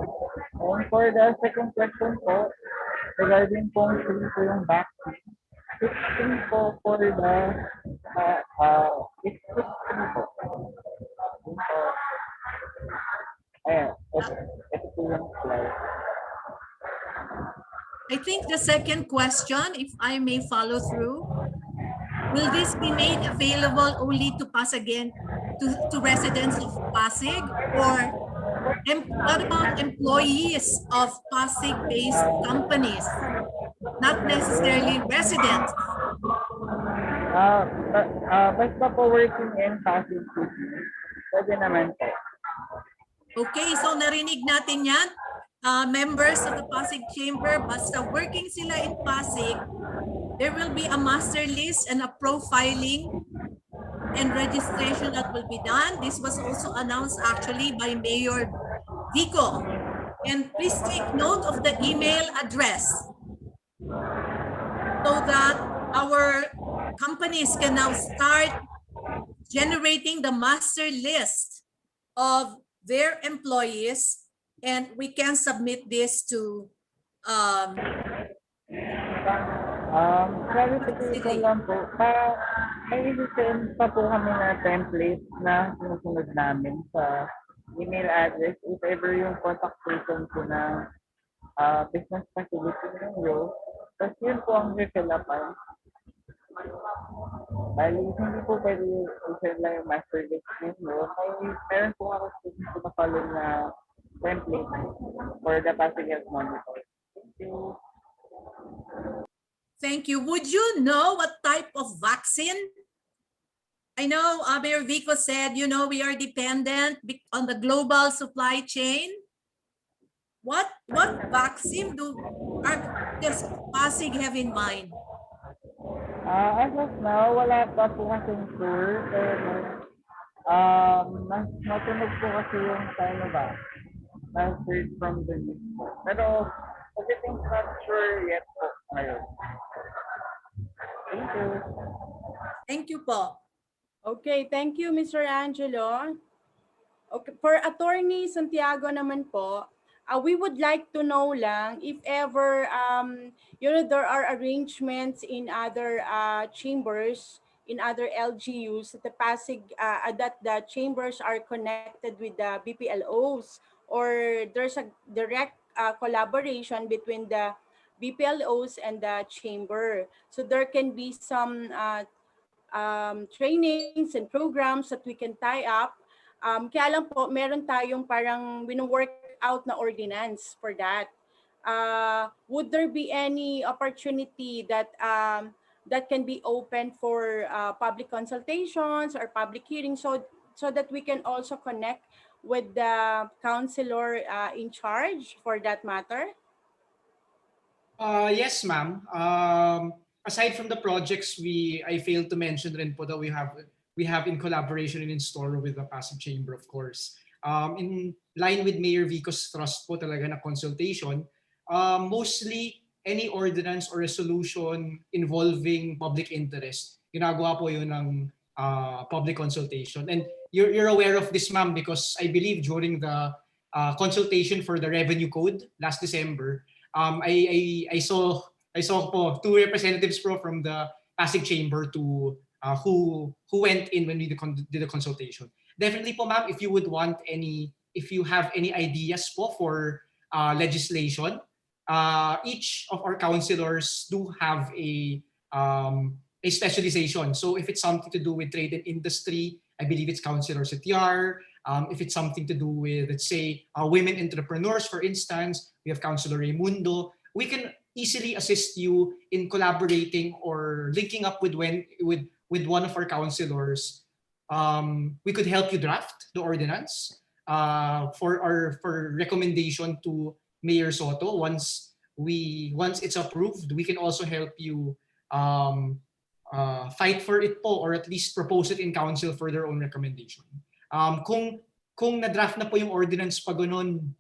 And for the second question po, regarding pong free po yung vaccine, it's free po for the, it's free po. Ayan, ito po yung slide. I think the second question, if I may follow through, will this be made available only to Pasigen, to residents of Pasig, or what about employees of Pasig-based companies, not necessarily residents? Basta po working in Pasig City, pwede naman po. Okay, so narinig natin yan. Members of the Pasig Chamber, basta working sila in Pasig, there will be a master list and a profiling and registration that will be done. This was also announced actually by Mayor Vico. And please take note of the email address so that our companies can now start generating the master list of their employees, and we can submit this to clarification lang po, may i-send pa po kami na template na sinusunod namin sa email address if ever yung contact person po ng business facility ninyo. Tapos yun po ang refill upan. Bali, hindi po pwede i-send lang yung master list ninyo. Meron po ako na follow na template for the Pasig Health Monitor. Thank you. Thank you. Would you know what type of vaccine? I know Mayor Vico said, we are dependent on the global supply chain. What vaccine does Pasig have in mind? As of now, wala pa po kasing sure. Pero, natunog po kasi yung Sinovac. Heard from the news po. Pero, everything's not sure yet po ngayon. Thank you. Thank you po. Okay, thank you, Mr. Angelo. Okay, for Attorney Santiago naman po, we would like to know lang if ever, there are arrangements in other chambers, in other LGUs, that the Pasig, that the chambers are connected with the BPLOs, or there's a direct collaboration between the BPLOs and the chamber. So there can be some trainings and programs that we can tie up. Kaya lang po, meron tayong parang wino-work out na ordinance for that. Would there be any opportunity that that can be open for public consultations or public hearings, so that we can also connect with the counselor in charge for that matter? Yes, ma'am. Aside from the projects, I failed to mention rin po that we have in collaboration and in store with the Pasig Chamber, of course. In line with Mayor Vico's thrust po talaga na consultation, mostly any ordinance or resolution involving public interest, ginagawa po yun ng public consultation. And you're aware of this, ma'am, because I believe during the consultation for the revenue code last December, I saw po two representatives from the Pasig Chamber to who went in when we did the consultation. Definitely po, ma'am, if you have any ideas po for legislation, each of our councilors do have a specialization. So if it's something to do with trade and industry, I believe it's Councilor Setiar. If it's something to do with, let's say, women entrepreneurs, for instance, we have Councilor Raimundo. We can easily assist you in collaborating or linking up with one of our councilors. We could help you draft the ordinance for recommendation to Mayor Soto. Once it's approved, we can also help you fight for it po, or at least propose it in council for their own recommendation. Kung na-draft na po yung ordinance pa ganun,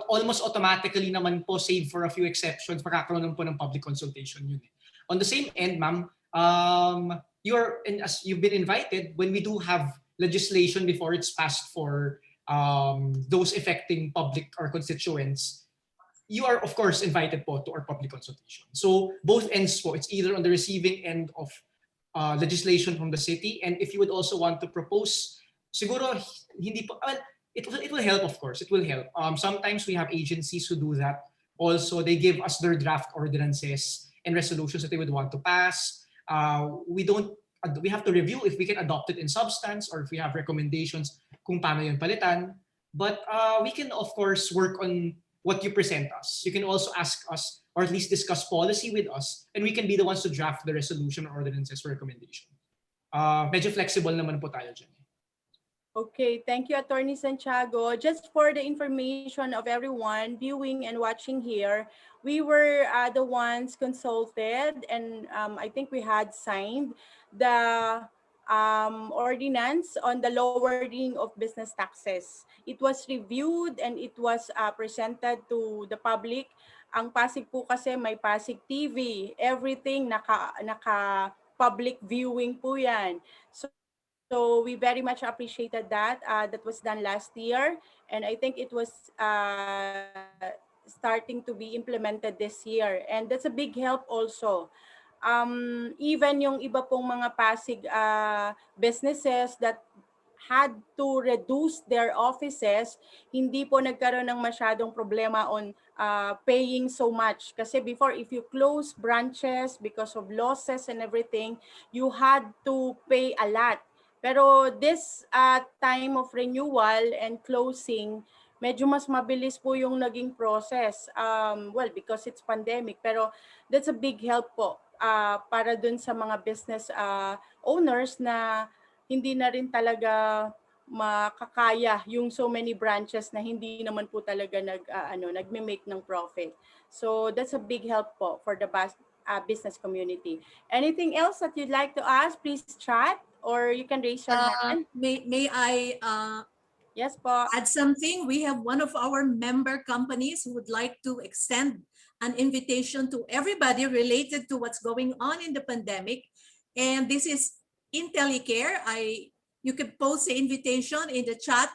almost automatically naman po, save for a few exceptions, makakaroon po ng public consultation yun. On the same end, ma'am, as you've been invited, when we do have legislation before it's passed for those affecting public or constituents, you are of course invited po to our public consultation. So both ends po, it's either on the receiving end of legislation from the city, and if you would also want to propose, siguro hindi po, it will help, of course, it will help. Sometimes we have agencies who do that. Also, they give us their draft ordinances and resolutions that they would want to pass. We have to review if we can adopt it in substance, or if we have recommendations kung paano yun palitan. But we can of course work on what you present us. You can also ask us, or at least discuss policy with us, and we can be the ones to draft the resolution or ordinances for recommendation. Medyo flexible naman po tayo dyan. Okay, thank you, Attorney Santiago. Just for the information of everyone viewing and watching here, we were the ones consulted, and I think we had signed the ordinance on the lowering of business taxes. It was reviewed and it was presented to the public. Ang Pasig po kasi may Pasig TV. Everything naka public viewing po yan. So we very much appreciated that. That was done last year, and I think it was starting to be implemented this year. And that's a big help also. Even yung iba pong mga Pasig businesses that had to reduce their offices, hindi po nagkaroon ng masyadong problema on paying so much. Kasi before, if you close branches because of losses and everything, you had to pay a lot. Pero this time of renewal and closing, medyo mas mabilis po yung naging process. Well, because it's pandemic, pero that's a big help po para dun sa mga business owners na hindi na rin talaga makakaya yung so many branches na hindi naman po talaga nagme-make ng profit. So that's a big help po for the business community. Anything else that you'd like to ask, please chat. Or you can raise your hand. May I yes, po. Add something? We have one of our member companies who would like to extend an invitation to everybody related to what's going on in the pandemic. And this is IntelliCare. You can post the invitation in the chat.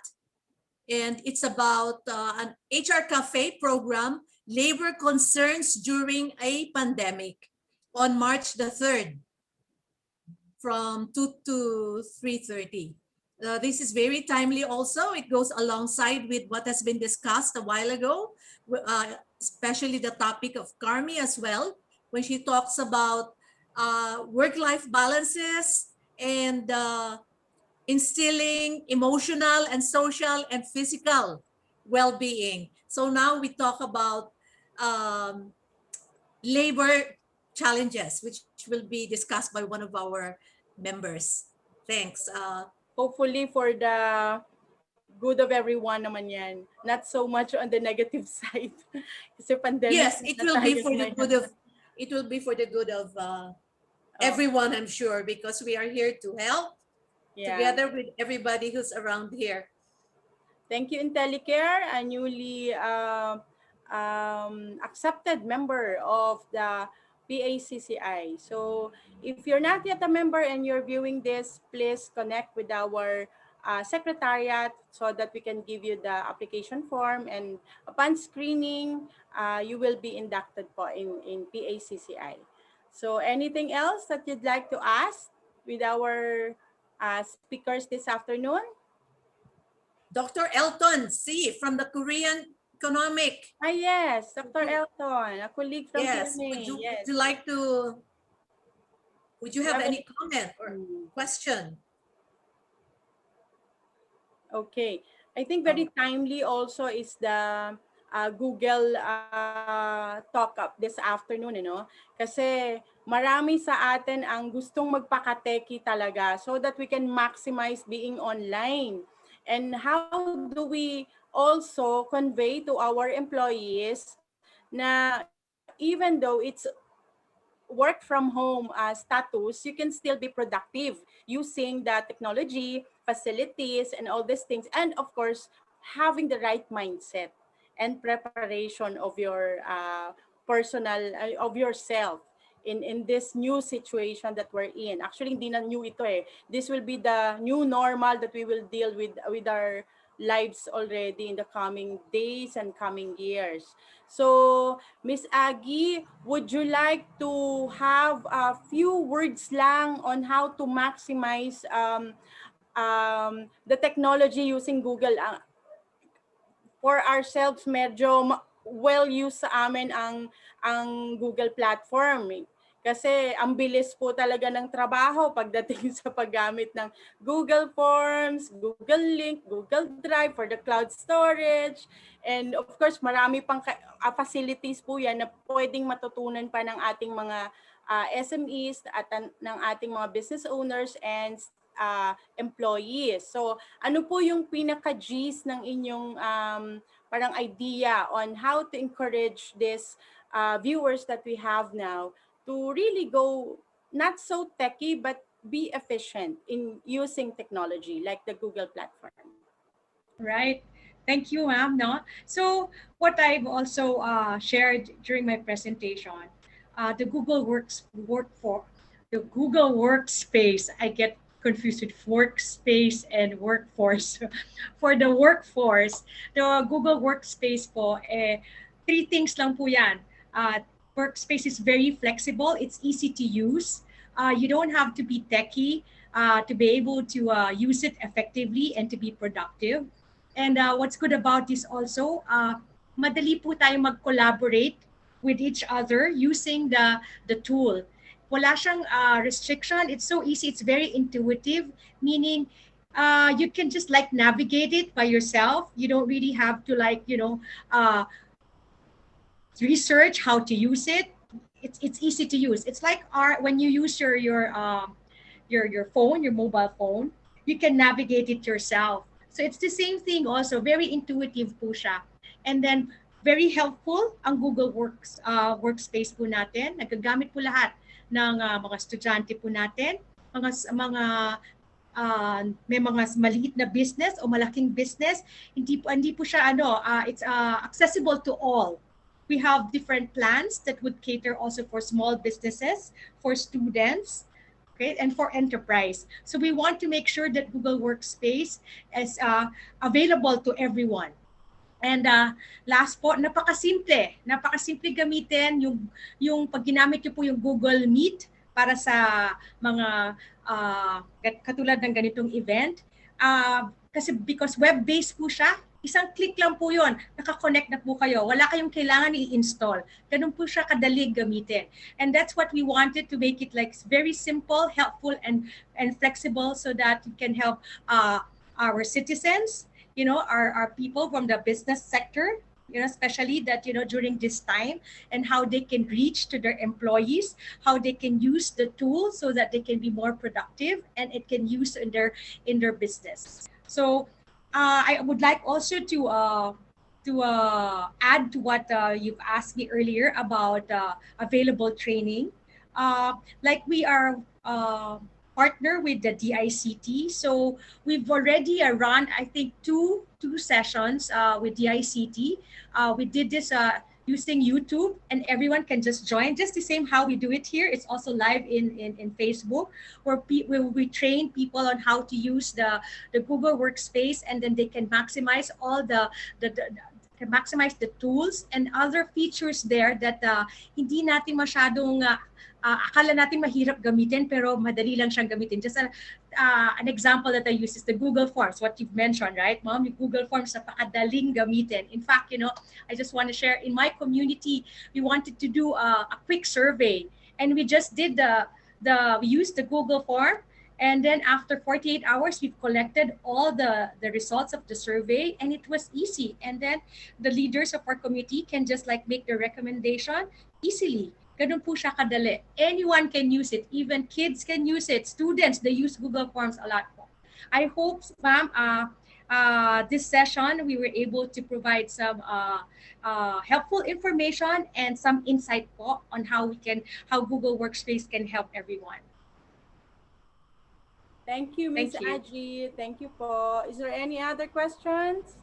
And it's about an HR cafe program, labor concerns during a pandemic, on March the 3rd. From 2 to 3:30. This is very timely also. It goes alongside with what has been discussed a while ago, especially the topic of Carmi as well, when she talks about work-life balances and instilling emotional and social and physical well-being. So now we talk about labor challenges, which will be discussed by one of our members. Thanks. Hopefully for the good of everyone naman yan. Not so much on the negative side. Kasi pandemic. Yes, it will be for the good of everyone, I'm sure, because we are here to help together with everybody who's around here. Thank you, IntelliCare, a newly accepted member of the PACCI. So if you're not yet a member and you're viewing this, please connect with our secretariat so that we can give you the application form, and upon screening, you will be inducted po in PACCI. So anything else that you'd like to ask with our speakers this afternoon? Dr. Elton C. from the Korean Economic. Yes, Dr. Elton, a colleague from Yes, PMA. would you like to, would you have any comment or question? Okay. I think very timely also is the Google talk up this afternoon, Kasi marami sa atin ang gustong magpakateki talaga so that we can maximize being online. And how do we also convey to our employees na even though it's work from home status, you can still be productive using the technology, facilities, and all these things. And of course, having the right mindset and preparation of your personal, of yourself in this new situation that we're in. Actually, hindi na new ito eh. This will be the new normal that we will deal with our lives already in the coming days and coming years. So, Miss Aggie, would you like to have a few words lang on how to maximize the technology using Google? For ourselves, medyo well used sa amin ang Google platform. Kasi ang bilis po talaga ng trabaho pagdating sa paggamit ng Google Forms, Google Link, Google Drive for the cloud storage. And of course, marami pang facilities po yan na pwedeng matutunan pa ng ating mga SMEs at ng ating mga business owners and employees. So, ano po yung pinaka-G's ng inyong parang idea on how to encourage these viewers that we have now to really go not so techy but be efficient in using technology like the Google platform? Right. Thank you, ma'am. No? So what I've also shared during my presentation, the Google Workspace, I get confused with workspace and workforce. For the workforce, the Google Workspace po, three things lang po yan. Workspace is very flexible. It's easy to use. You don't have to be techie to be able to use it effectively and to be productive. And what's good about this also, madali po tayo mag-collaborate with each other using the tool. Wala siyang restriction. It's so easy. It's very intuitive, meaning you can just like navigate it by yourself. You don't really have to research how to use it. It's easy to use. It's like when you use your phone, your mobile phone, you can navigate it yourself. So it's the same thing also, very intuitive po siya. And then very helpful ang Google Workspace po natin. Nagagamit po lahat ng mga estudyante po natin, may mga maliit na business o malaking business. Hindi po siya it's accessible to all. We have different plans that would cater also for small businesses, for students, okay, and for enterprise. So we want to make sure that Google Workspace is available to everyone. And last po, napakasimple gamitin yung pag ginamit niyo po yung Google Meet para sa mga katulad ng ganitong event. Kasi because web-based po siya, isang click lang po yun, naka-connect na po kayo. Wala kayong kailangan i-install. Ganun po siya kadali gamitin. And that's what we wanted to make it like very simple, helpful, and flexible so that it can help our citizens, our people from the business sector, especially that, during this time, and how they can reach to their employees, how they can use the tool so that they can be more productive and it can use in their business. So I would like also to add to what you've asked me earlier about available training. Like we are partner with the DICT. So we've already run, I think, two sessions with DICT. We did this using YouTube, and everyone can just join, just the same how we do it here. It's also live in Facebook, where we train people on how to use the Google Workspace, and then they can maximize all the can maximize the tools and other features there that hindi natin masyadong akala natin mahirap gamitin, pero madali lang siyang gamitin. Just an example that I use is the Google Forms, what you've mentioned, right, Mom? Yung Google Forms, napakadaling gamitin. In fact, I just want to share, in my community, we wanted to do a quick survey, and we just did we used the Google Form. And then after 48 hours, we've collected all the results of the survey, and it was easy. And then the leaders of our committee can just like make the recommendation easily. Ganun po siya kadali. Anyone can use it. Even kids can use it. Students, they use Google Forms a lot po. I hope, ma'am, this session, we were able to provide some helpful information and some insight po on how Google Workspace can help everyone. Thank you, Ms. Aji. Thank you po. Is there any other questions?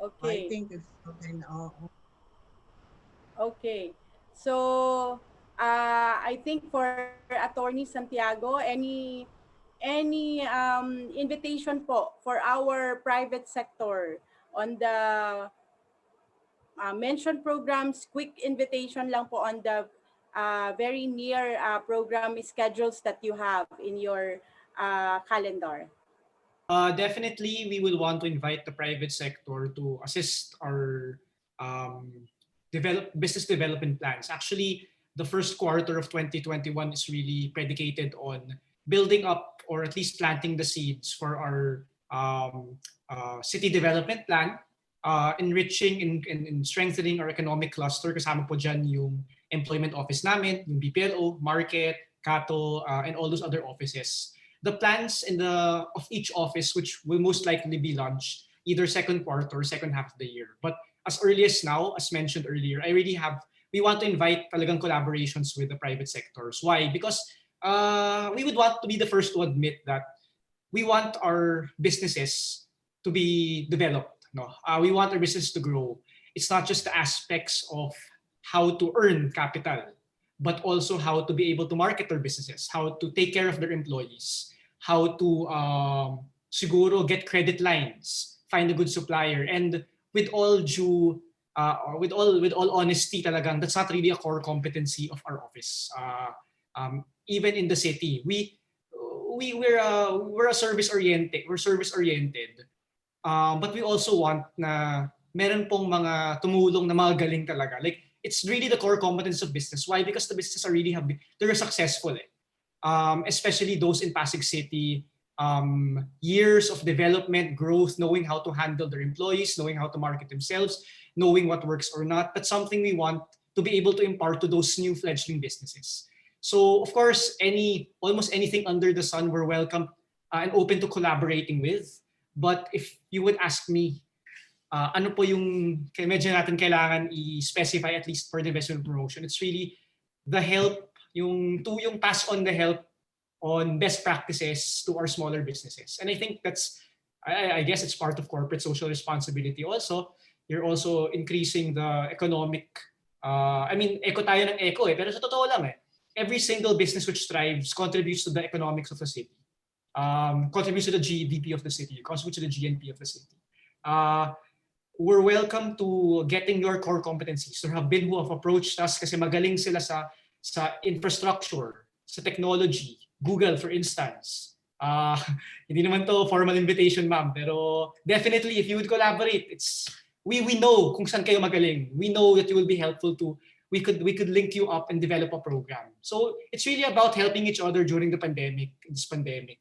Okay. I think it's okay now. Okay. So, I think for Attorney Santiago, any invitation po for our private sector on the mentioned programs, quick invitation lang po on the very near program schedules that you have in your calendar? Definitely, we will want to invite the private sector to assist our business development plans. Actually, the first quarter of 2021 is really predicated on building up or at least planting the seeds for our city development plan, enriching and strengthening our economic cluster. Kasama po dyan yung employment office namin, yung BPLO, market, CATO, and all those other offices. The plans of each office, which will most likely be launched either second quarter or second half of the year. But as early as now, as mentioned earlier, we want to invite talagang collaborations with the private sectors. Why? Because we would want to be the first to admit that we want our businesses to be developed. No? We want our business to grow. It's not just the aspects of how to earn capital, but also how to be able to market their businesses, how to take care of their employees, how to siguro get credit lines, find a good supplier, and with all due, with all honesty, talagang that's not really a core competency of our office. Even in the city, we're a service oriented. We're service oriented, but we also want na meron pong mga tumulong na mga galing talaga. Like, it's really the core competence of business. Why? Because the businesses are really they're successful. Especially those in Pasig City, years of development, growth, knowing how to handle their employees, knowing how to market themselves, knowing what works or not. That's something we want to be able to impart to those new fledgling businesses. So of course, almost anything under the sun, we're welcome and open to collaborating with. But if you would ask me, ano po yung medyo natin kailangan i-specify at least for the investment promotion, it's really the help, yung pass on the help on best practices to our smaller businesses. And I think I guess it's part of corporate social responsibility also. You're also increasing the economic, eco tayo ng eco pero sa totoo lang every single business which thrives contributes to the economics of the city, contributes to the GDP of the city, contributes to the GNP of the city. We're welcome to getting your core competencies. There have been who have approached us kasi magaling sila sa infrastructure, sa technology, Google for instance. Hindi naman to formal invitation, ma'am, pero definitely if you would collaborate, we know kung saan kayo magaling. We know that you will be helpful to. We could link you up and develop a program. So it's really about helping each other during this pandemic.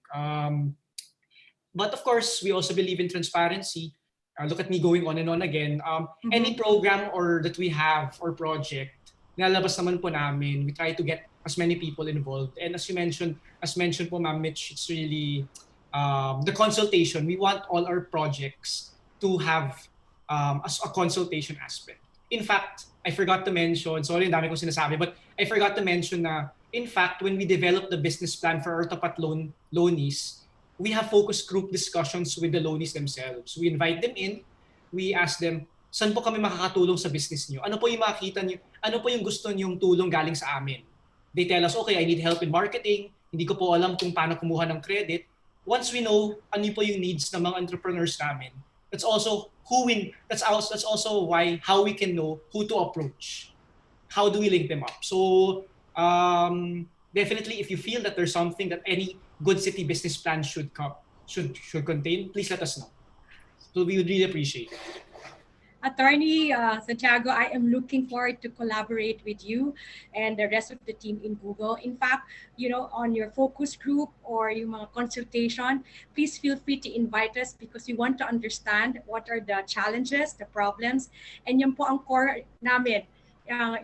But of course, we also believe in transparency. Look at me going on and on again. Any program that we have or project, nilalabas naman po namin. We try to get as many people involved. And as mentioned po, Ma'am Mitch, it's really the consultation. We want all our projects to have a consultation aspect. In fact, I forgot to mention, sorry, ang dami kong sinasabi, but I forgot to mention na, in fact, when we develop the business plan for our tapat loanees, we have focus group discussions with the loanees themselves. We invite them in, we ask them, saan po kami makakatulong sa business niyo? Ano po yung makikita niyo? Ano po yung gusto niyong tulong galing sa amin? They tell us, okay, I need help in marketing, hindi ko po alam kung paano kumuha ng credit. Once we know ano po yung needs ng mga entrepreneurs namin, that's also how we can know who to approach. How do we link them up? So definitely, if you feel that there's something that any good city business plan should contain, please let us know. So we would really appreciate it. Attorney Santiago, I am looking forward to collaborate with you and the rest of the team in Google. In fact, on your focus group or yung mga consultation, please feel free to invite us because we want to understand what are the challenges, the problems, and yun po ang core namin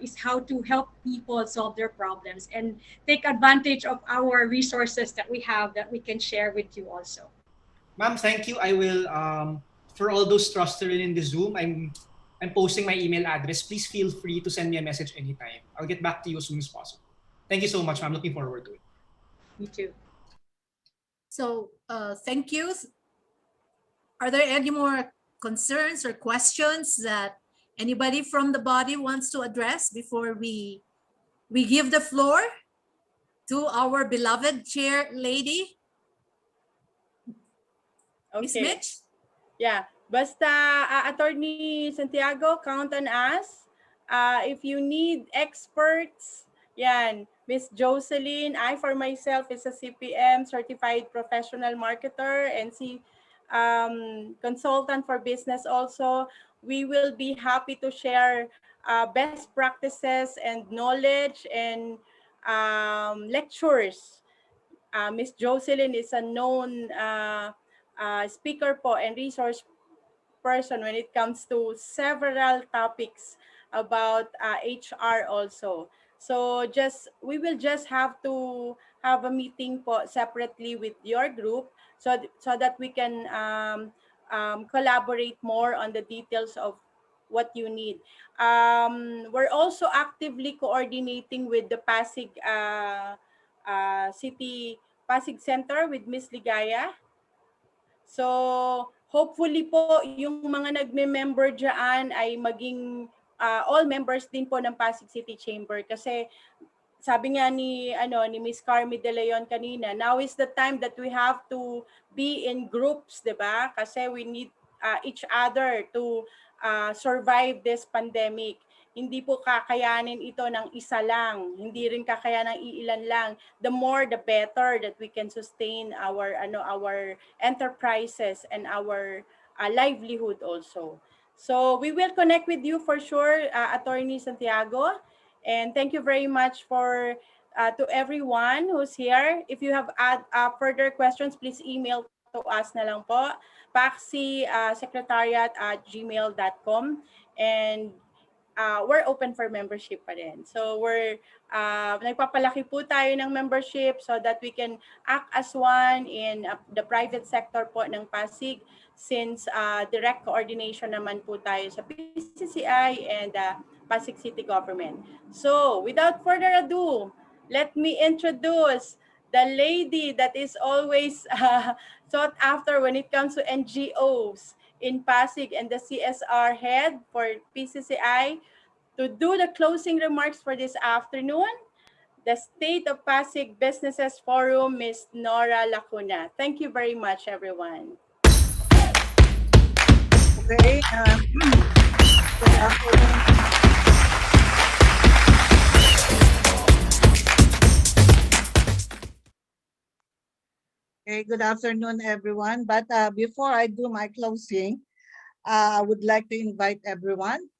is how to help people solve their problems and take advantage of our resources that we have that we can share with you also. Ma'am, thank you. I will for all those trusted in the Zoom, I'm posting my email address. Please feel free to send me a message anytime. I'll get back to you as soon as possible. Thank you so much, ma'am. Looking forward to it. Me too. So thank you. Are there any more concerns or questions that anybody from the body wants to address before we give the floor to our beloved chair lady? Miss Okay. Mitch? Yeah, basta Attorney Santiago, count on us. If you need experts, yan, Miss Jocelyn, I for myself is a CPM, Certified Professional Marketer, and consultant for business also. We will be happy to share best practices and knowledge and lectures. Miss Jocelyn is a known speaker po and resource person when it comes to several topics about HR also. So we will just have to have a meeting po separately with your group so that we can collaborate more on the details of what you need. We're also actively coordinating with the Pasig City Pasig Center with Miss Ligaya. So, hopefully po, yung mga nagme-member dyan ay maging all members din po ng Pasig City Chamber. Kasi sabi nga ni Miss Carmi De Leon kanina, now is the time that we have to be in groups, 'di ba? Kasi we need each other to survive this pandemic. Hindi po kakayanin ito ng isa lang, hindi rin kakayanan ng iilan lang. The more the better that we can sustain our enterprises and our livelihood also. So we will connect with you for sure, Attorney Santiago. And thank you very much to everyone who's here. If you have further questions, please email to us na lang po, pacsecretariat@gmail.com. And we're open for membership pa rin. So nagpapalaki po tayo ng membership so that we can act as one in the private sector po ng Pasig, since direct coordination naman po tayo sa PCCI and Pasig City Government. So without further ado, let me introduce the lady that is always sought after when it comes to NGOs in Pasig and the CSR head for PCCI to do the closing remarks for this afternoon, the State of Pasig Businesses Forum, Ms. Nora Lacuna. Thank you very much, everyone. Okay. Good afternoon. Okay, good afternoon, everyone. But before I do my closing, I would like to invite everyone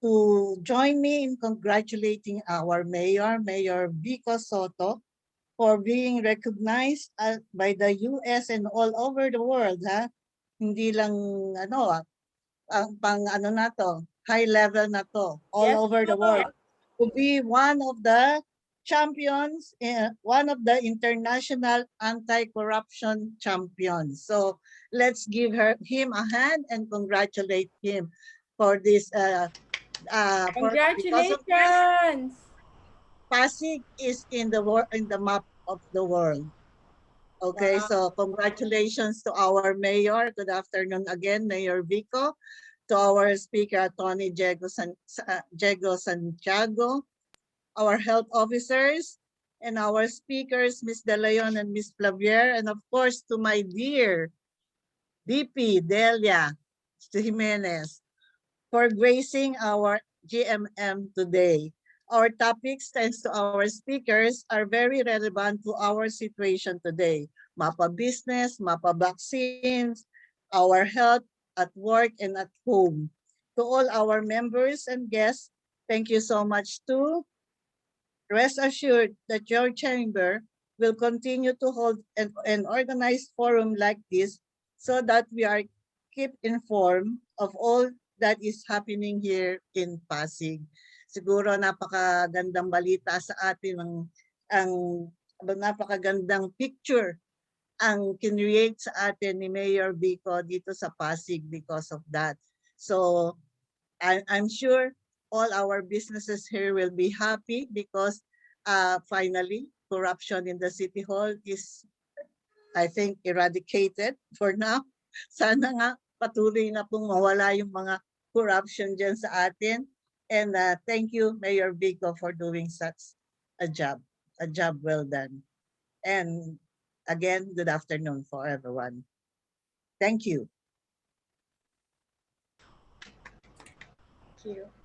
to join me in congratulating our mayor, Mayor Vico Soto, for being recognized by the US and all over the world. Hindi lang high level na to, all Yes, over the world, to be one of the champions, one of the international anti-corruption champions. So let's give him a hand and congratulate him for this Because of this, Congratulations! Pasig is in the map of the world. Okay, Wow. so congratulations to our mayor. Good afternoon again, Mayor Vico. To our speaker, Attorney Diego Santiago, our health officers, and our speakers, Ms. De Leon and Ms. Flavier, and of course to my dear DP Delia Jimenez for gracing our GMM today. Our topics, thanks to our speakers, are very relevant to our situation today. MAPA business, MAPA vaccines, our health at work and at home. To all our members and guests, thank you so much too. Rest assured that your chamber will continue to hold an organized forum like this so that we are keep informed of all that is happening here in Pasig. Siguro napakagandang balita sa atin ang napakagandang picture ang kinreate sa atin ni Mayor Vico dito sa Pasig because of that. So I'm sure all our businesses here will be happy because finally corruption in the City Hall is, I think, eradicated for now. Sana nga patuloy na pong mawala yung mga corruption dyan sa atin. And thank you, Mayor Vico, for doing such a job well done. And again, good afternoon for everyone. Thank you. Thank you.